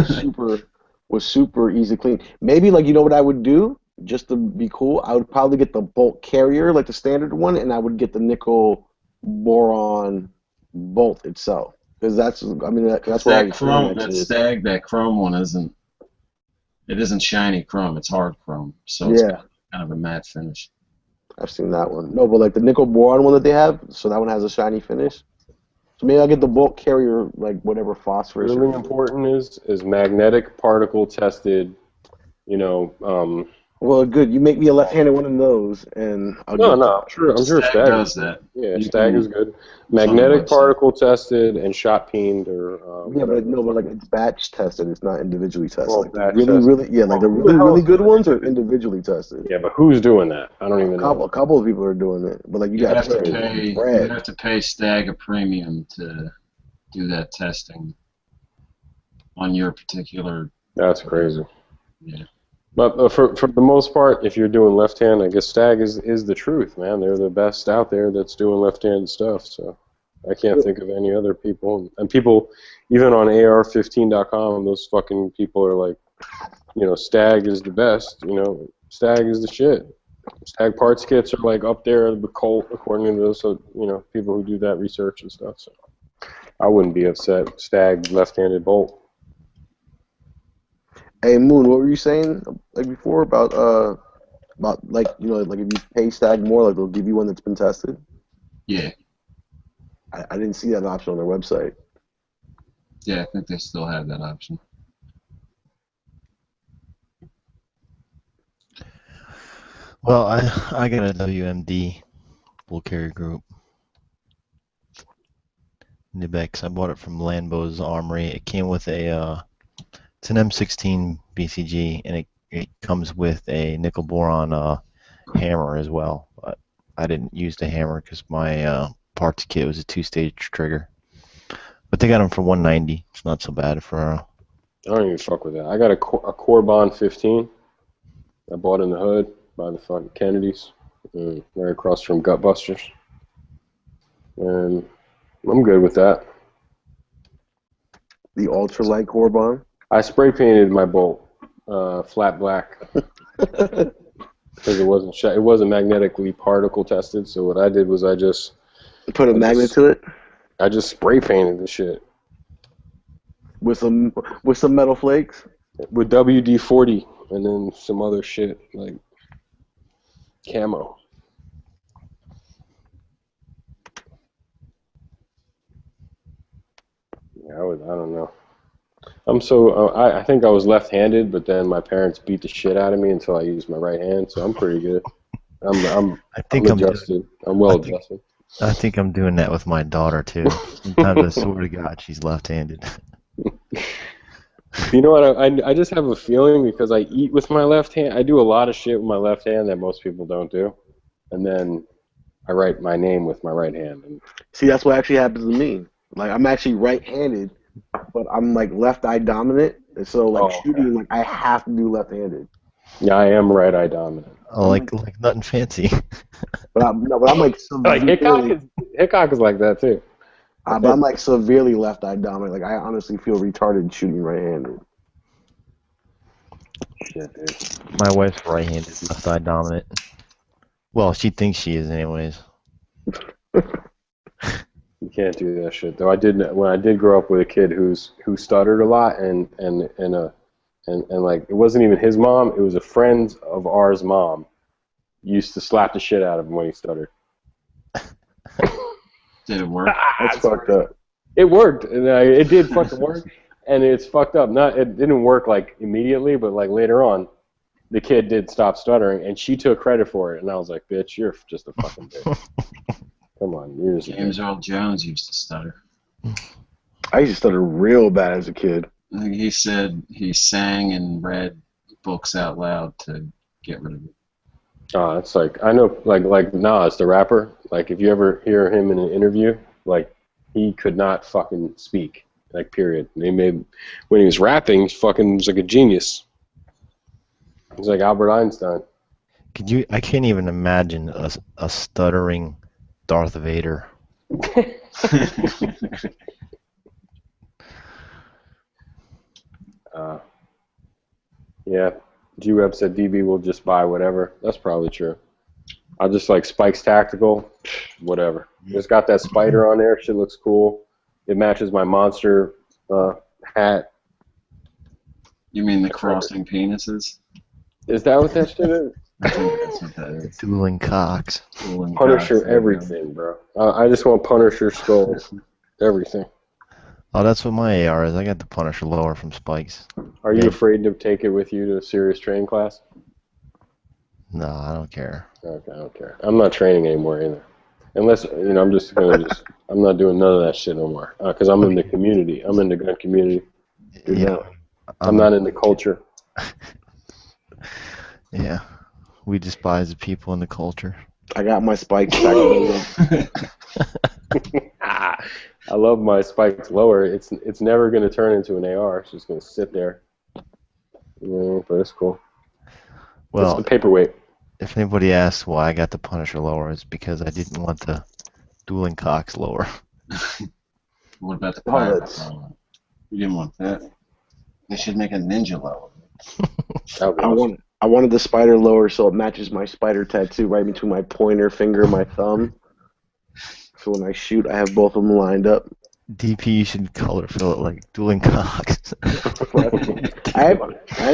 was super easy to clean. Maybe like you know what I would do? Just to be cool, I would probably get the bolt carrier, like the standard one, and I would get the nickel boron bolt itself, because that's that chrome. That Stag, that chrome one isn't shiny chrome. It's hard chrome, so it's kind of a matte finish. I've seen that one. No, but like the nickel boron one that they have, so that one has a shiny finish. So maybe I'll get the bolt carrier, like whatever phosphorus. Really important is magnetic particle tested. You know. Well, good. You make me a left-handed one of those, and I'll I'm sure Stag does that. Yeah, Stag is good. Magnetic particle tested and shot peened or. But like it's batch tested. It's not individually tested. Well, like like the really good ones are individually tested. Yeah, but who's doing that? I don't even know. A couple of people are doing it, but like you have to pay Stag a premium to do that testing on your particular. That's crazy. Yeah. But for the most part, if you're doing left-hand, I guess Stag is the truth, man. They're the best out there that's doing left-handed stuff. So I can't think of any other people. And people, even on AR15.com, those fucking people are like, you know, Stag is the best. You know, Stag is the shit. Stag parts kits are like up there the cult, according to those, people who do that research and stuff. So I wouldn't be upset. Stag left-handed bolt. Hey Moon, what were you saying like before about About like like if you pay Stag more, like they'll give you one that's been tested. Yeah. I didn't see that option on their website. Yeah, I think they still have that option. Well, I got a WMD bull carrier group. Nibex. I bought it from Lambo's Armory. It came with a it's an M16 BCG, and it comes with a nickel boron hammer as well. But I didn't use the hammer because my parts kit was a 2-stage trigger. But they got them for $190. It's not so bad for. I don't even fuck with that. I got a Corbon 15. I bought in the hood by the fucking Kennedys, right across from Gutbusters, and I'm good with that. The ultralight Corbon. I spray painted my bolt flat black because it wasn't magnetically particle tested. So what I did was I just put a magnet to it. I just spray painted the shit with some metal flakes with WD-40 and then some other shit like camo. Yeah, I don't know. I think I was left-handed, but then my parents beat the shit out of me until I used my right hand, so I'm pretty good. I'm adjusted. I'm well adjusted. I think I'm doing that with my daughter too. Sometimes I swear to God, she's left-handed. You know what? I just have a feeling because I eat with my left hand. I do a lot of shit with my left hand that most people don't do, and then I write my name with my right hand. And see, that's what actually happens to me. Like I'm actually right-handed, but I'm like left eye dominant, and so like shooting, like I have to do left-handed. Yeah, I am right eye dominant. Oh, like nothing fancy. But I'm like severely, Hickok is like that too. But I'm like severely left eye dominant. Like I honestly feel retarded shooting right-handed. Shit, dude. My wife's right-handed, left eye dominant. Well, she thinks she is, anyways. You can't do that shit though. When I did grow up with a kid who stuttered a lot and like it wasn't even his mom, it was a friend of ours' mom. Used to slap the shit out of him when he stuttered. Did it work? That's fucked up. It worked, and it did fucking work, and it's fucked up. It didn't work like immediately, but like later on, the kid did stop stuttering, and she took credit for it, and I was like, "Bitch, you're just a fucking bitch." Come on, you're just James Earl Jones used to stutter. I used to stutter real bad as a kid. I think he said he sang and read books out loud to get rid of it. Oh, it's like I know, like Nas, the rapper. Like if you ever hear him in an interview, like he could not fucking speak. Like period. When he was rapping, he fucking was like a genius. He's like Albert Einstein. I can't even imagine a stuttering Darth Vader. Yeah, G-Web said DB will just buy whatever. That's probably true. I just like Spike's Tactical, whatever. It's got that spider on there. Shit looks cool. It matches my monster hat. You mean the crossing penises? Is that what that shit is? I think that's what that is. Dueling cocks. Punisher everything, bro. I just want Punisher skulls. Everything. Oh, that's what my AR is. I got the Punisher lower from Spikes. Are you afraid to take it with you to a serious training class? No, I don't care. Okay, I don't care. I'm not training anymore either. Unless, I'm I'm not doing none of that shit no more. Because I'm in the community. I'm in the gun community. Yeah. I'm not in the culture. Yeah. We despise the people in the culture. I got my Spikes back. I love my Spikes lower. It's never going to turn into an AR. It's just going to sit there. But it's cool. Well, it's the paperweight. If anybody asks why I got the Punisher lower, it's because I didn't want the dueling cocks lower. What about the pirates? You didn't want that. They should make a ninja lower. I wanted the spider lower so it matches my spider tattoo right between my pointer finger and my thumb. So when I shoot, I have both of them lined up. DP, you should color fill it like dueling cocks. I'm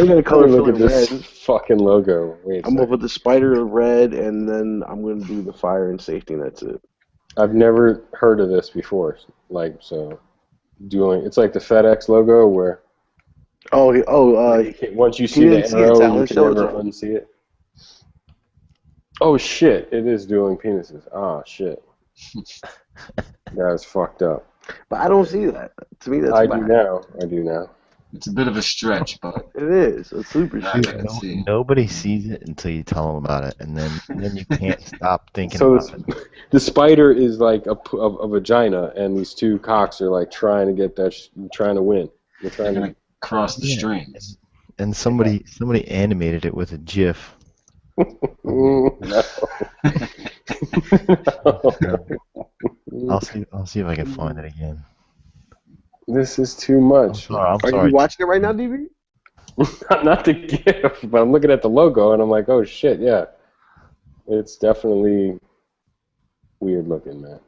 gonna color Look fill at it this red. fucking logo. Wait, I'm gonna put the spider red, and then I'm gonna do the fire and safety, and that's it. I've never heard of this before. Like, so dueling. It's like the FedEx logo where once you see you the didn't see it, arrow, Talon. you can Show it never to him. unsee it. Oh shit! It is dueling penises. Ah shit. That is fucked up. But I don't see that. To me, that's I whack. do now. I do now. It's a bit of a stretch, but It is. It's super I shit. can see. Nobody sees it until you tell them about it, and then you can't stop thinking So about it. the spider is like a vagina, and these two cocks are like trying to get that, trying to win. They're trying to cross the strings. And somebody animated it with a GIF. No. I'll see if I can find it again. This is too much. I'm Are sorry. you watching it right now, DB? Not the GIF, but I'm looking at the logo and I'm like, oh shit, yeah. It's definitely weird looking, man.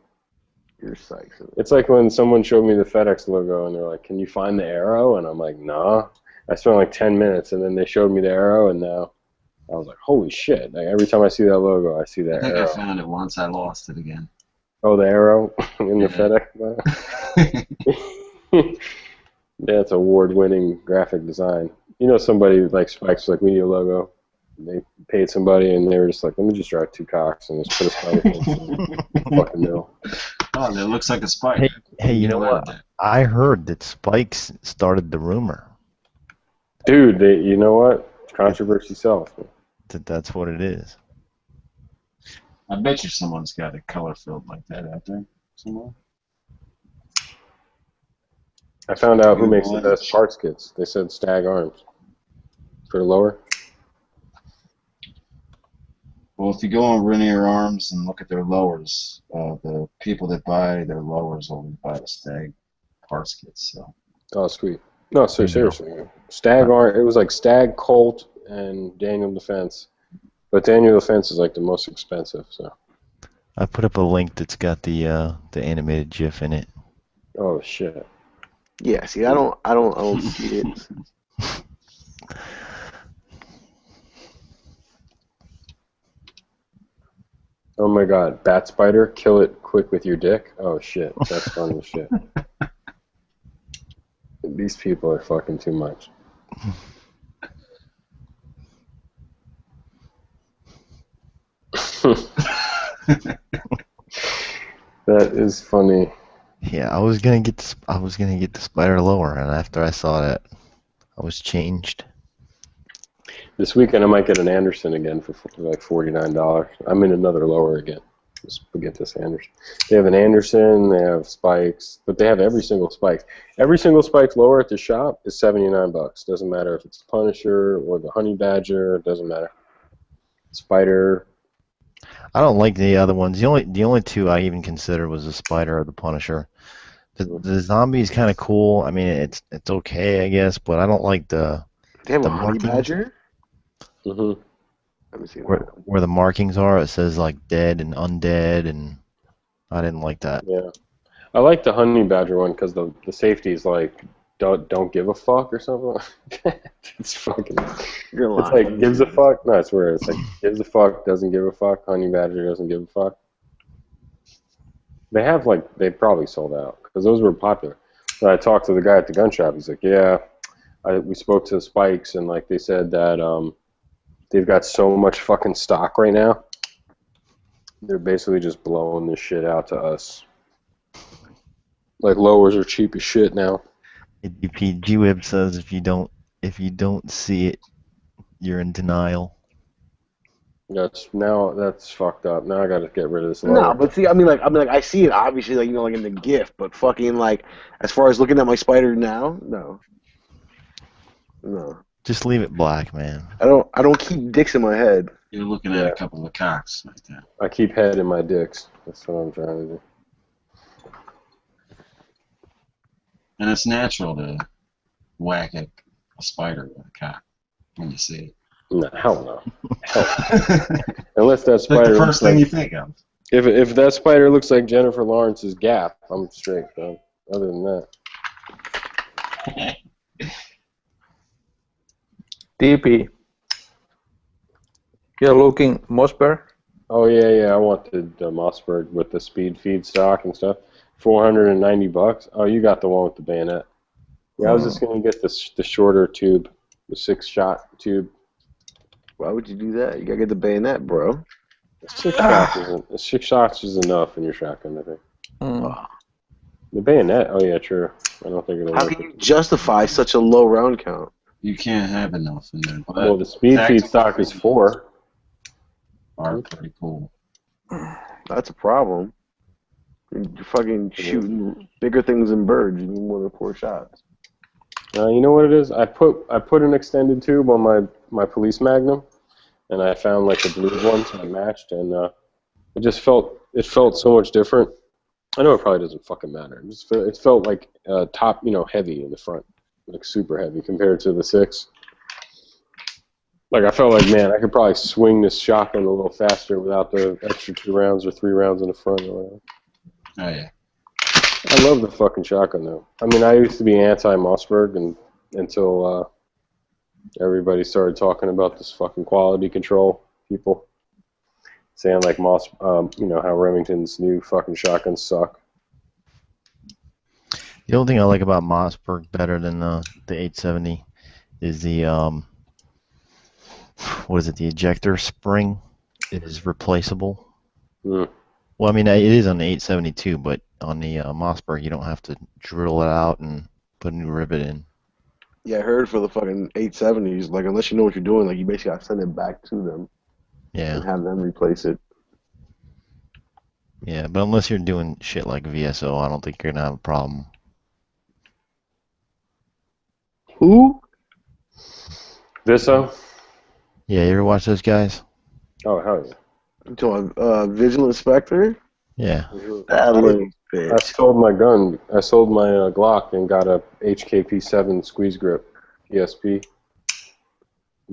You're psyched. It's like when someone showed me the FedEx logo and they're like, can you find the arrow? And I'm like, nah. I spent like 10 minutes and then they showed me the arrow and now I was like, holy shit. Like, every time I see that logo, I see I that think I arrow. found it once. I lost it again. Oh, the arrow in the FedEx logo? That's award-winning graphic design. You know, somebody like Spikes, like, we need a logo. They paid somebody, and they were just like, let me just draw two cocks and just put a spider face in the fucking middle. Oh, that looks like a spider. Hey, you know what? I heard that Spikes started the rumor. Dude, you know what? Controversy sells. That's what it is. I bet you someone's got a color filled like that out there somewhere. I found out who makes the best parts kits. They said Stag Arms. For the lower? Well, if you go on Rainier Arms and look at their lowers, the people that buy their lowers only buy the Stag parts kits. So. Oh, sweet. No, so seriously. Stag Arm, it was like Stag, Colt, and Daniel Defense. But Daniel Defense is like the most expensive, so. I put up a link that's got the animated GIF in it. Oh shit. Yeah, see, I don't see it. Oh my god, bat spider, kill it quick with your dick? Oh shit, that's fun as shit. These people are fucking too much. That is funny. Yeah, I was gonna get the spider lower, and after I saw that, I was changed. This weekend I might get an Anderson again for like $49. I'm in another lower again. Just get this Anderson. They have an Anderson, they have Spikes, but they have every single Spike. Every single Spikes lower at the shop is $79. Doesn't matter if it's the Punisher or the Honey Badger. It doesn't matter. Spider. I don't like the other ones. The only two I even considered was the Spider or the Punisher. The zombie is kind of cool. I mean, it's okay, I guess, but I don't like the. They have the a Honey markings. Badger? Mm-hmm. Let me see. Where the markings are, it says like dead and undead, and I didn't like that. Yeah, I like the Honey Badger one because the safety is like don't give a fuck or something. It's fucking. You're It's lying. like gives a fuck. No, I swear it's like gives a fuck, doesn't give a fuck. Honey Badger doesn't give a fuck. They have like they probably sold out because those were popular. When I talked to the guy at the gun shop, he's like, yeah, we spoke to Spikes and like they said that they've got so much fucking stock right now. They're basically just blowing this shit out to us. Like lowers are cheap as shit now. G-Web says if you don't see it, you're in denial. That's fucked up. Now I gotta get rid of this lower. No, but see, I mean, I see it obviously, like, you know, like in the GIF, but fucking, like, as far as looking at my spider now, no. Just leave it black, man. I don't keep dicks in my head. You're looking at a couple of cocks like that. I keep head in my dicks. That's what I'm trying to do. And it's natural to whack a spider with a cock when you see it. No, hell no. Hell no. Unless that It's like spider the looks first thing like, you think of. if that spider looks like Jennifer Lawrence's Gap, I'm straight, man. other than that. DP. You're looking Mossberg? Oh yeah, I wanted the Mossberg with the speed feed stock and stuff. $490. Oh, you got the one with the bayonet. Yeah, I was just gonna get the shorter tube, the 6-shot tube. Why would you do that? You gotta get the bayonet, bro. 6 shots is enough in your shotgun, I think. The bayonet. Oh yeah, true. I don't think it'll How work. can you justify such a low round count? You can't have enough in there. Well, the speed feed stock is 4. Are pretty cool. That's a problem. You're fucking shooting bigger things than birds. You need more than 4 shots. You know what it is? I put an extended tube on my police Magnum, and I found like the blue ones I matched, and it felt so much different. I know it probably doesn't fucking matter. It felt like top, heavy in the front, like super heavy compared to the 6. Like I felt like, man, I could probably swing this shotgun a little faster without the extra 2 rounds or 3 rounds in the front. Or whatever. Oh yeah. I love the fucking shotgun though. I mean, I used to be anti-Mossberg until everybody started talking about this fucking quality control people, saying like how Remington's new fucking shotguns suck. The only thing I like about Mossberg better than the 870 is the the ejector spring. It is replaceable. Mm. Well, I mean, it is on the 872, but on the Mossberg, you don't have to drill it out and put a new rivet in. Yeah, I heard for the fucking 870s, like unless you know what you're doing, like you basically got to send it back to them. Yeah. And have them replace it. Yeah, but unless you're doing shit like VSO, I don't think you're gonna have a problem. Who? Viso? Yeah, you ever watch those guys? Oh hell yeah. To Vigil Inspector? Yeah. That little I bitch. sold my gun. I sold my Glock and got a HKP7 squeeze grip PSP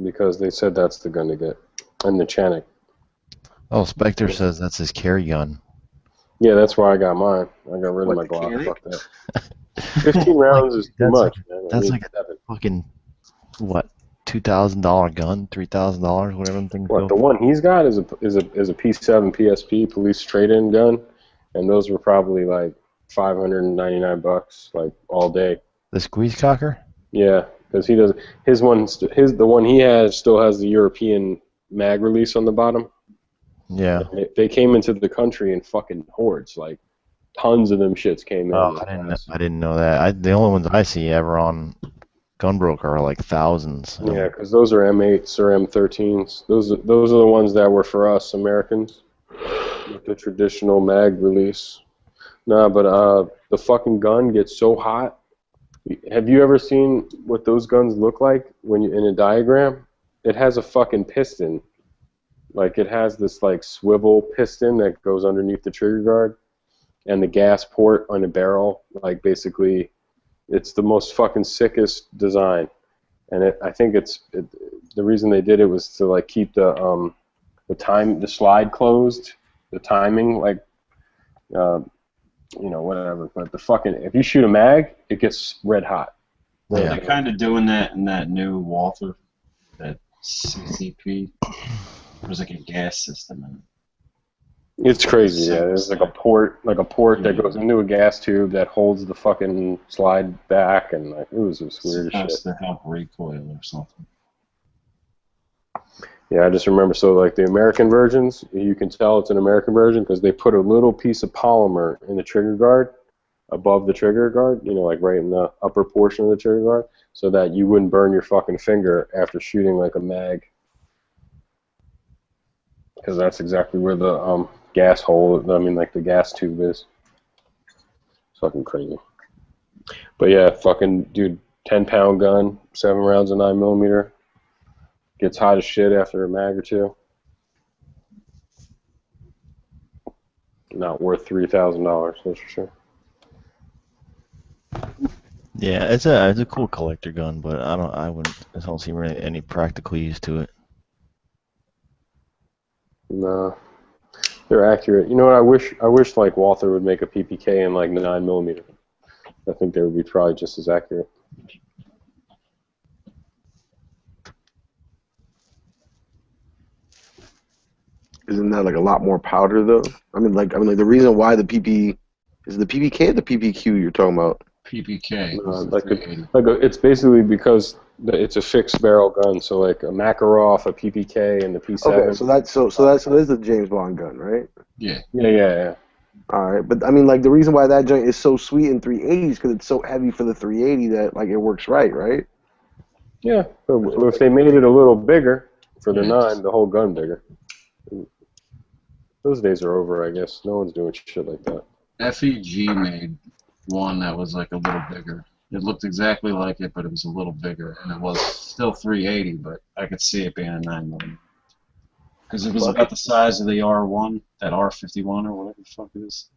because they said that's the gun to get, and the Chanik. Oh, Spectre says that's his carry gun. Yeah, that's why I got mine. I got rid of my Glock. Chanik? Fuck that. 15 rounds is too That's much, like- man. I That's need like a 7. fucking, what, $2,000 gun? $3,000? Whatever them things What go. the one he's got is a P7 PSP police trade-in gun, and those were probably like $599, like all day. The squeeze cocker? Yeah, because he does the one he has still has the European mag release on the bottom. Yeah. They came into the country in fucking hordes, like tons of them shits came in. Oh, I didn't know that. The only ones I see ever on Gunbroker are like thousands. Yeah, because those are M8s or M13s. Those are the ones that were for us Americans with the traditional mag release. Nah, but the fucking gun gets so hot. Have you ever seen what those guns look like when you in a diagram? It has a fucking piston. Like it has this like swivel piston that goes underneath the trigger guard, and the gas port on the barrel. Like basically, it's the most fucking sickest design. And I think the reason they did it was to like keep the slide closed, the timing like whatever. But the fucking if you shoot a mag, it gets red hot. So they're kind of doing that in that new Walther, that CCP. There's like a gas system in it. It's crazy, yeah. There's like a port that goes into a gas tube that holds the fucking slide back, and like it was just weird as shit. Supposed to help recoil or something. Yeah, I just remember, so like the American versions, you can tell it's an American version because they put a little piece of polymer in the trigger guard, above the trigger guard, like right in the upper portion of the trigger guard, so that you wouldn't burn your fucking finger after shooting like a mag. Because that's exactly where the gas hole, like the gas tube is. It's fucking crazy. But yeah, fucking dude, 10-pound gun, 7 rounds of 9mm. Gets hot as shit after a mag or 2. Not worth $3,000, that's for sure. Yeah, it's a cool collector gun, but I don't see really any practical use to it. No, they're accurate. You know what? I wish like Walther would make a PPK in like 9mm. I think they would be probably just as accurate. Isn't that like a lot more powder though? I mean, like the reason why the PP is it the PPK or the PPQ you're talking about? PPK. It's basically because it's a fixed barrel gun, so like a Makarov, a PPK, and the P7. Okay, so that is the James Bond gun, right? Yeah. Yeah. All right, but I mean, like the reason why that joint is so sweet in 380s because it's so heavy for the 380 that like it works right? Yeah, but if they made it a little bigger for the 9, the whole gun bigger. Those days are over, I guess. No one's doing shit like that. FEG made one that was like a little bigger. It looked exactly like it, but it was a little bigger, and it was still 380, but I could see it being a 9mm. Because it was about the size of the R1, that R51 or whatever the fuck it is.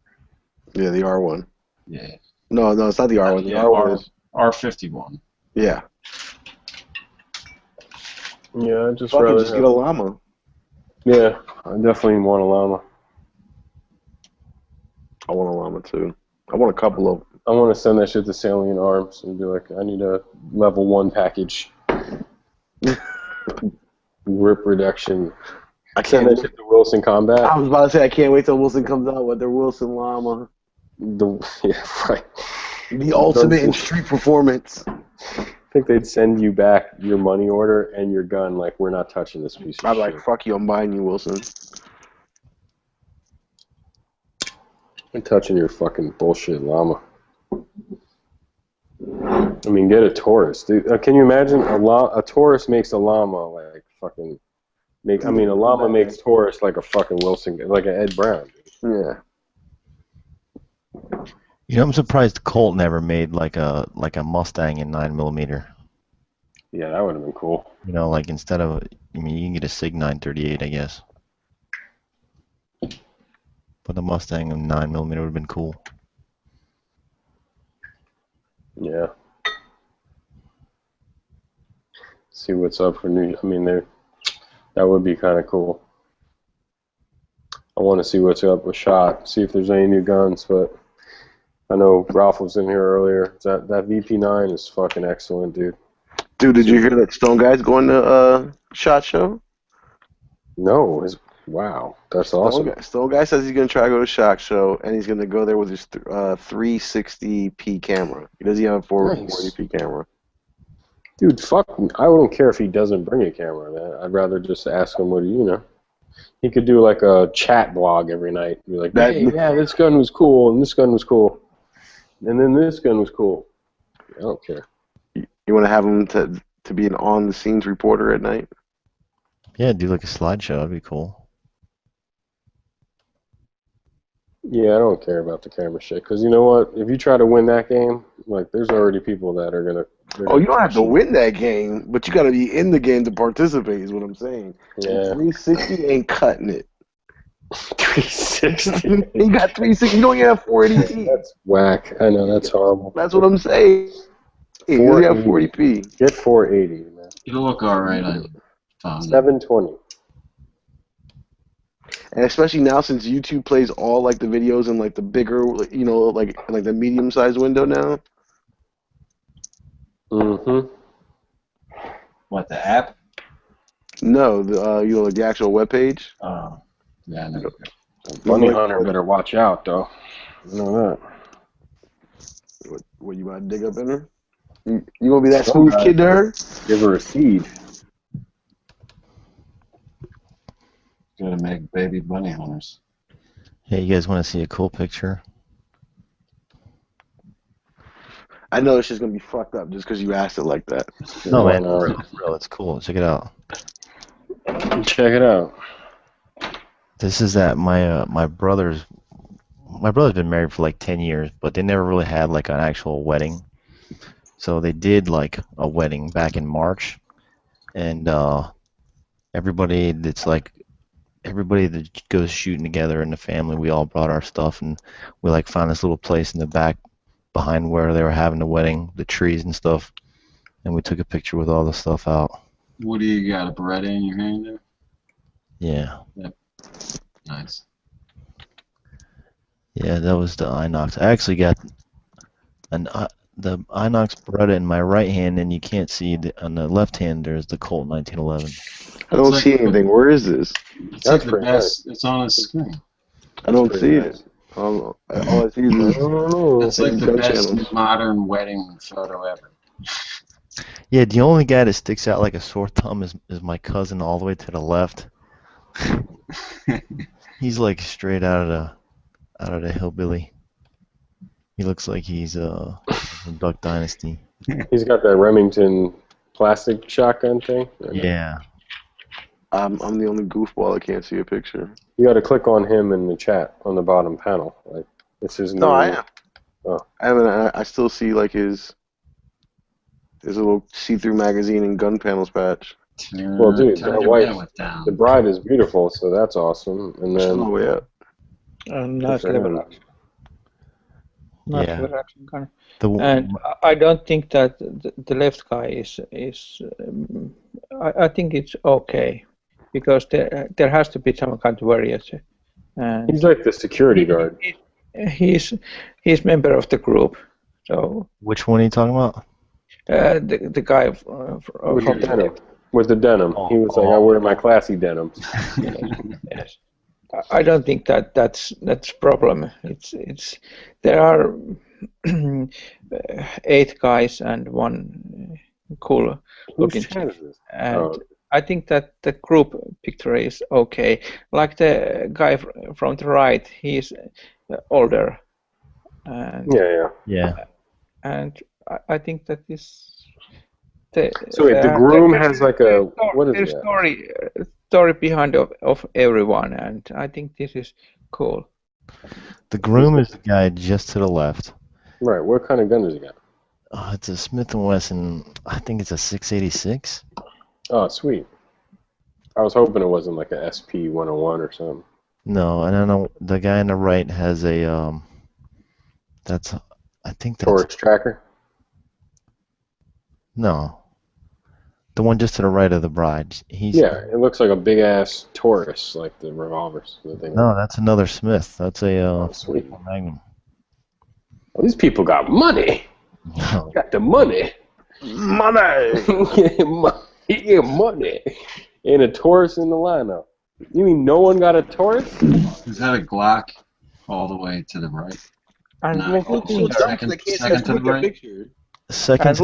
Yeah, the R1. Yeah. No, it's not the R1. The R1 is R51. Yeah. Yeah, I just Fucking rather just get a llama. Yeah, I definitely want a llama. I want a llama too. I want a couple of them. I want to send that shit to Salient Arms and be like, I need a level 1 package. Grip reduction. I can't send that shit to Wilson Combat. I was about to say I can't wait till Wilson comes out with their Wilson llama. Yeah, right. The ultimate in street performance. I think they'd send you back your money order and your gun like, we're not touching this piece of I'd be shit. like, fuck you, I'm buying you, Wilson. I'm touching your fucking bullshit llama. I mean, get a Taurus, dude. Can you imagine a Taurus makes a llama like fucking a llama makes Taurus like a fucking Wilson, like an Ed Brown. Yeah. You know, I'm surprised Colt never made like a Mustang in 9mm. Yeah, that would have been cool. You know, like instead of, I mean, you can get a Sig 938, I guess. But the Mustang in 9mm would have been cool. Yeah. See what's up for new. I mean, that would be kind of cool. I want to see what's up with SHOT, see if there's any new guns, but I know Ralph was in here earlier. That VP9 is fucking excellent, dude. Dude, did you hear that Stone Guy's going to SHOT Show? No. Wow, that's awesome. Stone Guy says he's going to try to go to SHOT Show, and he's going to go there with his 360p camera. He doesn't have a 440p camera. Dude, fuck, I don't care if he doesn't bring a camera, man. I'd rather just ask him what he could do like a chat blog every night. Be like, hey, yeah, this gun was cool, and this gun was cool, and then this gun was cool. I don't care. You want to have him to be an on-the-scenes reporter at night? Yeah, do like a slideshow. That'd be cool. Yeah, I don't care about the camera shit, because you know what? If you try to win that game, like, there's already people that are gonna. Oh, you don't have to win that game, but you got to be in the game to participate. Is what I'm saying. Yeah. 360 ain't cutting it. 360. He got 360. You don't even have 480p. That's whack. I know, that's horrible. That's what I'm saying. You only have 40p. Get 480, man. It'll look alright on 720. And especially now, since YouTube plays all like the videos in like the bigger, like the medium-sized window now. Mm-hmm. What, the app? No, the like the actual web page. Oh, yeah, no. Bunny Hunter better watch out, though. I know that. What you about to dig up in her? You gonna be that smooth kid to her? Give her a seed. Gonna make baby bunny hunters. Hey, you guys want to see a cool picture? I know it's just gonna be fucked up just because you asked it like that. No, man, it's real. It's cool. Check it out. Check it out. This is that my brother's been married for like 10 years, but they never really had like an actual wedding. So they did like a wedding back in March, and everybody that goes shooting together in the family, we all brought our stuff, and we like found this little place in the back behind where they were having the wedding, the trees and stuff, and we took a picture with all the stuff out. What do you got, a Beretta in your hand there? Yeah. Yep. Nice. Yeah, that was the Inox. I actually got the Inox Beretta in my right hand, and you can't see on the left hand. There's the Colt 1911. I don't see anything. Where is this? It's like the best. It's on his screen. I don't see it. All I see is It's like the gun best channels. modern wedding photo ever. Yeah, the only guy that sticks out like a sore thumb is my cousin all the way to the left. He's like straight out of the hillbilly. He looks like he's from Duck Dynasty. He's got that Remington plastic shotgun thing. Yeah. I'm the only goofball that can't see a picture. You got to click on him in the chat on the bottom panel. Like it's his No, name. I am. Oh. I haven't. I still see like his little see-through magazine and gun panels patch. Well, dude, that wife, the bride is beautiful, so that's awesome. And then Oh yeah. Nice level action. Nice Yeah. level action gun. The I don't think that the left guy is. I think it's okay, because there has to be some kind of variation. And he's like the security guard. he's member of the group. So which one are you talking about? the guy With the denim. With the denim. He was like, I wear my classy denim. Yes. I don't think that's problem. It's there are 8 guys and one cool looking chick, and I think that the group picture is okay. Like the guy from the right, he's older. And, Yeah. And I think that is. So wait, the groom has like a what is there's that? story behind of everyone, and I think this is cool. The groom is the guy just to the left. Right. What kind of gun does he got? It's a Smith & Wesson. I think it's a 686. Oh, sweet. I was hoping it wasn't like a SP 101 or something. No, and I know the guy on the right has a I think that's Taurus tracker. No. The one just to the right of the bride. Yeah, it looks like a big ass Taurus, like the revolvers. The thing. No, that's another Smith. That's a sweet Magnum. Well, these people got money. Got the money. Yeah, money. And a Taurus in the lineup. You mean no one got a Taurus? Is that a Glock all the way to the right? And second to the right? Second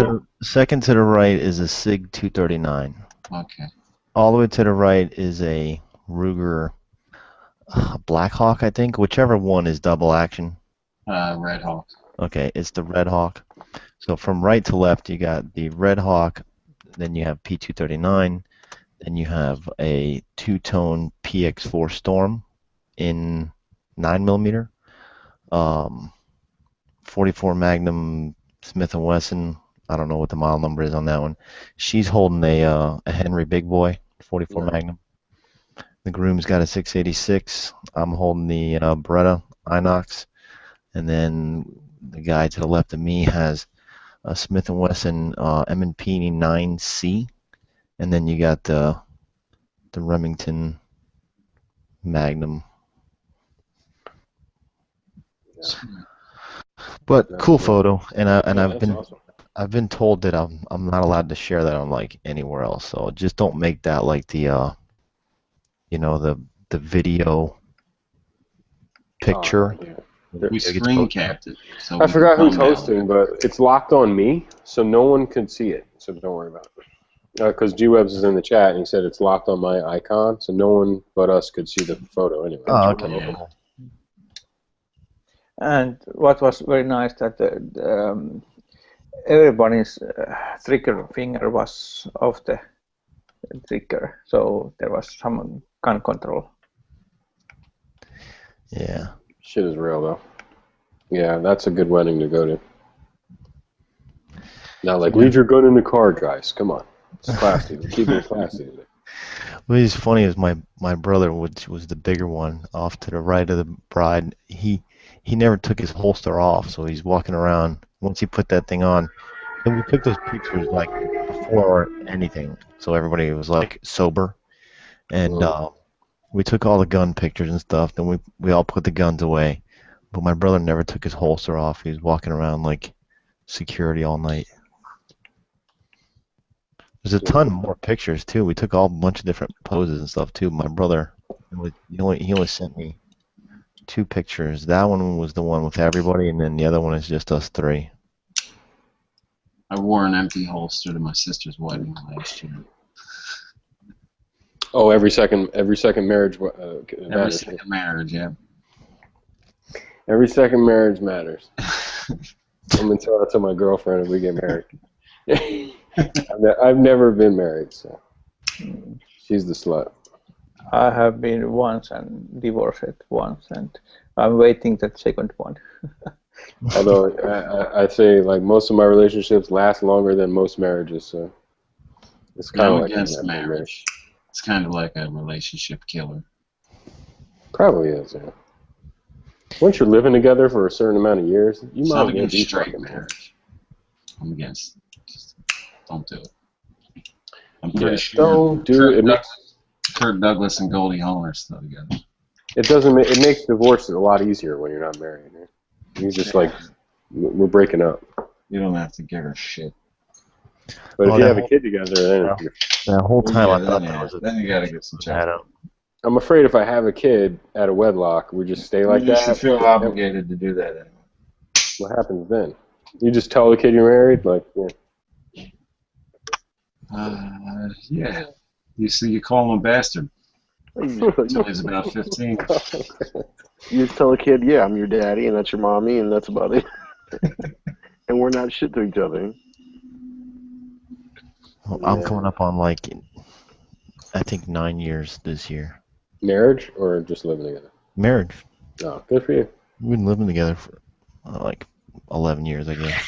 to the right is a SIG 239. Okay. All the way to the right is a Ruger Blackhawk, I think. Whichever one is double action. Red Hawk. Okay, it's the Red Hawk. So from right to left, you got the Red Hawk, then you have P239, then you have a two-tone PX4 Storm in 9mm, 44 Magnum Smith & Wesson. I don't know what the model number is on that one. She's holding a Henry Big Boy 44 Magnum. The groom's got a 686. I'm holding the Beretta Inox, and then the guy to the left of me has a Smith & Wesson M&P 9C, and then you got the Remington Magnum. But cool photo, and I've been told that I'm not allowed to share that on like anywhere else. So just don't make that like the the video picture. We screen capped it. So I forgot who's hosting, but it's locked on me, so no one can see it. So don't worry about it. Because G-Webs is in the chat, and he said it's locked on my icon, so no one but us could see the photo anyway. Oh, okay. Yeah. And what was very nice that everybody's trigger finger was off the trigger, so there was some gun control. Yeah. Shit is real though. Yeah, that's a good wedding to go to. Now, like, leave your gun in the car, guys. Come on, it's classy. We're keeping it classy. What's funny is my brother, which was the bigger one, off to the right of the bride. He never took his holster off, so he's walking around. Once he put that thing on, and we took those pictures like before anything, so everybody was like sober, and we took all the gun pictures and stuff. Then we all put the guns away, but my brother never took his holster off. He was walking around like security all night. There's a ton more pictures too. We took all a bunch of different poses and stuff too. My brother, he only sent me 2 pictures. That one was the one with everybody, and then the other one is just us 3. I wore an empty holster to my sister's wedding last year. Oh, every second marriage Every matters. second marriage, yeah. Every second marriage matters. I'm gonna tell that to my girlfriend if we get married. I've never been married, so she's the slut. I have been once and divorced once, and I'm waiting that second one. Although I say like most of my relationships last longer than most marriages, so it's kind of I'm like against marriage. It's kind of like a relationship killer. Probably is, yeah. Once you're living together for a certain amount of years, you It's might not as well against be straight fucking marriage. I'm against. Just don't do it. I'm Yeah, pretty sure don't do it. It makes Kirk Douglas and Goldie Hawn are still together. it makes divorce a lot easier when you're not married. Right? You just like we're breaking up. You don't have to give her shit. But Oh, if you that have a kid together, then That whole time I Yeah, thought then, that was a then you gotta get some check. I'm afraid if I have a kid out of wedlock, we just stay like you that. should feel obligated to do that anyway. What happens then? You just tell the kid you're married, like, yeah. Yeah. You see, you call him a bastard until he's about 15. You just tell a kid, yeah, I'm your daddy, and that's your mommy, and that's about it. And we're not shit to each other. Well, I'm coming up on like, I think 9 years this year. Marriage or just living together? Marriage. Oh, good for you. We've been living together for like 11 years, I guess.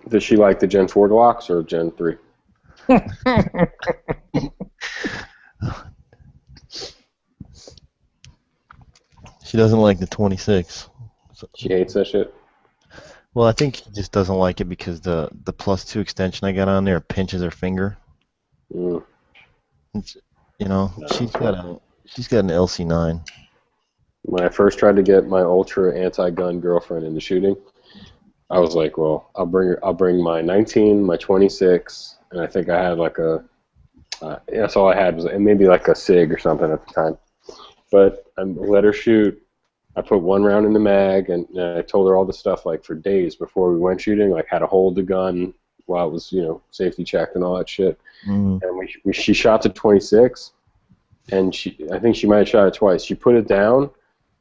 Does she like the Gen 4 Glocks or Gen 3? She doesn't like the 26. So, She hates that shit? well, I think she just doesn't like it because the +2 extension I got on there pinches her finger. Mm. It's, you know, she's got an LC9. When I first tried to get my ultra anti-gun girlfriend into shooting, I was like, well, I'll bring my 19, my 26, and I think I had like a, that's all I had was maybe like a SIG or something at the time. But I let her shoot. I put 1 round in the mag, and I told her all the stuff like for days before we went shooting, like how to hold the gun while it was, you know, safety checked and all that shit. Mm. And she shot to 26, and I think she might have shot it twice. She put it down,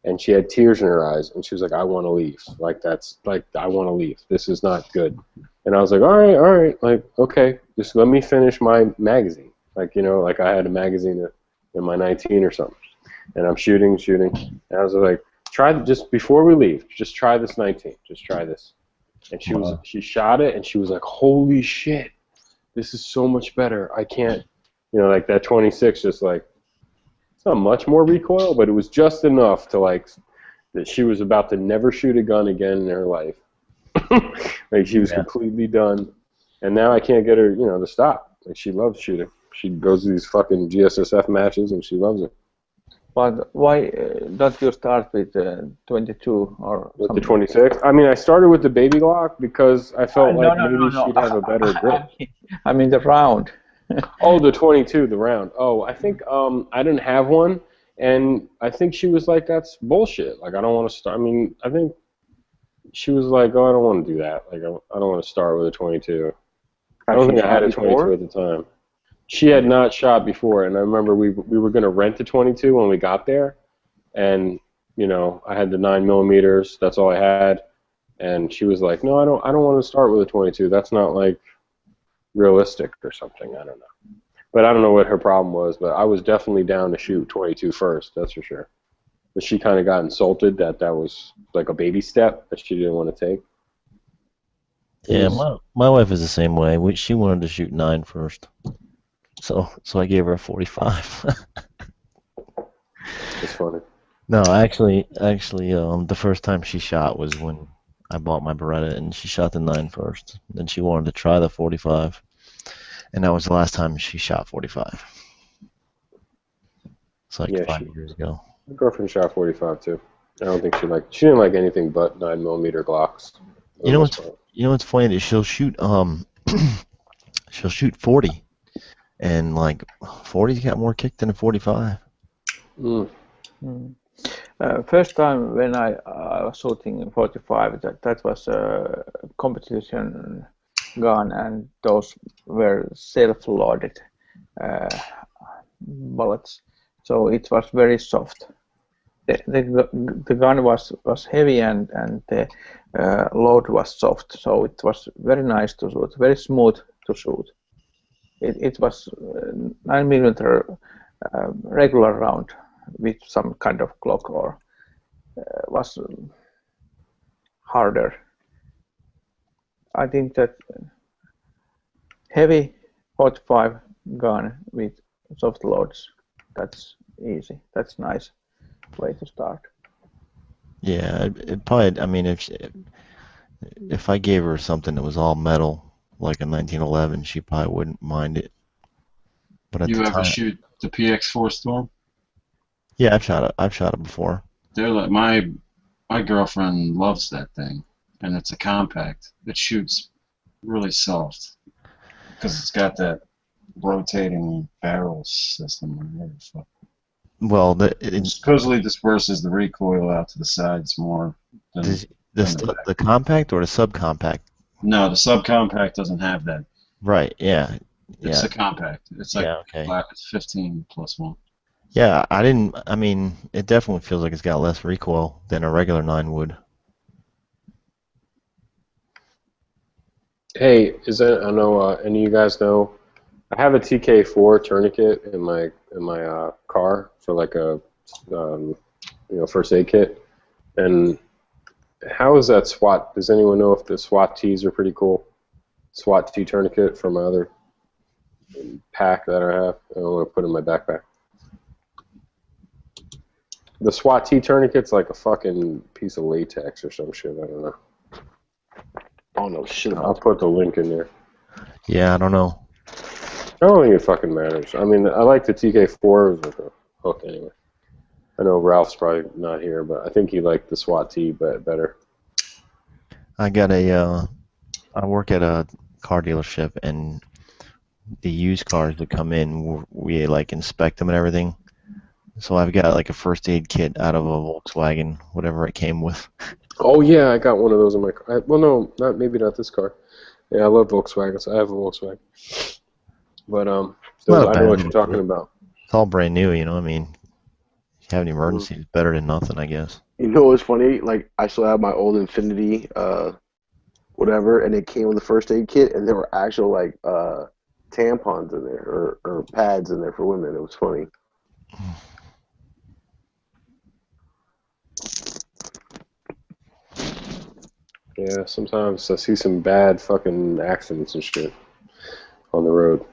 and she had tears in her eyes, and she was like, I want to leave. Like, that's, like, I want to leave. This is not good. And I was like, all right, like, okay, just let me finish my magazine. Like, you know, like I had a magazine in my 19 or something. And I'm shooting, and I was like, just before we leave, just try this 19. Just try this. And she shot it, and she was like, holy shit, this is so much better. I can't, you know, like that 26 just like, not much more recoil, but it was just enough to like that she was about to never shoot a gun again in her life. Like she was completely done, and now I can't get her, you know, to stop. Like she loves shooting. She goes to these fucking GSSF matches and she loves it. But why don't you start with 22 or with something? the 26? I mean, I started with the baby Glock because I felt like maybe she'd have a better grip. I mean the round. Oh, the 22, the round. Oh, I think I didn't have one, and I think she was like, that's bullshit. Like, I don't want to start. I mean, I think she was like, oh, I don't want to do that. Like, I don't want to start with a 22. I don't think I had a 22 at the time. She had not shot before, and I remember we were going to rent a 22 when we got there, and, you know, I had the 9mm. That's all I had, and she was like, no, I don't want to start with a 22. That's not, like, realistic or something. I don't know. But I don't know what her problem was, but I was definitely down to shoot 22 first, that's for sure. But she kind of got insulted that was like a baby step that she didn't want to take. Yeah, my wife is the same way. She wanted to shoot 9 first. So I gave her a 45. It's funny. No, actually, the first time she shot was when I bought my Beretta, and she shot the 9 first. Then she wanted to try the 45, and that was the last time she shot 45. It's like 5 years ago. My girlfriend shot 45 too. I don't think she didn't like anything but 9mm Glocks. You know what's funny? That she'll shoot she'll shoot 40, and like 40's got more kick than a 45. Mm. First time when I was shooting 45, that was a competition gun, and those were self-loaded bullets, so it was very soft. The gun was heavy, and the load was soft, so it was very nice to shoot, very smooth to shoot. It was 9mm regular round with some kind of Glock, or was harder. I think that heavy 45 gun with soft loads, that's easy. That's nice way to start. Yeah, it probably. I mean, if I gave her something that was all metal, like a 1911, she probably wouldn't mind it. But at You the ever time, shoot the PX4 Storm? yeah, I've shot it before. They're like my girlfriend loves that thing, and it's a compact. It shoots really soft because it's got that rotating barrel system. Or whatever the fuck. Well, It supposedly disperses the recoil out to the sides more than the compact or the subcompact? No, the subcompact doesn't have that. Right. Yeah. It's Yeah. a compact. It's like Yeah, okay. it's 15+1. Yeah, I mean, it definitely feels like it's got less recoil than a regular 9 would. Hey, I know any of you guys know, I have a TK4 tourniquet in my car for like a first aid kit. And how is that SWAT? Does anyone know if the SWAT tees are pretty cool? SWAT tee tourniquet from my other pack that I have. I want to put in my backpack. The SWAT tee tourniquet's like a fucking piece of latex or some shit. I don't know. Oh no, shit. I'll put the link in there. Yeah, I don't know. I don't think it fucking matters. I mean, I like the TK4 with a hook anyway. I know Ralph's probably not here, but I think he liked the SWAT tee better. I work at a car dealership, and the used cars that come in, we like inspect them and everything. So I've got like a first aid kit out of a Volkswagen, whatever it came with. Oh yeah, I got one of those in my car. Well, no, maybe not this car. Yeah, I love Volkswagens. I have a Volkswagen. But I know what you're talking about. It's all brand new, you know. I mean, if you have an emergency, it's better than nothing, I guess. You know what's funny? Like, I still have my old Infinity, whatever, and it came with a first aid kit, and there were actual like tampons in there or pads in there for women. It was funny. Yeah, sometimes I see some bad fucking accidents and shit on the road.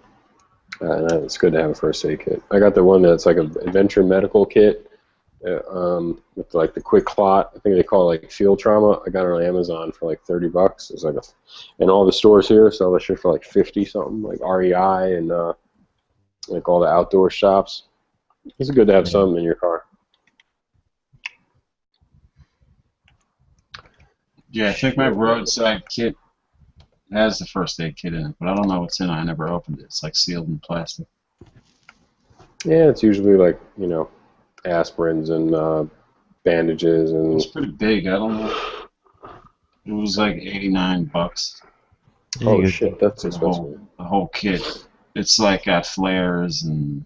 And it's good to have a first aid kit. I got the one that's like an adventure medical kit with like the quick clot. I think they call it like field trauma. I got it on Amazon for like $30. It's like and all the stores here sell that shit for like 50 something, like REI and like all the outdoor shops. It's good to have something in your car. Yeah, I think my roadside kit has the first aid kit in it, but I don't know what's in it. I never opened it. It's like sealed in plastic. Yeah, it's usually like, aspirins and bandages and. It's pretty big. I don't know. It was like $89. Oh shit, that's expensive. The whole kit. It's like got flares and.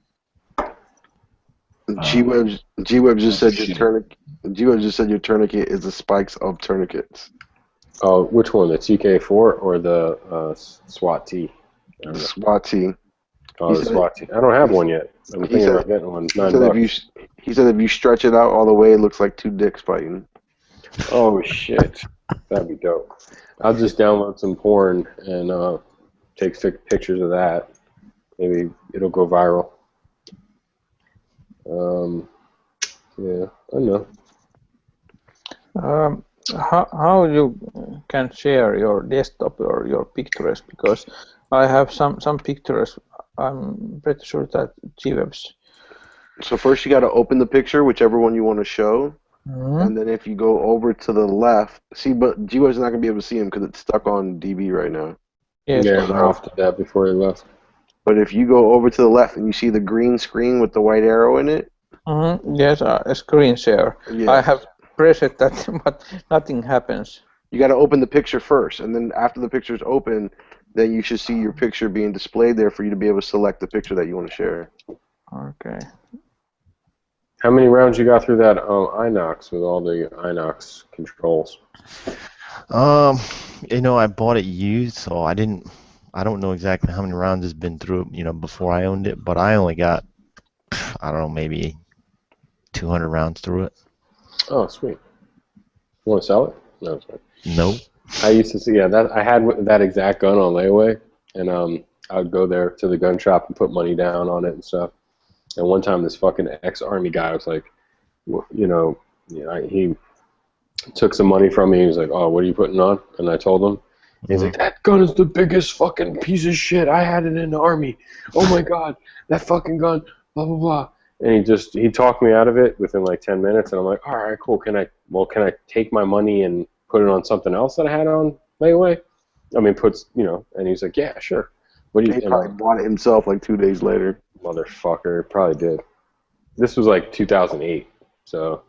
G-Web just said your tourniquet. G-Web just said your tourniquet is the spikes of tourniquets. Oh, which one? The TK4 or the SWAT T? SWAT T. Oh, the SWAT T. I don't have one yet. I'm thinking about getting one. $9. He said if you stretch it out all the way, it looks like two dicks fighting. Oh shit, that'd be dope. I'll just download some porn and take pictures of that. Maybe it'll go viral. Yeah, I know. How you can share your desktop or your pictures? Because I have some pictures. I'm pretty sure that G-Web's. So first you got to open the picture, whichever one you want to show. And then if you go over to the left, see, but G-Web's not gonna be able to see him because it's stuck on DB right now. Yes. Yeah, Ralph did that before he left. But if you go over to the left and you see the green screen with the white arrow in it, Yes, a screen share. yeah, I have pressed that, but nothing happens. you got to open the picture first, and then after the picture's open, then you should see your picture being displayed there for you to be able to select the picture that you want to share. Okay. How many rounds you got through that Inox with all the Inox controls? You know, I bought it used, so I don't know exactly how many rounds it's been through, you know, before I owned it, but I only got, I don't know, maybe 200 rounds through it. Oh, sweet. You want to sell it? No, sorry. Nope. I used to see, yeah, that I had that exact gun on layaway, and I would go there to the gun shop and put money down on it and stuff. And one time, this fucking ex-army guy was like, he took some money from me. He was like, "Oh, what are you putting on?" And I told him. He's like, "That gun is the biggest fucking piece of shit. I had it in the army. Oh my god, that fucking gun, blah blah blah." And he talked me out of it within like 10 minutes. And I'm like, "All right, cool. Can I take my money and put it on something else that I had on layaway?" I mean, and he's like, "Yeah, sure." What do you? He probably bought it himself like 2 days later. Motherfucker, probably did. This was like 2008, so.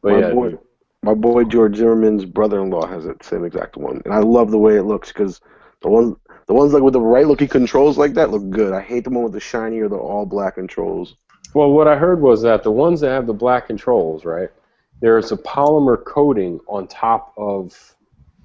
But my boy George Zimmerman's brother-in-law has that same exact one, and I love the way it looks because the ones like with the right-looking controls like that look good. I hate the one with the shiny or the all-black controls. Well, what I heard was that the ones that have the black controls, right? There's a polymer coating on top of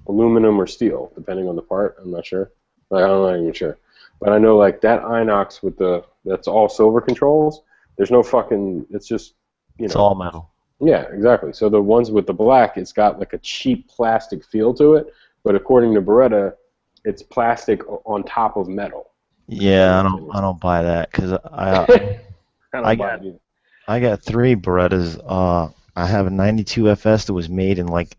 aluminum or steel, depending on the part. I'm not sure. I'm not even sure. But I know like that Inox with that's all silver controls. There's no fucking. It's just It's all metal. Yeah, exactly. So the ones with the black, it's got like a cheap plastic feel to it. But according to Beretta, it's plastic on top of metal. Yeah, I don't buy that because I got 3 Berettas. I have a 92 FS that was made in like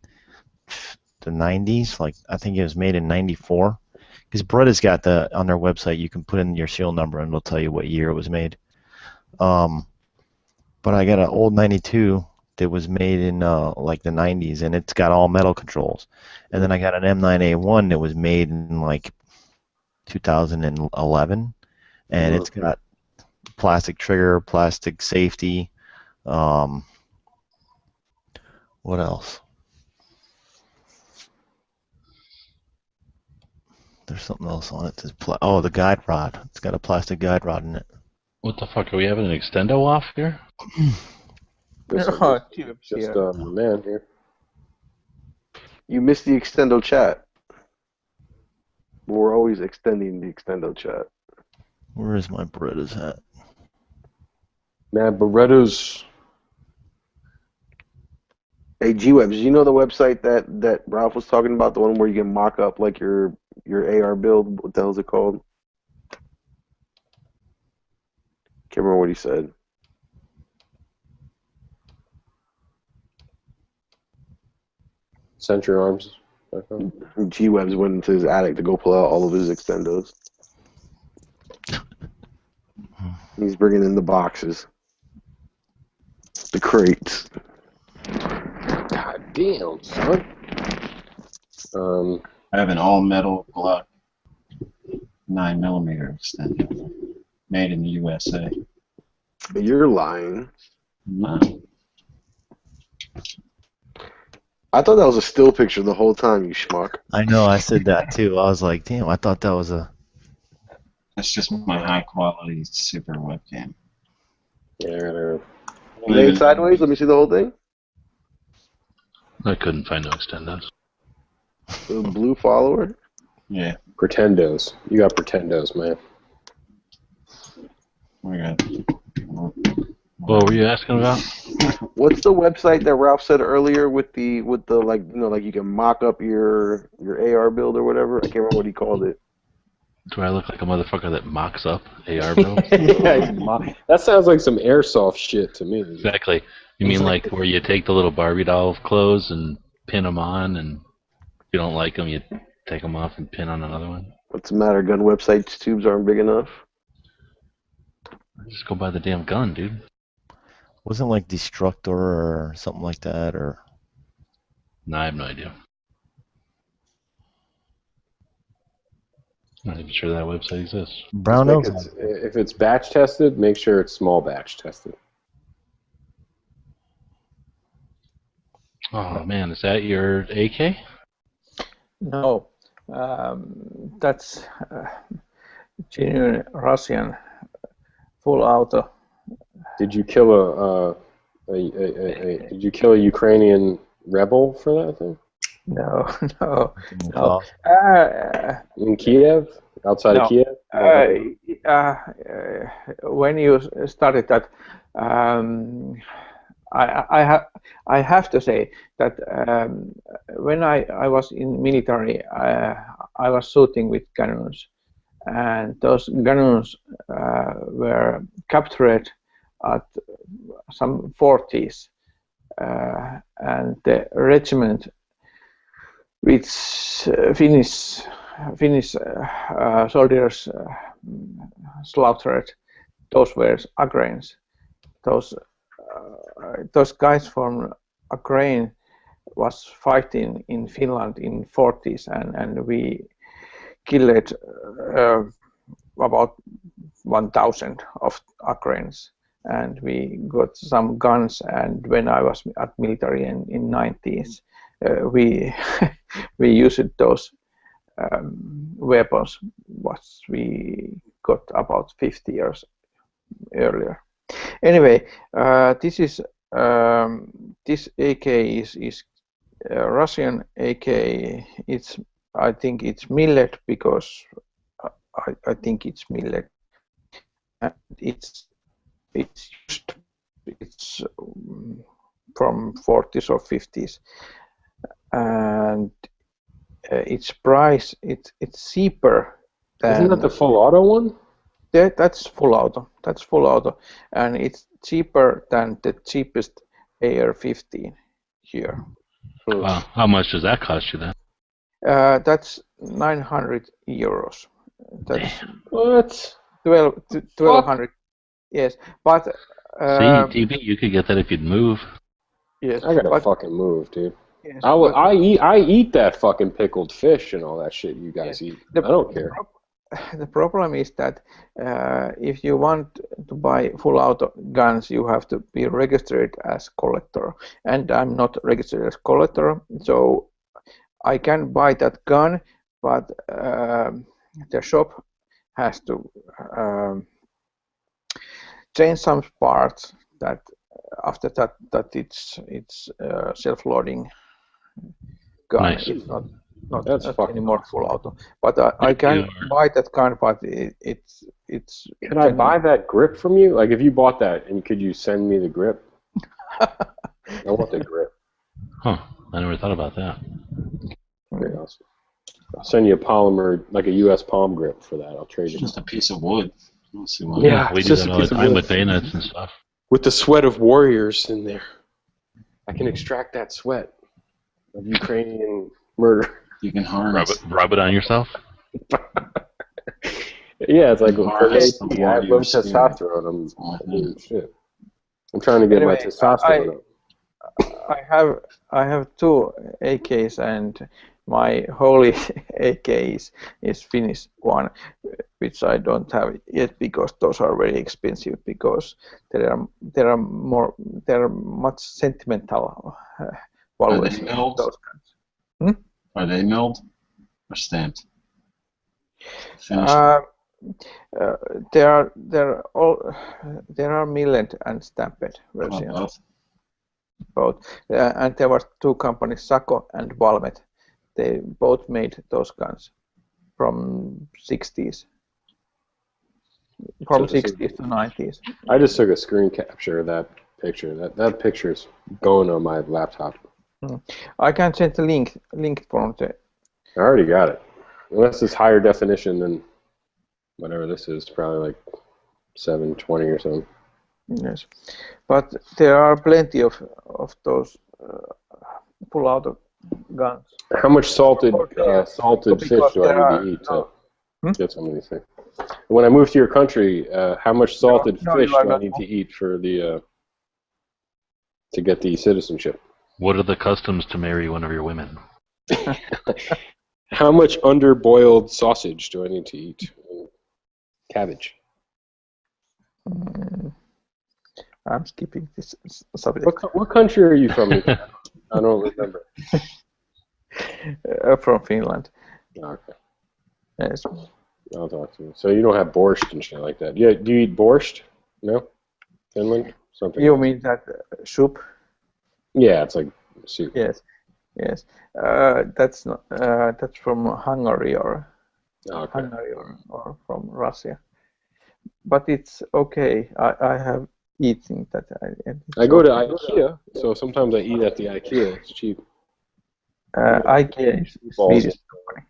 the 90s. Like I think it was made in 94. Because Beretta's got on their website, you can put in your serial number and it'll tell you what year it was made. But I got an old 92 that was made in like the 90s, and it's got all metal controls. And then I got an M9A1 that was made in like 2011, and it's got plastic trigger, plastic safety. What else? There's something else on it. The guide rod. It's got a plastic guide rod in it. What the fuck? Are we having an extendo off here? Just man here. You missed the extendo chat. We're always extending the extendo chat. Where is my Beretta's hat? Man, Beretta's. Hey, G-Webs, you know the website that Ralph was talking about, the one where you can mock up like your AR build? What the hell is it called? Can't remember what he said. Century Arms. G-Webs went into his attic to go pull out all of his extendos. He's bringing in the boxes. The crates. God damn, son. I have an all-metal Glock 9mm extender, made in the USA. You're lying. No. I thought that was a still picture the whole time, you schmuck. I know, I said that too. I was like, damn, I thought that was a... That's just my high-quality super webcam. Yeah, Lay it sideways, let me see the whole thing. I couldn't find no extendos. The blue follower? Yeah. Pretendos. You got Pretendos, man. What were you asking about? What's the website that Ralph said earlier with the like, you know, like you can mock up your AR build or whatever? I can't remember what he called it. Do I look like a motherfucker that mocks up AR builds? That sounds like some airsoft shit to me. Exactly. You mean like where you take the little Barbie doll clothes and pin them on, and if you don't like them, you take them off and pin on another one? What's the matter? Gun websites tubes aren't big enough? Just go buy the damn gun, dude. Wasn't like Destructor or something like that, or No, I have no idea. I'm not even sure that website exists. Brown Just Nose. if it's batch tested, make sure it's small batch tested. Oh man, is that your AK? No, that's genuine Russian full auto. Did you kill did you kill a Ukrainian rebel for that thing? No, no, no. Oh. In Kiev? Outside No. of Kiev? When you started that, I have to say that when I was in military, I was shooting with cannons, and those cannons were captured at some 40s, and the regiment which Finnish soldiers slaughtered, those were Ukrainians. Those guys from Ukraine was fighting in Finland in 40s, and we killed about 1,000 of Ukrainians, and we got some guns. And when I was at military in 90s, we we used those weapons what we got about 50 years earlier. Anyway, this is this AK is Russian AK. I think it's millet because I think it's millet. It's from 40s or 50s, and its price it's cheaper than. Isn't that the full auto one? Yeah, that's full auto. That's full auto, and it's cheaper than the cheapest AR-15 here. Wow, how much does that cost you then? That's 900 euros. That's what? 1,200. Yes, but See, TB, you could get that if you'd move. yes, I gotta but, fucking move, dude. yes, I eat that fucking pickled fish and all that shit you guys eat. I don't care. The problem is that if you want to buy full auto guns, you have to be registered as collector, and I'm not registered as collector, so I can buy that gun, but the shop has to change some parts that after that it's self-loading gun. Nice. It's not That's fucking anymore full auto. But I can buy that gun, but it's. Can I buy that grip from you? Like, if you bought that, and could you send me the grip? I want the grip. Huh, I never thought about that. Okay, I'll send you a polymer, like a U.S. palm grip for that. I'll trade It's you. just a piece of wood. I don't see why. Yeah, We it's do just that a all the piece of time wood. with bayonets and stuff. With the sweat of warriors in there. I can extract that sweat of Ukrainian murder. You can harness. Rub it on yourself? Yeah, it's like Harness the I have low warrior spirit. testosterone. Shit. I'm trying to get my Anyway, testosterone up. I have two AKs, and my holy AK is Finnish one, which I don't have yet because those are very expensive, because there are much sentimental values in milled? those kinds. Are they milled or stamped? Finished. There are millet and stamped versions. Both. And there were two companies, Sako and Valmet. They both made those guns from 60s. From So this 60s to 90s. I just took a screen capture of that picture. That picture's going on my laptop. I can send the link from the. I already got it. Unless it's higher definition than whatever this is, probably like 720 or something. Yes, but there are plenty of those full auto guns. How much salted Because fish do there I are- need to eat to get some of these things? When I move to your country, how much salted No, fish you are do I not- need to eat for the to get the citizenship. What are the customs to marry one of your women? How much underboiled sausage do I need to eat? Cabbage. I'm skipping this subject. What country are you from? I don't remember. From Finland. Okay. Yes. I'll talk to you. So you don't have borscht and shit like that. Yeah, do you eat borscht? No? Finland? Something You else. mean that soup? Yeah, it's like soup. Yes. Yes. That's not. That's from Hungary or from Russia. But it's okay. I have eaten that. I go to IKEA, so sometimes I eat at the IKEA. It's cheap. IKEA is Swedish company.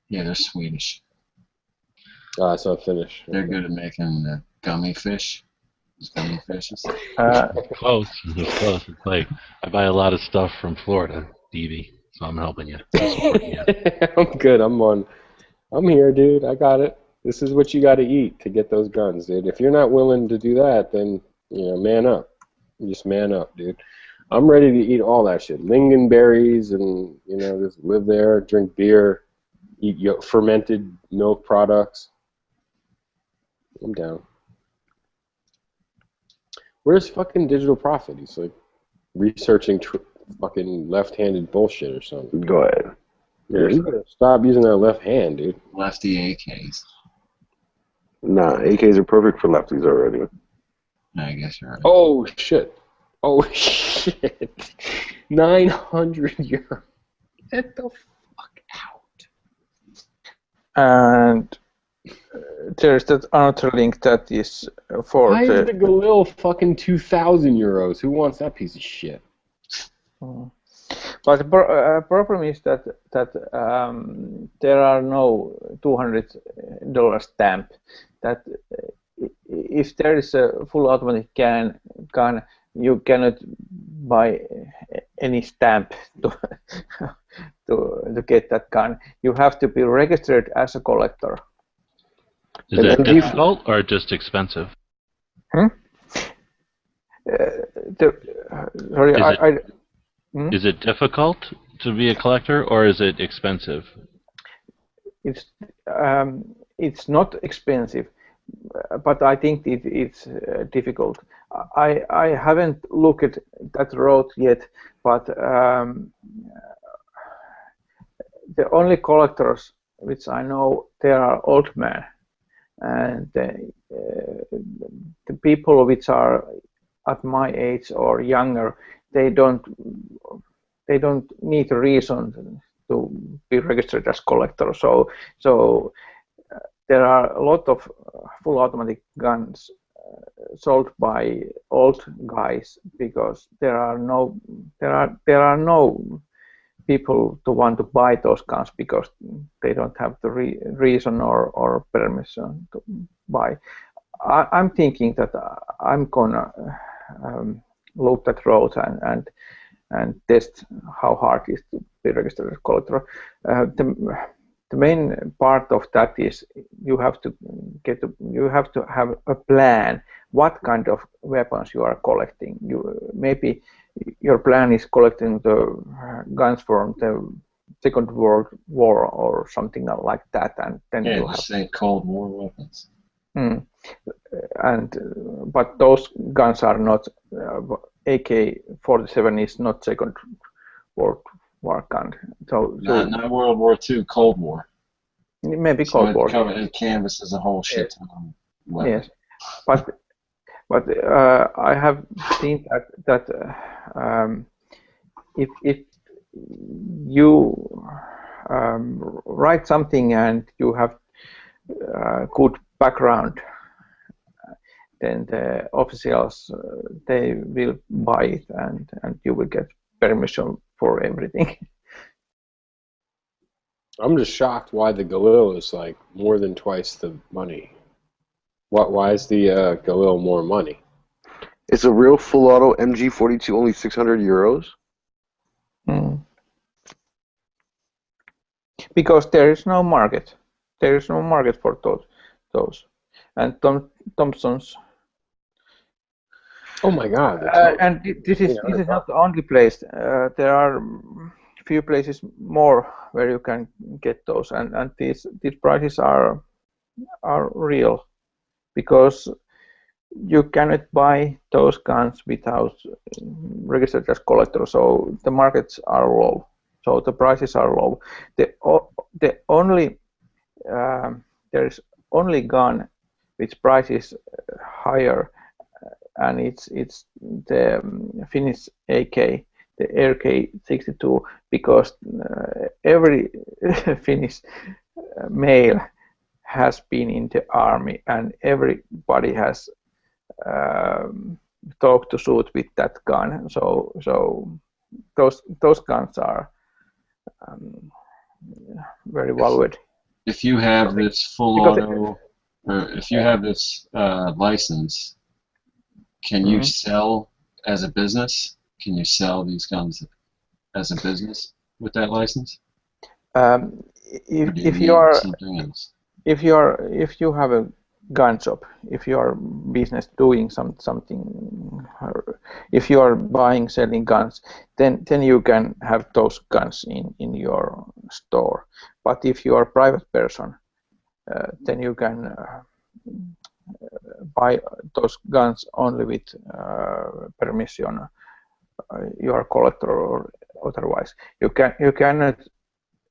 Yeah, they're Swedish. It's not Finnish. They're good at making the gummy fish. Gummy fishes. Close. It's close. It's like I buy a lot of stuff from Florida, DV, so I'm helping you. I'm good. I'm here, dude. I got it. This is what you got to eat to get those guns, dude. If you're not willing to do that, then man up. Just man up, dude. I'm ready to eat all that shit. Lingonberries and just live there, drink beer, eat fermented milk products. I'm down. Where's fucking Digital Prophet? He's like researching fucking left-handed bullshit or something. Go ahead. Yeah, you gotta stop using that left hand, dude. Lefty AKs. Nah, AKs are perfect for lefties already. I guess you're right. Oh shit! Oh shit! 900 euros. Get the fuck out. And there's that another link that is for Why is the Galil fucking 2,000 euros? Who wants that piece of shit? But the problem is that there are no $200 stamp. That if there is a full automatic gun, you cannot buy any stamp to get that gun. You have to be registered as a collector. Is that difficult or just expensive? Sorry, Is it difficult to be a collector or is it expensive? It's not expensive, but I think it's difficult. I haven't looked at that road yet, but the only collectors which I know, they are old men, and the people which are at my age or younger, they don't need a reason to be registered as collector. So there are a lot of full automatic guns sold by old guys because there are no people to want to buy those guns because they don't have the reason or permission to buy. I'm thinking that I'm gonna look that road and test how hard it is to be registered as collector. The main part of that is you have to have a plan. What kind of weapons you are collecting? Maybe your plan is collecting the guns from the Second World War or something like that, and then you have say Cold War weapons. But those guns are not. AK-47 is not Second World War gun. So not World War II, Cold War. Maybe Cold War. It canvases a whole shit ton of weapons. Yes, but I have seen that if you write something and you have good background, then the officials they will buy it and you will get permission for everything. I'm just shocked why the Galil is like more than twice the money. Why is the Galil more money? It's a real full auto MG42, only 600 euros. Because there is no market. There is no market for those. And Thompson's Oh my God! That's not, And this is not the only place. There are few places more where you can get those, and these prices are real, because you cannot buy those guns without registered as collector. So the markets are low. So the prices are low. The only there is only gun which price is higher, and it's the Finnish AK, the RK62, because every Finnish male has been in the army, and everybody has talked to shoot with that gun. So those guns are very valued. If you have this full auto, or if you have this license, can you sell as a business? Can you sell these guns as a business with that license? If you are something else? if you have a gun shop, if you are business doing something, if you are buying, selling guns, then you can have those guns in your store. But if you are a private person, then you can buy those guns only with permission. You are a collector or otherwise. You cannot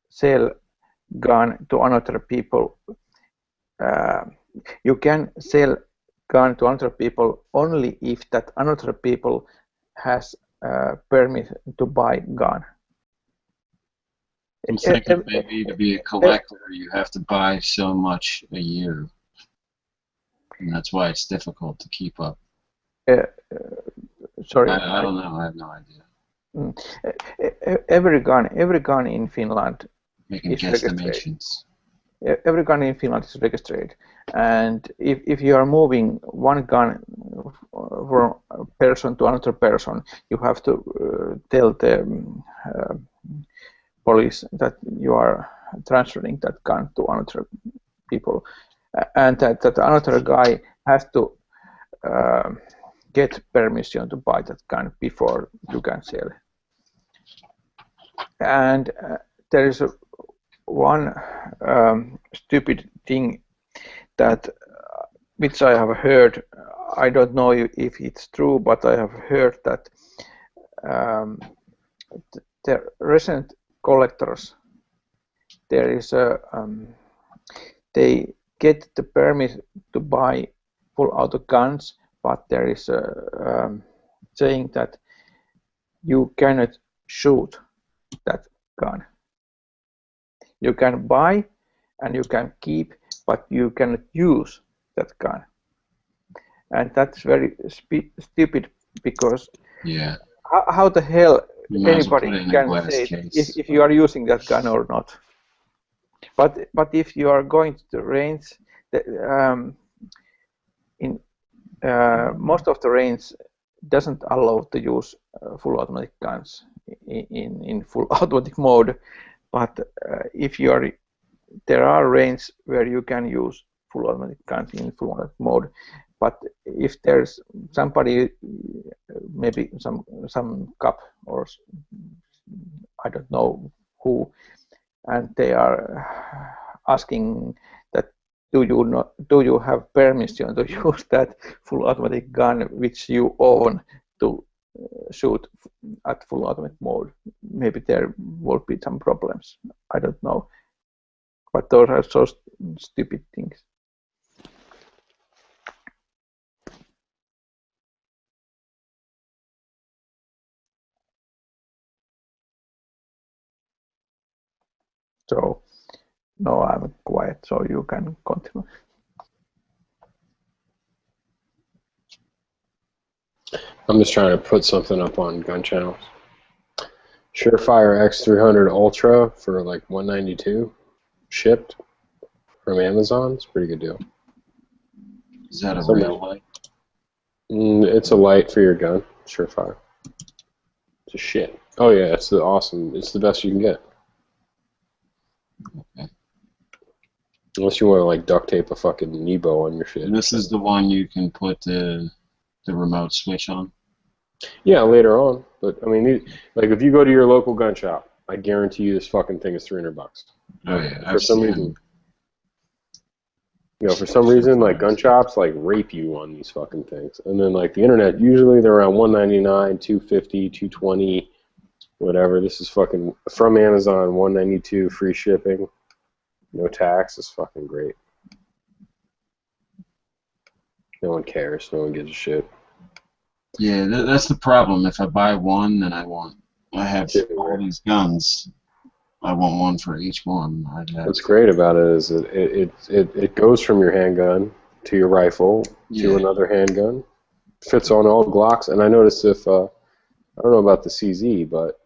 sell gun to another people. You can sell gun to other people only if that another people has permit to buy gun. I'm thinking maybe to be a collector, you have to buy so much a year, and that's why it's difficult to keep up. Sorry, I don't know. I have no idea. Every gun in Finland Making is registered. guesstimations. Every gun in Finland is registered, and if you are moving one gun from a person to another person, you have to tell the police that you are transferring that gun to another people, and that another guy has to get permission to buy that gun before you can sell. And there is one stupid thing that which I have heard. I don't know if it's true, but I have heard that the recent collectors, there is a they get the permit to buy full auto guns, but there is a saying that you cannot shoot that gun. You can buy and you can keep, but you cannot use that gun. And that's very stupid, because how the hell anybody can say if you are using that gun or not? But if you are going to the range, in most of the range doesn't allow to use full automatic guns in full automatic mode. But if you are, there are ranges where you can use full automatic guns in full automatic mode. But if there's somebody, maybe some cop or I don't know who, and they are asking that do you have permission to use that full automatic gun which you own to shoot at full automatic mode, maybe there will be some problems. I don't know, but those are so stupid things. So no, I'm quiet, so you can continue. I'm just trying to put something up on gun channels. Surefire X300 Ultra for like $192 shipped from Amazon. It's a pretty good deal. Is that a real light? It's a light for your gun. Surefire. It's a shit. Oh yeah, it's awesome. It's the best you can get. Okay. Unless you want to like duct tape a fucking Nebo on your shit. And this is the one you can put the the remote switch on. Yeah, later on. But I mean, like if you go to your local gun shop, I guarantee you this fucking thing is $300. Oh yeah, For some reason, for some reason, like gun shops like rape you on these fucking things, and then like the internet, usually they're around $199, $250, $220, whatever. This is fucking from Amazon, $192, free shipping, no tax. It's fucking great. No one cares. No one gives a shit. Yeah, that's the problem. If I buy one, then I have all these guns. I want one for each one. What's great about it is it goes from your handgun to your rifle to another handgun. Fits on all Glocks, and I noticed if I don't know about the CZ, but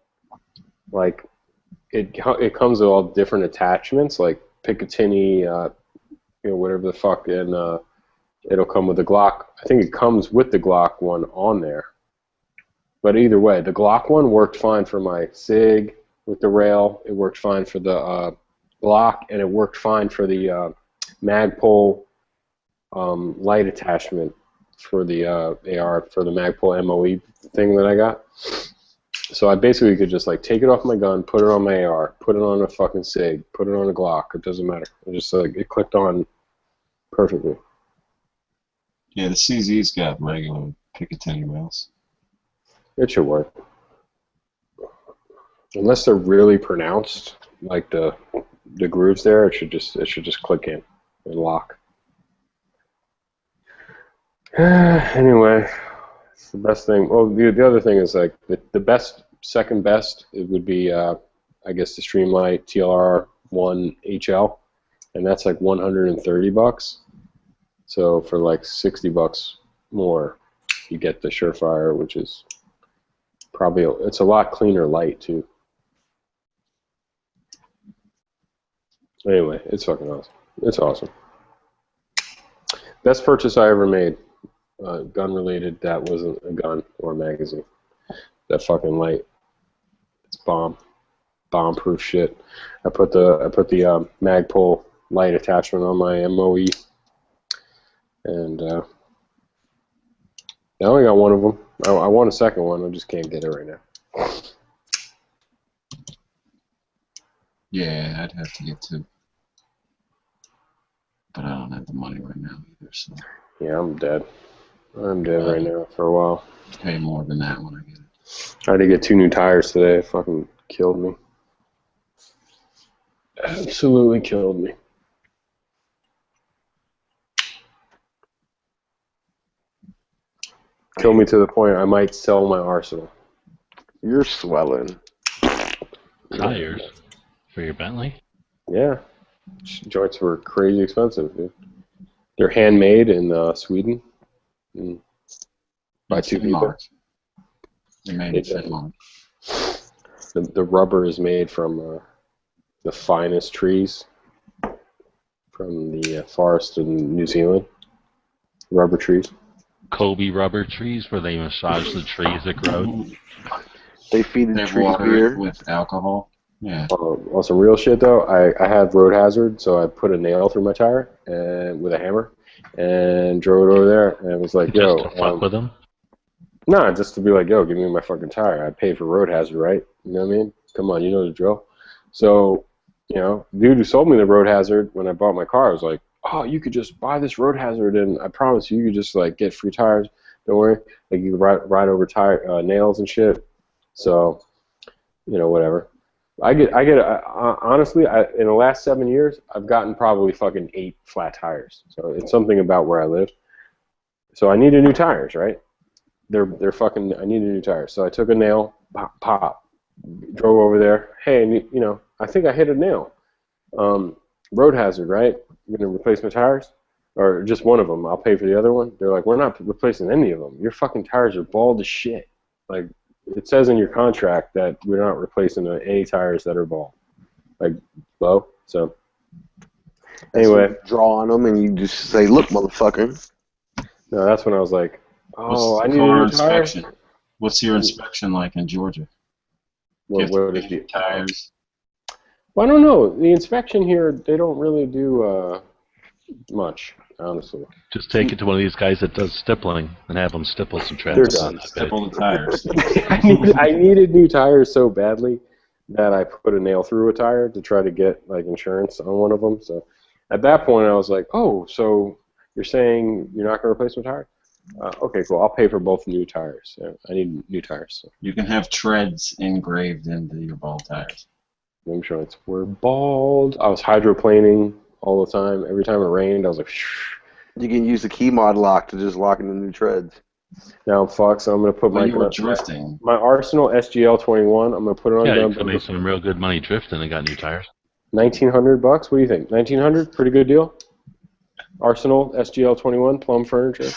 like it comes with all different attachments, like Picatinny, whatever the fuck, and it'll come with the Glock. I think it comes with the Glock one on there. But either way, the Glock one worked fine for my SIG with the rail. It worked fine for the Glock, and it worked fine for the Magpul light attachment for the AR, for the Magpul MOE thing that I got. So I basically could just like take it off my gun, put it on my AR, put it on a fucking SIG, put it on a Glock. It doesn't matter. It just it clicked on perfectly. Yeah, the CZ's got regular Picatinny rails. It should work. Unless they're really pronounced, like the grooves there, it should just click in and lock. Anyway, it's the best thing. Well, the other thing is like the best, second best, it would be I guess the Streamlight TLR 1 HL, and that's like $130. So for like $60 more, you get the Surefire, which is probably it's a lot cleaner light too. Anyway, it's fucking awesome. It's awesome. Best purchase I ever made, gun related. That wasn't a gun or a magazine. That fucking light. It's bomb-proof shit. I put the Magpul light attachment on my MOE, and I only got one of them. I want a second one. I just can't get it right now. Yeah, I'd have to get two. But I don't have the money right now either, so. Yeah, I'm dead. I'm dead right now for a while. Pay more than that when I get it. I had to get 2 new tires today. It fucking killed me. Absolutely killed me. Killed me to the point I might sell my Arsenal. You're swelling. Tires for your Bentley? Yeah. Joints were crazy expensive, dude. They're handmade in Sweden. By 2 people. They made it Finland. The rubber is made from the finest trees from the forest in New Zealand. Rubber trees. Kobe rubber trees where they massage the trees that grow. They feed the trees water beer with alcohol. Yeah. On some real shit though, I had road hazard, so I put a nail through my tire and with a hammer and drove it over there, and it was like, Just yo, to fuck with them? Nah, just to be like, yo, give me my fucking tire. I paid for road hazard, right? You know what I mean? Come on, you know the drill. So, dude who sold me the road hazard when I bought my car, I was like, oh, you could just buy this road hazard, and I promise you could just like get free tires. Don't worry, like you can ride over tire nails and shit. So, whatever. I get. Honestly, in the last 7 years, I've gotten probably fucking 8 flat tires. So it's something about where I live. So I needed new tires, right? They're fucking. I needed new tires. So I took a nail, pop, drove over there. Hey, I think I hit a nail. Road hazard, right? You're gonna replace my tires, or just one of them? I'll pay for the other one. They're like, we're not replacing any of them. Your fucking tires are bald as shit. Like. It says in your contract that we're not replacing any tires that are bald, like low. So anyway, draw on them and you just say, "Look, motherfucker." No, that's when I was like, "Oh, I need a new tire." What's your inspection like in Georgia? What is the tires? Well, I don't know. The inspection here, they don't really do. much, honestly. Just take it to one of these guys that does stippling and have them stipple some treads. They're done. Stipple the tires. I needed new tires so badly that I put a nail through a tire to try to get like insurance on one of them. So at that point, I was like, "Oh, so you're saying you're not going to replace my tire? Okay, cool. I'll pay for both new tires. I need new tires." So. You can have treads engraved into your ball tires. Rim joints were bald. I was hydroplaning all the time. Every time it rained, I was like, shh. You can use the key mod lock to just lock in the new treads. Now I'm fucked, so I'm going to put you were drifting. My Arsenal SGL 21. I'm going to put it on Yeah, you dump. could make some real good money drifting and got new tires. $1,900 bucks. What do you think? 1,900? Pretty good deal. Arsenal SGL 21 plum furniture.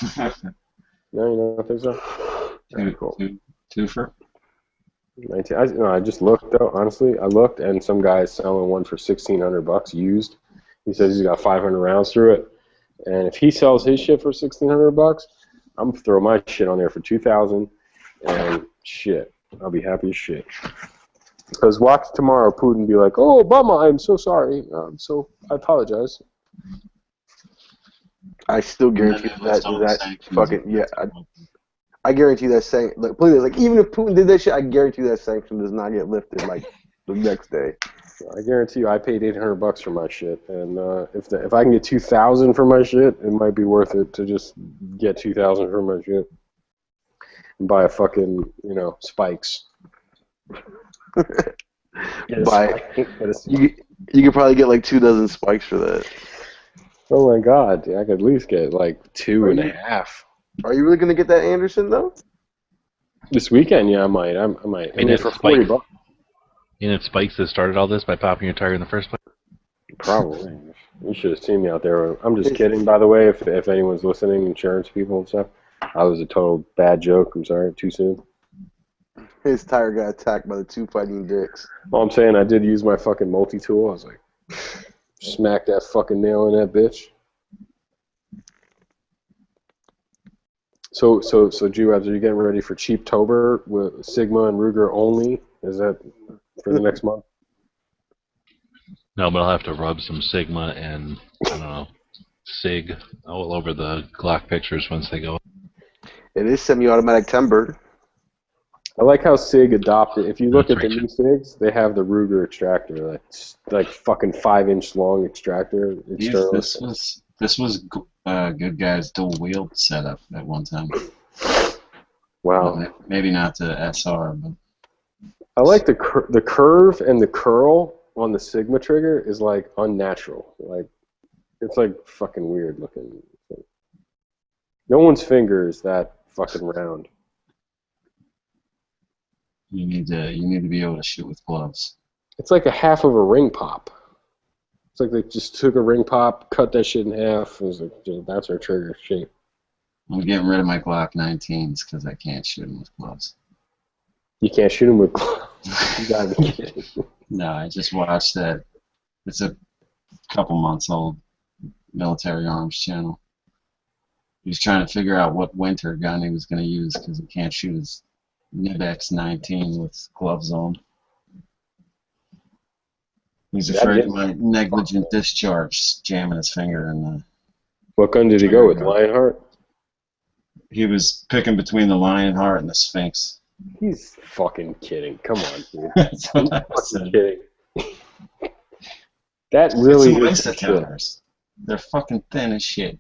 No, you don't think so? Very cool. Two for 19. I just looked though. Honestly, I looked, and some guy's selling one for $1,600 used. He says he's got 500 rounds through it, and if he sells his shit for $1,600, I'm gonna throw my shit on there for $2,000, and shit, I'll be happy as shit. Because watch tomorrow, Putin be like, "Oh, Obama, I'm so sorry. I apologize." I still guarantee that fucking yeah. I guarantee that sanction. Like, please, like even if Putin did that shit, I guarantee that sanction does not get lifted like the next day. I guarantee you, I paid $800 for my shit, and if I can get $2,000 for my shit, it might be worth it to just get $2,000 for my shit and buy a fucking spikes. You could probably get like 2 dozen spikes for that. Oh my god, I could at least get like 2.5. Are you really gonna get that Anderson though? This weekend, yeah, I might. I might. And it's for Spikes. $40. And it's Spikes that started all this by popping your tire in the first place? Probably. You should have seen me out there. I'm just kidding, by the way, if anyone's listening, insurance people and stuff. I was a total bad joke. I'm sorry, too soon. His tire got attacked by the 2 fighting dicks. All I'm saying, I did use my fucking multi-tool. I was like, smack that fucking nail in that bitch. So G-Webs, are you getting ready for Cheaptober with Sigma and Ruger only? Is that for the next month? No, but I'll have to rub some Sigma and, I don't know, Sig all over the Glock pictures once they go. It is semi-automatic timbered. I like how Sig adopted. If you look That's at the right. new Sigs, they have the Ruger extractor, like fucking 5-inch long extractor. This was good guy's dual wheeled setup at one time. Wow. Well, maybe not the SR, but I like the curve and the curl on the Sigma trigger is like unnatural. Like it's like fucking weird looking. No one's finger is that fucking round. you need to be able to shoot with gloves. It's like a half of a ring pop. It's like they just took a ring pop, cut that shit in half, and was like, that's our trigger shape. I'm getting rid of my Glock 19s because I can't shoot them with gloves. You can't shoot them with gloves. You gotta be kidding. No, I just watched that. It's a couple months old military arms channel. He was trying to figure out what winter gun he was going to use because he can't shoot his Nibex 19 with gloves on. He's afraid of my negligent discharge jamming his finger in the... What gun did he go with? Lionheart? He was picking between the Lionheart and the Sphinx. He's fucking kidding. Come on, dude. That's He's what I fucking said. kidding. That really Get is some the shit. counters. They're fucking thin as shit.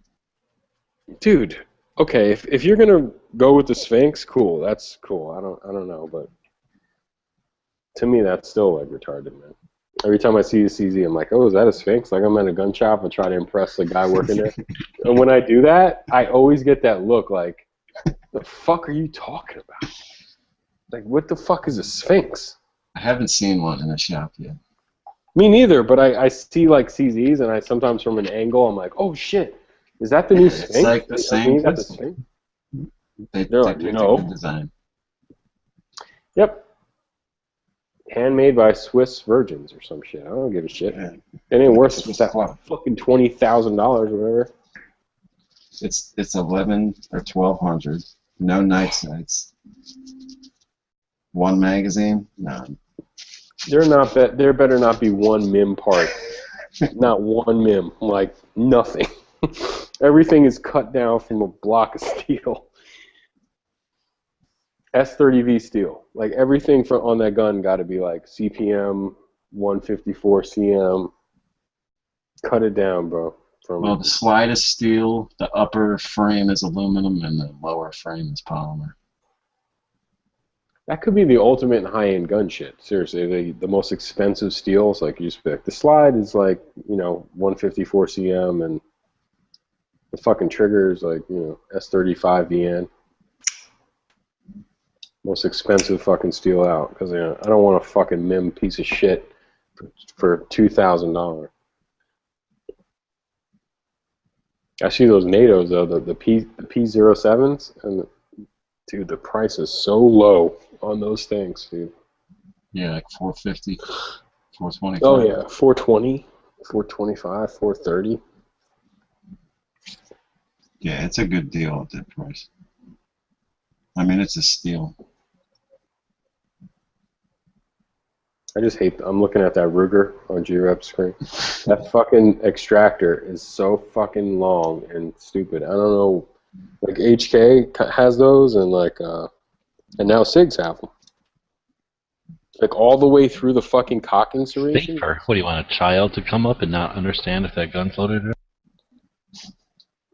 Dude, okay, if you're gonna go with the Sphinx, cool. That's cool. I don't know, but to me that's still like retarded, man. Every time I see a CZ, I'm like, oh, is that a Sphinx? Like I'm at a gun shop and try to impress the guy working there. And when I do that, I always get that look like, the fuck are you talking about? Like, what the fuck is a Sphinx? I haven't seen one in a shop yet. Me neither, but I see like CZs, and I sometimes from an angle, I'm like, oh shit, is that the new It's Sphinx? like the same Is that the pistol. Sphinx? They're like, picked no. a good design. Yep. Handmade by Swiss virgins or some shit. I don't give a shit. Yeah. It ain't worth Swiss that cloth. fucking $20,000 or whatever. It's 11 or 1200. No night sights. One magazine? No. There better not be one MIM part. Not one MIM. Like nothing. Everything is cut down from a block of steel. S30V steel. Like everything on that gun got to be like CPM 154 CM. Cut it down, bro. Well, the slide is steel, the upper frame is aluminum, and the lower frame is polymer. That could be the ultimate high-end gun shit. Seriously, the most expensive steels, like you just pick. The slide is like, 154 CM, and the fucking trigger is like, S35 VN. Most expensive fucking steel out, because I don't want a fucking MIM piece of shit for $2,000. I see those NATOs though, the P07s, and dude, the price is so low on those things, dude. Yeah, like 450, 425. Oh yeah, 420, 425, 430. Yeah, it's a good deal at that price. I mean, it's a steal. I just hate. I'm looking at that Ruger on G-Rep screen. That fucking extractor is so fucking long and stupid. I don't know. Like HK has those, and and now SIGs have them. Like all the way through the fucking cocking serration. Safer. What do you want, a child to come up and not understand if that gun's loaded?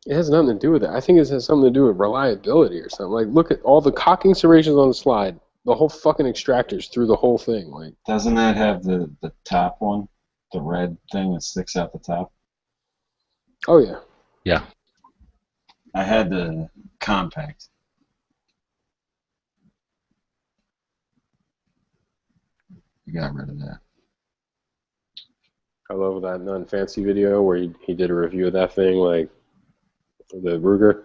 It has nothing to do with it. I think it has something to do with reliability or something. Like, look at all the cocking serrations on the slide. The whole fucking extractor's through the whole thing. Like, doesn't that have the top one, the red thing that sticks out the top? Oh yeah. Yeah. I had the compact. I got rid of that. I love that non-fancy video where he did a review of that thing, like the Ruger,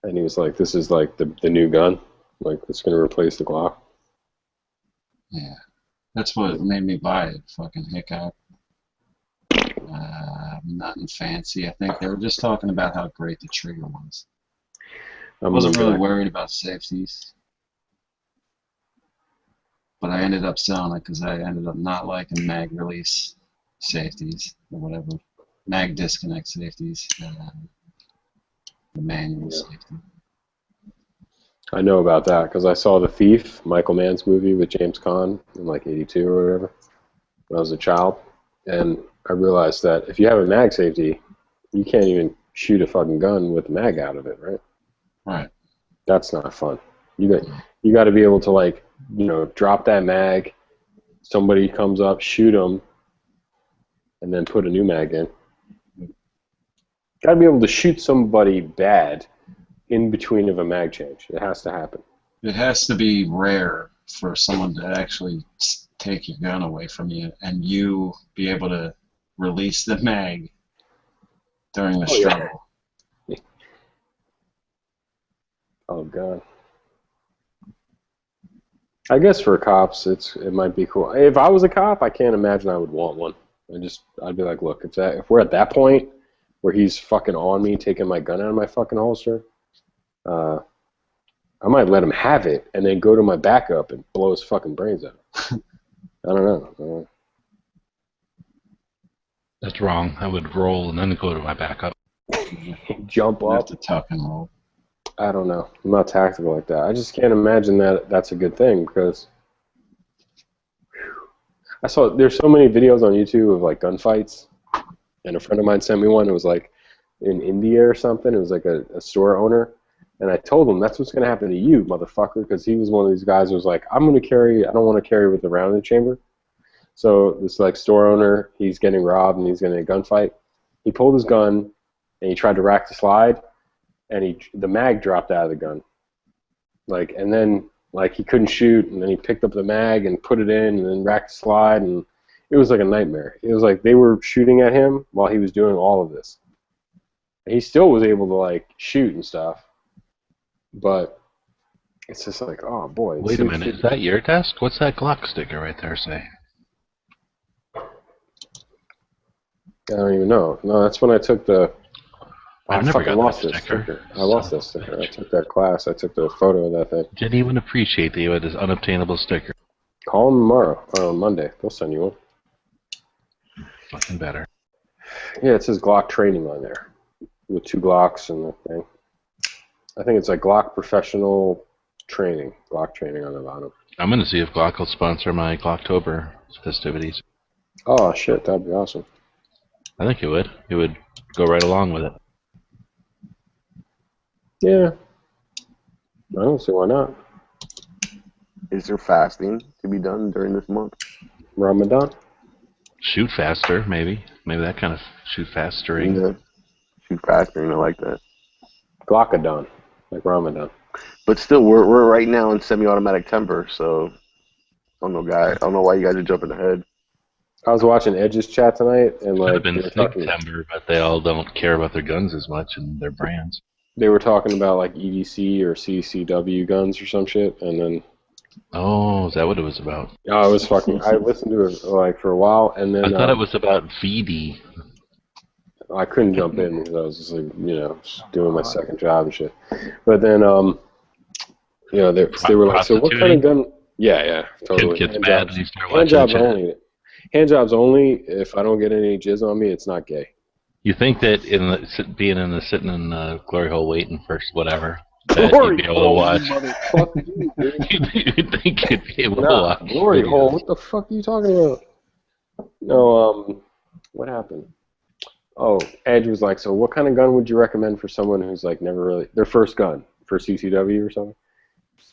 and he was like, "This is like the new gun, like it's gonna replace the Glock." Yeah, that's what made me buy it. Fucking Hickok. Nothing fancy. I think they were just talking about how great the trigger was. I wasn't really worried about safeties, but I ended up selling it because I ended up not liking mag release safeties or whatever, mag disconnect safeties, the manual safety. I know about that because I saw The Thief, Michael Mann's movie with James Caan in like '82 or whatever when I was a child, and I realized that if you have a mag safety, you can't even shoot a fucking gun with the mag out of it, right? Right. That's not fun. You got to be able to, like, drop that mag, somebody comes up, shoot them, and then put a new mag in. Got to be able to shoot somebody bad in between of a mag change. It has to happen. It has to be rare for someone to actually take your gun away from you and you be able to release the mag during the struggle. Yeah. Oh god. I guess for cops, it might be cool. If I was a cop, I can't imagine I would want one. I'd be like, look, if we're at that point where he's fucking on me, taking my gun out of my fucking holster, I might let him have it and then go to my backup and blow his fucking brains out. I don't know. That's wrong. I would roll and then go to my backup. Jump up. You have to tuck and roll. I don't know. I'm not tactical like that. I just can't imagine that that's a good thing because I saw there's so many videos on YouTube of like gunfights, and a friend of mine sent me one. It was like in India or something. It was like a store owner, and I told him that's what's gonna happen to you, motherfucker, because he was one of these guys who was like, I don't want to carry with the round in the chamber. So this like store owner, he's getting robbed and he's getting a gunfight. He pulled his gun and he tried to rack the slide, and the mag dropped out of the gun. And then he couldn't shoot, and then he picked up the mag and put it in and then racked the slide, and it was like a nightmare. It was like they were shooting at him while he was doing all of this. And he still was able to like shoot and stuff, but it's just like, oh boy. Wait a minute, is that your desk? What's that Glock sticker right there say? I don't even know. No, that's when I took the. I never got lost that sticker. I lost that sticker. I took that class. I took the photo of that thing. Didn't even appreciate that you had this unobtainable sticker. Call them tomorrow or on Monday. They'll send you one. Fucking better. Yeah, it says Glock training on there with 2 Glocks and the thing. I think it's like Glock professional training. Glock training on the bottom. I'm gonna see if Glock will sponsor my Glocktober festivities. Oh shit, that'd be awesome. I think it would. It would go right along with it. Yeah. I don't see why not. Is there fasting to be done during this month? Ramadan? Shoot faster, maybe. Maybe that kind of shoot fastering. Yeah. Shoot fasting, I like that. Glockadon, like Ramadan. But still, we're right now in semi-automatic temper, so I don't know why you guys are jumping ahead. I was watching Edge's chat tonight, and Could like have been September, but they all don't care about their guns as much and their brands. they were talking about like EDC or CCW guns or some shit, and then Oh, is that what it was about? I was fucking. I listened to it like for a while, and then I thought it was about VD. I couldn't jump in because I was just like, just doing my second job and shit. But then, they were like, so what kind of gun? Yeah, totally. Kid gets mad when you start Hand watching jobs chat. only. Hand jobs only. If I don't get any jizz on me, it's not gay. You think that sitting in the glory hole waiting for whatever, that you'd be able to watch. You'd think you'd be able to watch. Glory videos. hole. What the fuck are you talking about? No, what happened? Oh, Edge was like, so what kind of gun would you recommend for someone who's like never really their first gun for CCW or something?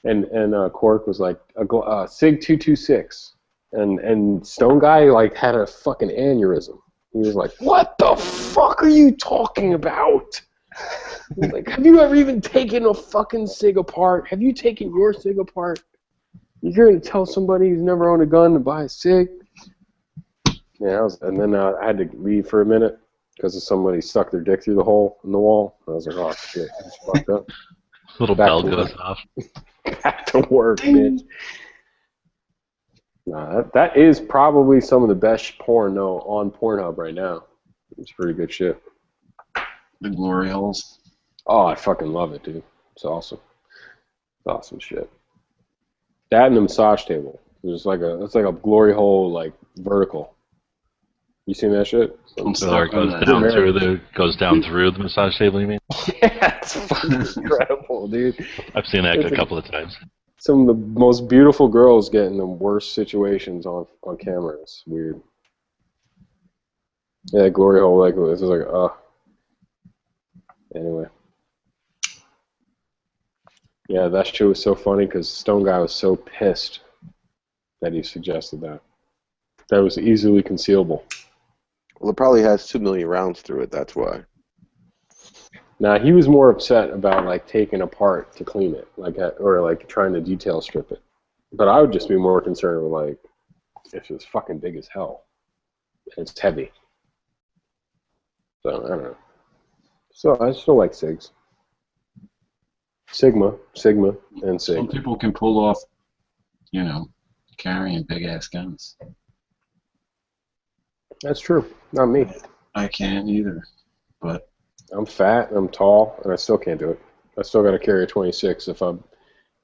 And Cork was like a Sig 226, and Stone Guy like had a fucking aneurysm. He was like, what the fuck are you talking about? He's like, have you ever even taken a fucking Sig apart? Have you taken your Sig apart? You're going to tell somebody who's never owned a gun to buy a Sig? Yeah, and then I had to leave for a minute because somebody stuck their dick through the hole in the wall. I was like, oh shit, it's fucked up. Little Back bell to goes work. off. Back to work, bitch. Nah, that is probably some of the best porno on Pornhub right now. It's pretty good shit. The glory holes. Oh, I fucking love it, dude. It's awesome. It's awesome shit. That and the massage table. It's like a glory hole, like vertical. You seen that shit? So it goes down through the massage table, you mean? Yeah, it's fucking incredible, dude. I've seen that a couple of times. Some of the most beautiful girls get in the worst situations on camera. It's weird. Yeah, glory hole, like this is like Anyway. Yeah, that shit was so funny because Stone Guy was so pissed that he suggested that. That was easily concealable. Well, it probably has 2 million rounds through it. That's why. Now he was more upset about like taking apart to clean it, or like trying to detail strip it. But I would just be more concerned with like if it's fucking big as hell and it's heavy. So I don't know. So I still like SIGs. Sigma, and SIG. Some people can pull off, carrying big ass guns. That's true. Not me. I can't either, but I'm fat and I'm tall and I still can't do it. I still got to carry a 26.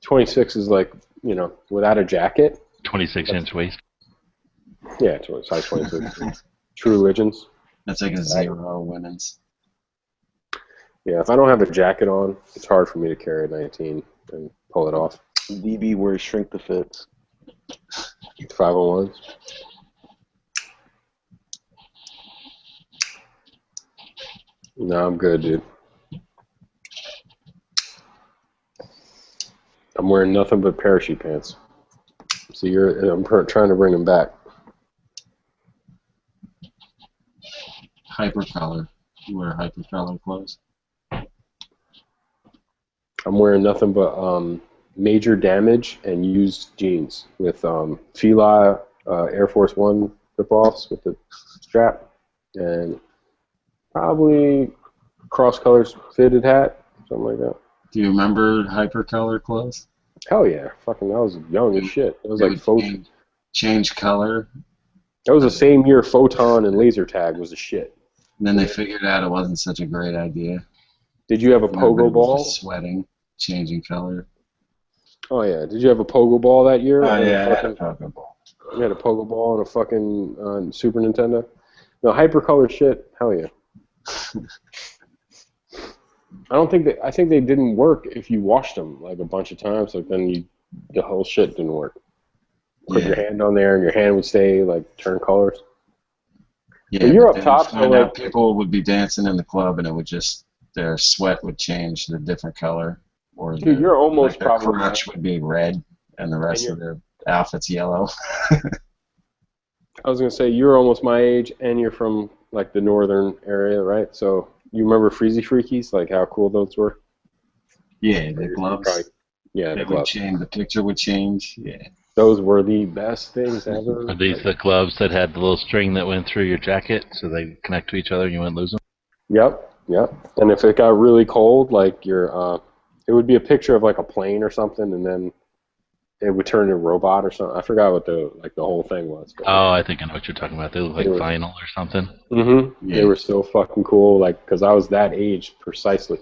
26 is like, without a jacket. 26-inch waist. Yeah, size 26. True Religions. That's like a 0 women's. Yeah, if I don't have a jacket on, it's hard for me to carry a 19 and pull it off. DB wears shrink the fits. 501s. No, I'm good, dude. I'm wearing nothing but parachute pants. So I'm trying to bring them back. Hypercolor. You wear hypercolor clothes. I'm wearing nothing but Major Damage and used jeans with Fila Air Force One rip-offs with the strap and probably cross colors fitted hat, something like that. Do you remember hypercolor clothes? Hell yeah, fucking! I was young as shit. It was like change color. That was the same year Photon and Laser Tag was the shit. And then they figured out it wasn't such a great idea. Did you have a pogo ball? Sweating, changing color. Oh yeah. Did you have a pogo ball that year? Oh yeah, I had a pogo ball. You had a pogo ball and a fucking Super Nintendo. No, hypercolor shit. Hell yeah. I think they didn't work if you washed them like a bunch of times. Like then the whole shit didn't work. Put your hand on there and your hand would stay like turn colors. Yeah, but you're but up then top, so find like out people would be dancing in the club, and it would just their sweat would change to a different color, or dude, you're almost their probably crotch would be red, and the rest of their outfit's yellow. I was gonna say you're almost my age, and you're from like the northern area, right? So you remember Freezy Freakies, like how cool those were? Yeah, the gloves. Yeah, the it would gloves. change. The picture would change. Yeah. Those were the best things ever. Are these the gloves that had the little string that went through your jacket so they connect to each other and you wouldn't lose them? Yep. And if it got really cold, like it would be a picture of like a plane or something, and then it would turn into a robot or something. I forgot what the whole thing was. Oh, I think I know what you're talking about. They look like vinyl or something. Mm-hmm. Yeah. They were so fucking cool, like, because I was that age precisely.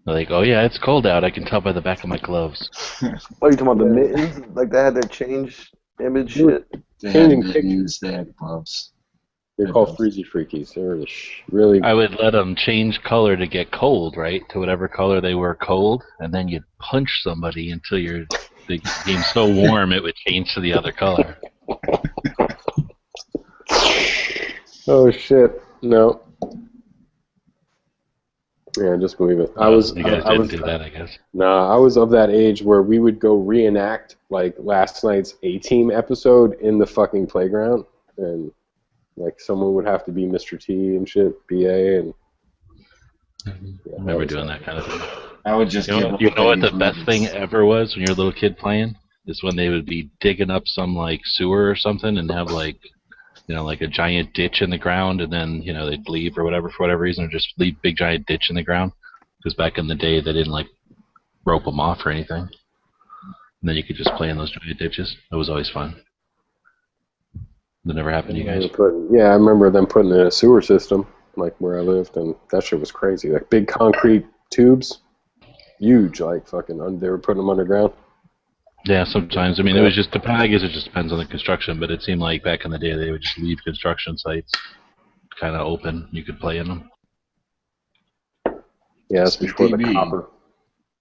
They're like, oh yeah, it's cold out. I can tell by the back of my gloves. Oh, you talking about the mittens? Like they had their change image shit? They had mittens, they had gloves. They're called Freezy Freakies. They were really... I would let them change color to get cold, right? To whatever color they were cold, and then you'd punch somebody until they became so warm it would change to the other color. Oh shit! No. Yeah, just believe it. You guys didn't do that, I guess. Nah, I was of that age where we would go reenact like last night's A-Team episode in the fucking playground, and like someone would have to be Mr. T and shit, BA, and. I remember doing that kind of thing. I would just. You know what the best thing ever was when you're a little kid playing? Is when they would be digging up some like sewer or something and have like, like a giant ditch in the ground, and then they'd leave or whatever for whatever reason, or just leave big giant ditch in the ground. Because back in the day they didn't like rope them off or anything, and then you could just play in those giant ditches. It was always fun. That never happened to you guys? Yeah, I remember them putting in a sewer system like where I lived, and that shit was crazy. Like big concrete tubes, huge, like fucking. They were putting them underground. Yeah, sometimes. I mean, it was just. I guess it just depends on the construction, but it seemed like back in the day they would just leave construction sites kind of open. You could play in them. Yeah, that's before the copper.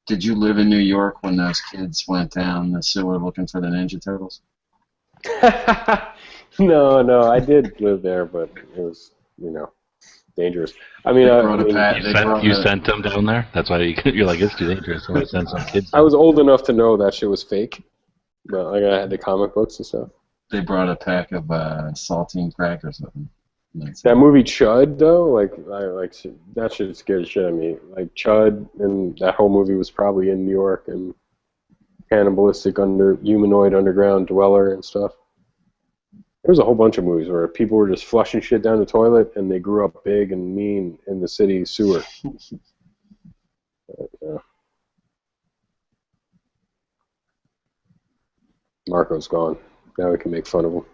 Did you live in New York when those kids went down the sewer looking for the Ninja Turtles? No, I did live there, but it was, dangerous. I mean, you sent them down there. That's why you're like, it's too dangerous. So I sent some kids. I was old enough to know that shit was fake, but I had the comic books and stuff. They brought a pack of saltine crackers with them. That movie Chud, though, that shit scared the shit out of me. Like Chud, and that whole movie was probably in New York, and cannibalistic humanoid underground dweller and stuff. There was a whole bunch of movies where people were just flushing shit down the toilet, and they grew up big and mean in the city sewer. But, yeah. Marco's gone. Now we can make fun of him.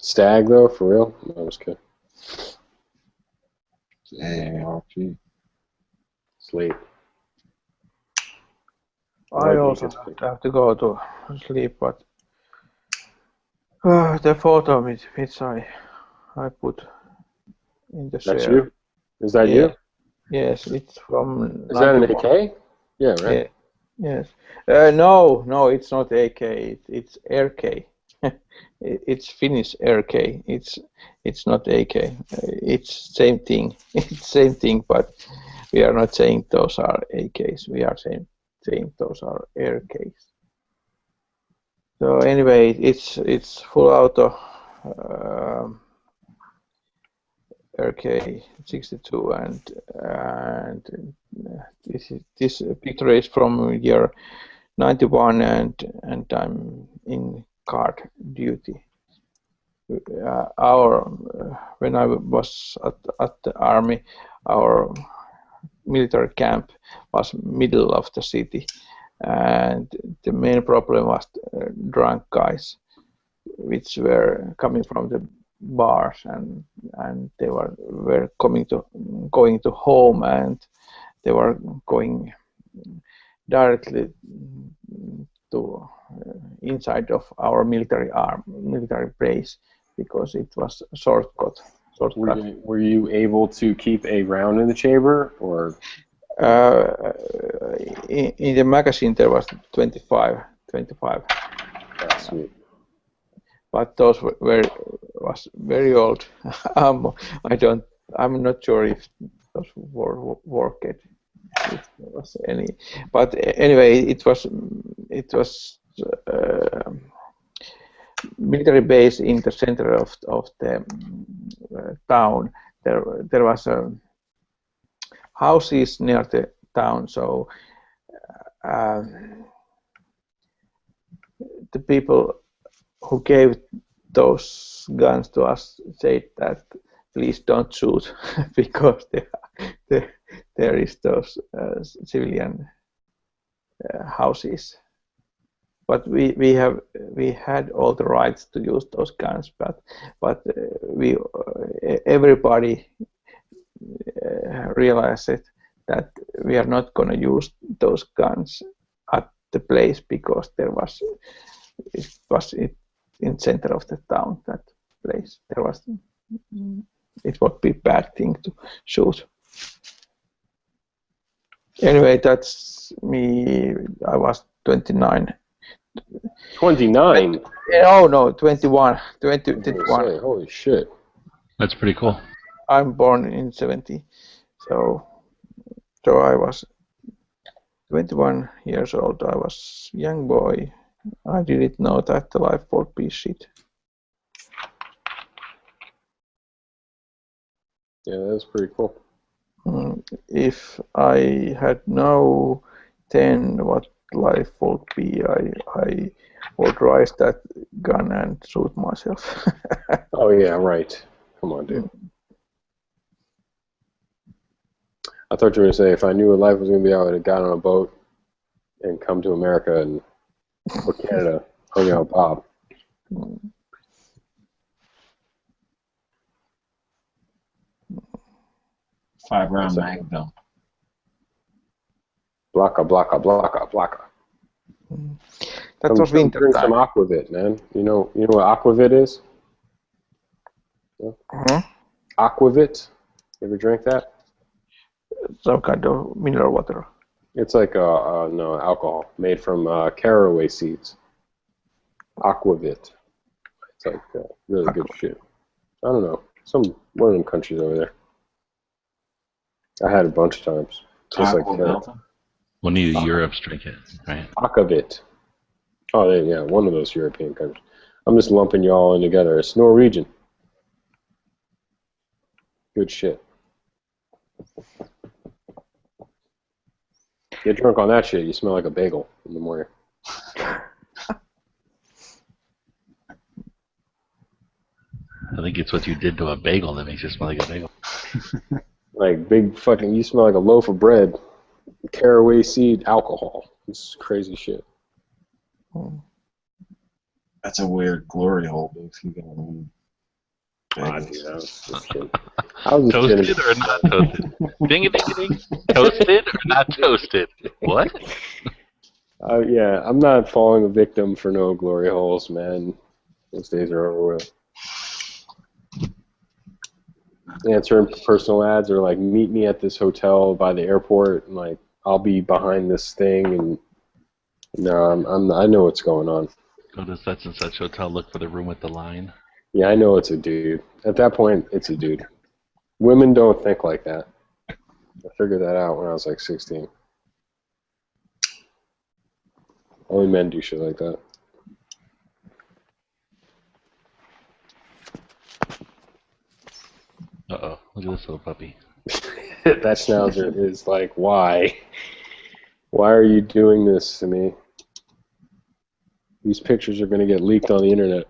Stag, though, for real? No, I was kidding. AARP. Sleep. I also have to go to sleep, but the photo which I put in the share. That's you? Is that you? Yes, it's from... Is that an AK? Yeah, right? Yes. No, it's not AK. It's RK. It's Finnish RK. It's not AK. It's same thing. It's same thing, but we are not saying those are AKs. We are saying those are RKs. So anyway, it's full auto RK62, and this picture is from year 91, and I'm in guard duty. When I was at the army, our military camp was middle of the city, and the main problem was drunk guys, which were coming from the bars, and they were going to home, and they were going directly to inside of our military base because it was a shortcut. Were you able to keep a round in the chamber, or? In the magazine there was 25. That's sweet. But those was very old. I'm not sure if those were worked. If there was any, but anyway, it was military base in the center of the town. There was houses near the town, so the people who gave those guns to us said that please don't shoot because there is those civilian houses. But we had all the rights to use those guns, but everybody realized that we are not going to use those guns at the place because it was in center of the town. That place it would be bad thing to shoot. Anyway, that's me. I was 29. 29? Oh no, 21. 21. Holy shit. That's pretty cool. I'm born in 70, so I was 21 years old. I was young boy. I didn't know that the life would be shit. Yeah, that's pretty cool. If I had known then what life would be, I would raise that gun and shoot myself. Oh yeah, right. Come on, dude. I thought you were going to say, if I knew what life was going to be, I would have got on a boat and come to America and or Canada, hung out with Bob. 5-round mag gun. Blocka. That was winter drink time. some Aquavit, man. You know what Aquavit is? Yeah. Aquavit. You ever drink that? Some kind of mineral water. It's like no alcohol made from caraway seeds. Aquavit. It's like really good shit. I don't know, one of them countries over there. I had it a bunch of times. Just like One of the Europes drink it, right? Aquavit. Oh, yeah, one of those European countries. I'm just lumping you all in together. It's Norwegian. Good shit. Get drunk on that shit, you smell like a bagel in the morning. I think it's what you did to a bagel that makes it smell like a bagel. Like big fucking, you smell like a loaf of bread, caraway seed, alcohol. It's crazy shit. That's a weird glory hole if you got Toasted or not toasted? Ding-a-ding-a-ding. Toasted or not toasted? What? Yeah, I'm not falling a victim for no glory holes, man. Those days are over with. Answering personal ads or like, meet me at this hotel by the airport, and like, I'll be behind this thing, and no, I know what's going on. Go to such and such hotel, look for the room with the line. Yeah, I know it's a dude. At that point, it's a dude. Women don't think like that. I figured that out when I was like 16. Only men do shit like that. Uh-oh, look at this little puppy. That schnauzer is like, why? Why are you doing this to me? These pictures are going to get leaked on the internet.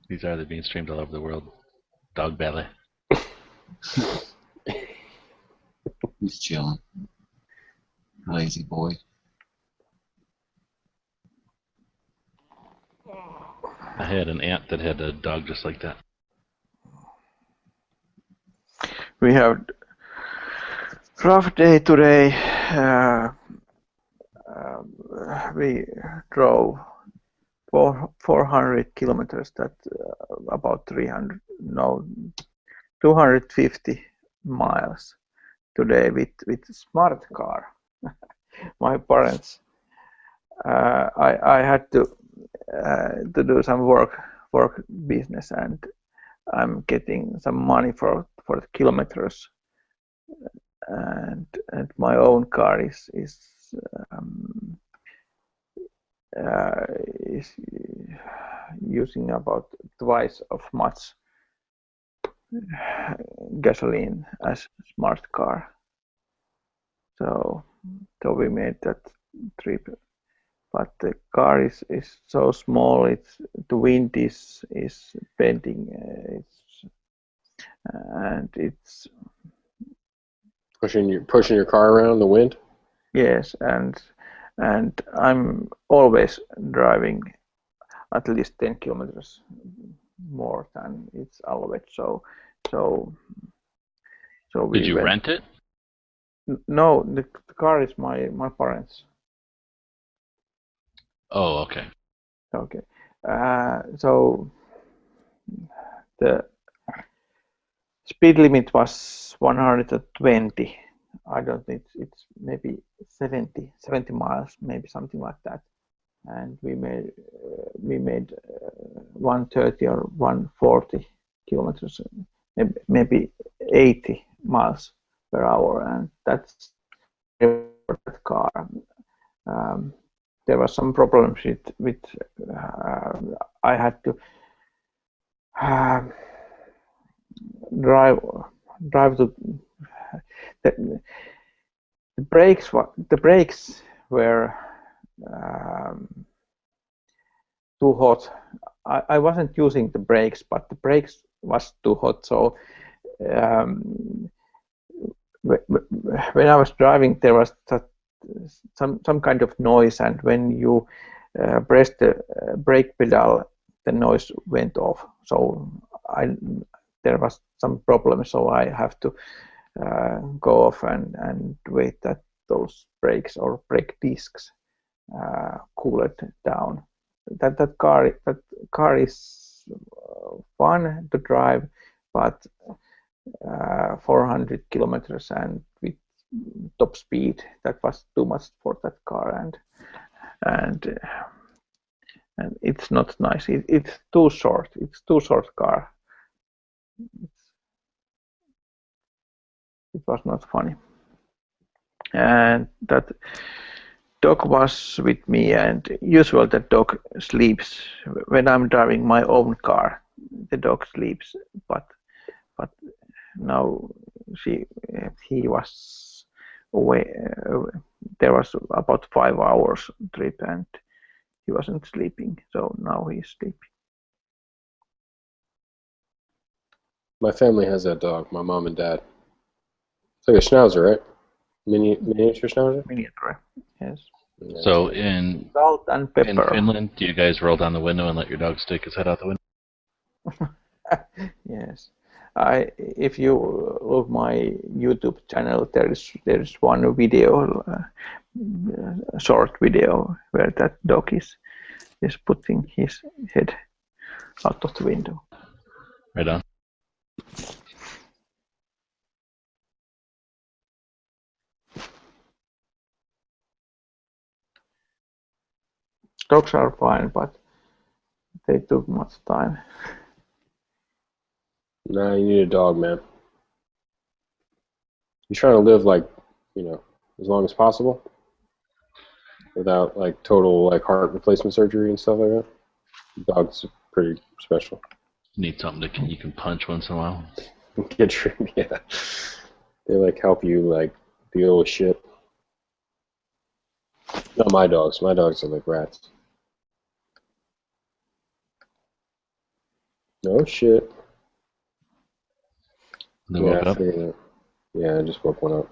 These are being streamed all over the world. Dog belly. He's chilling. Lazy boy. I had an aunt that had a dog just like that. We have rough day today. we drove 400 kilometers. That about 300, no, 250 miles today with smart car. My parents. I had to do some work business, and I'm getting some money for the kilometers, and my own car um, is using about twice of much gasoline as smart car. So we made that trip, but the car is so small. The wind is bending. And it's pushing your car around the wind. Yes, and I'm always driving at least 10 kilometers more than it's allowed. So we Did you rent it? No, the car is my parents. Oh, okay. Okay. So the speed limit was 120. I don't think it's maybe 70 miles, maybe something like that. And we made 130 or 140 kilometers, maybe 80 miles per hour, and that's for that car. There were some problems with I had to drive to the brakes were too hot. I wasn't using the brakes, but the brakes was too hot. So when I was driving, there was some kind of noise, and when you press the brake pedal, the noise went off. So there was some problem. So I have to go off and wait that those brakes or brake discs cooled down. That car is fun to drive, but 400 kilometers and with top speed, that was too much for that car, and it's not nice. It's too short. It's too short car. It was not funny. And that dog was with me, and usually the dog sleeps when I'm driving my own car. The dog sleeps, but now he was away. There was about 5 hours trip, and he wasn't sleeping. So now he's sleeping. My family has that dog. My mom and dad. It's like a schnauzer, right? Miniature schnauzer. Miniature, yes. Yeah. So in salt and pepper. Finland, do you guys roll down the window and let your dog stick his head out the window? Yes. If you look my YouTube channel, there is one video, short video, where that dog is putting his head out of the window. Right on. Dogs are fine, but they took much time. Nah, you need a dog, man. You're trying to live like, as long as possible, without like total like heart replacement surgery and stuff like that. Dogs are pretty special. You need something you can punch once in a while. Get trimmed, yeah. They like help you like deal with shit. Not my dogs. My dogs are like rats. No shit. They woke up? Yeah, I just woke one up.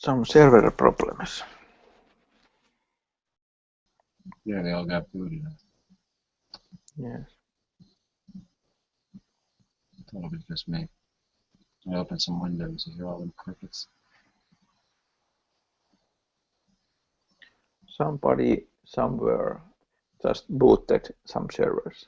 some server problems. Yeah, they all got booted. Yes. I thought it was just me. I opened some windows. You hear all them crickets? Somebody somewhere just booted some servers.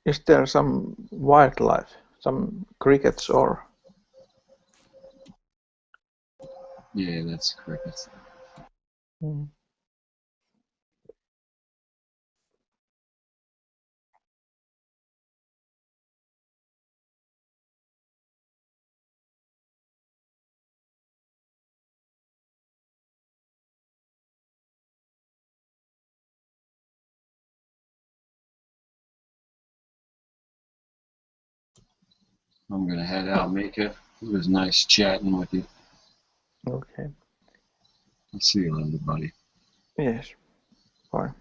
Is there some wildlife, some crickets or? Yeah, that's crickets. Mm. I'm gonna head out, Mika. It was nice chatting with you. Okay. I'll see you later, buddy. Yes. Fine.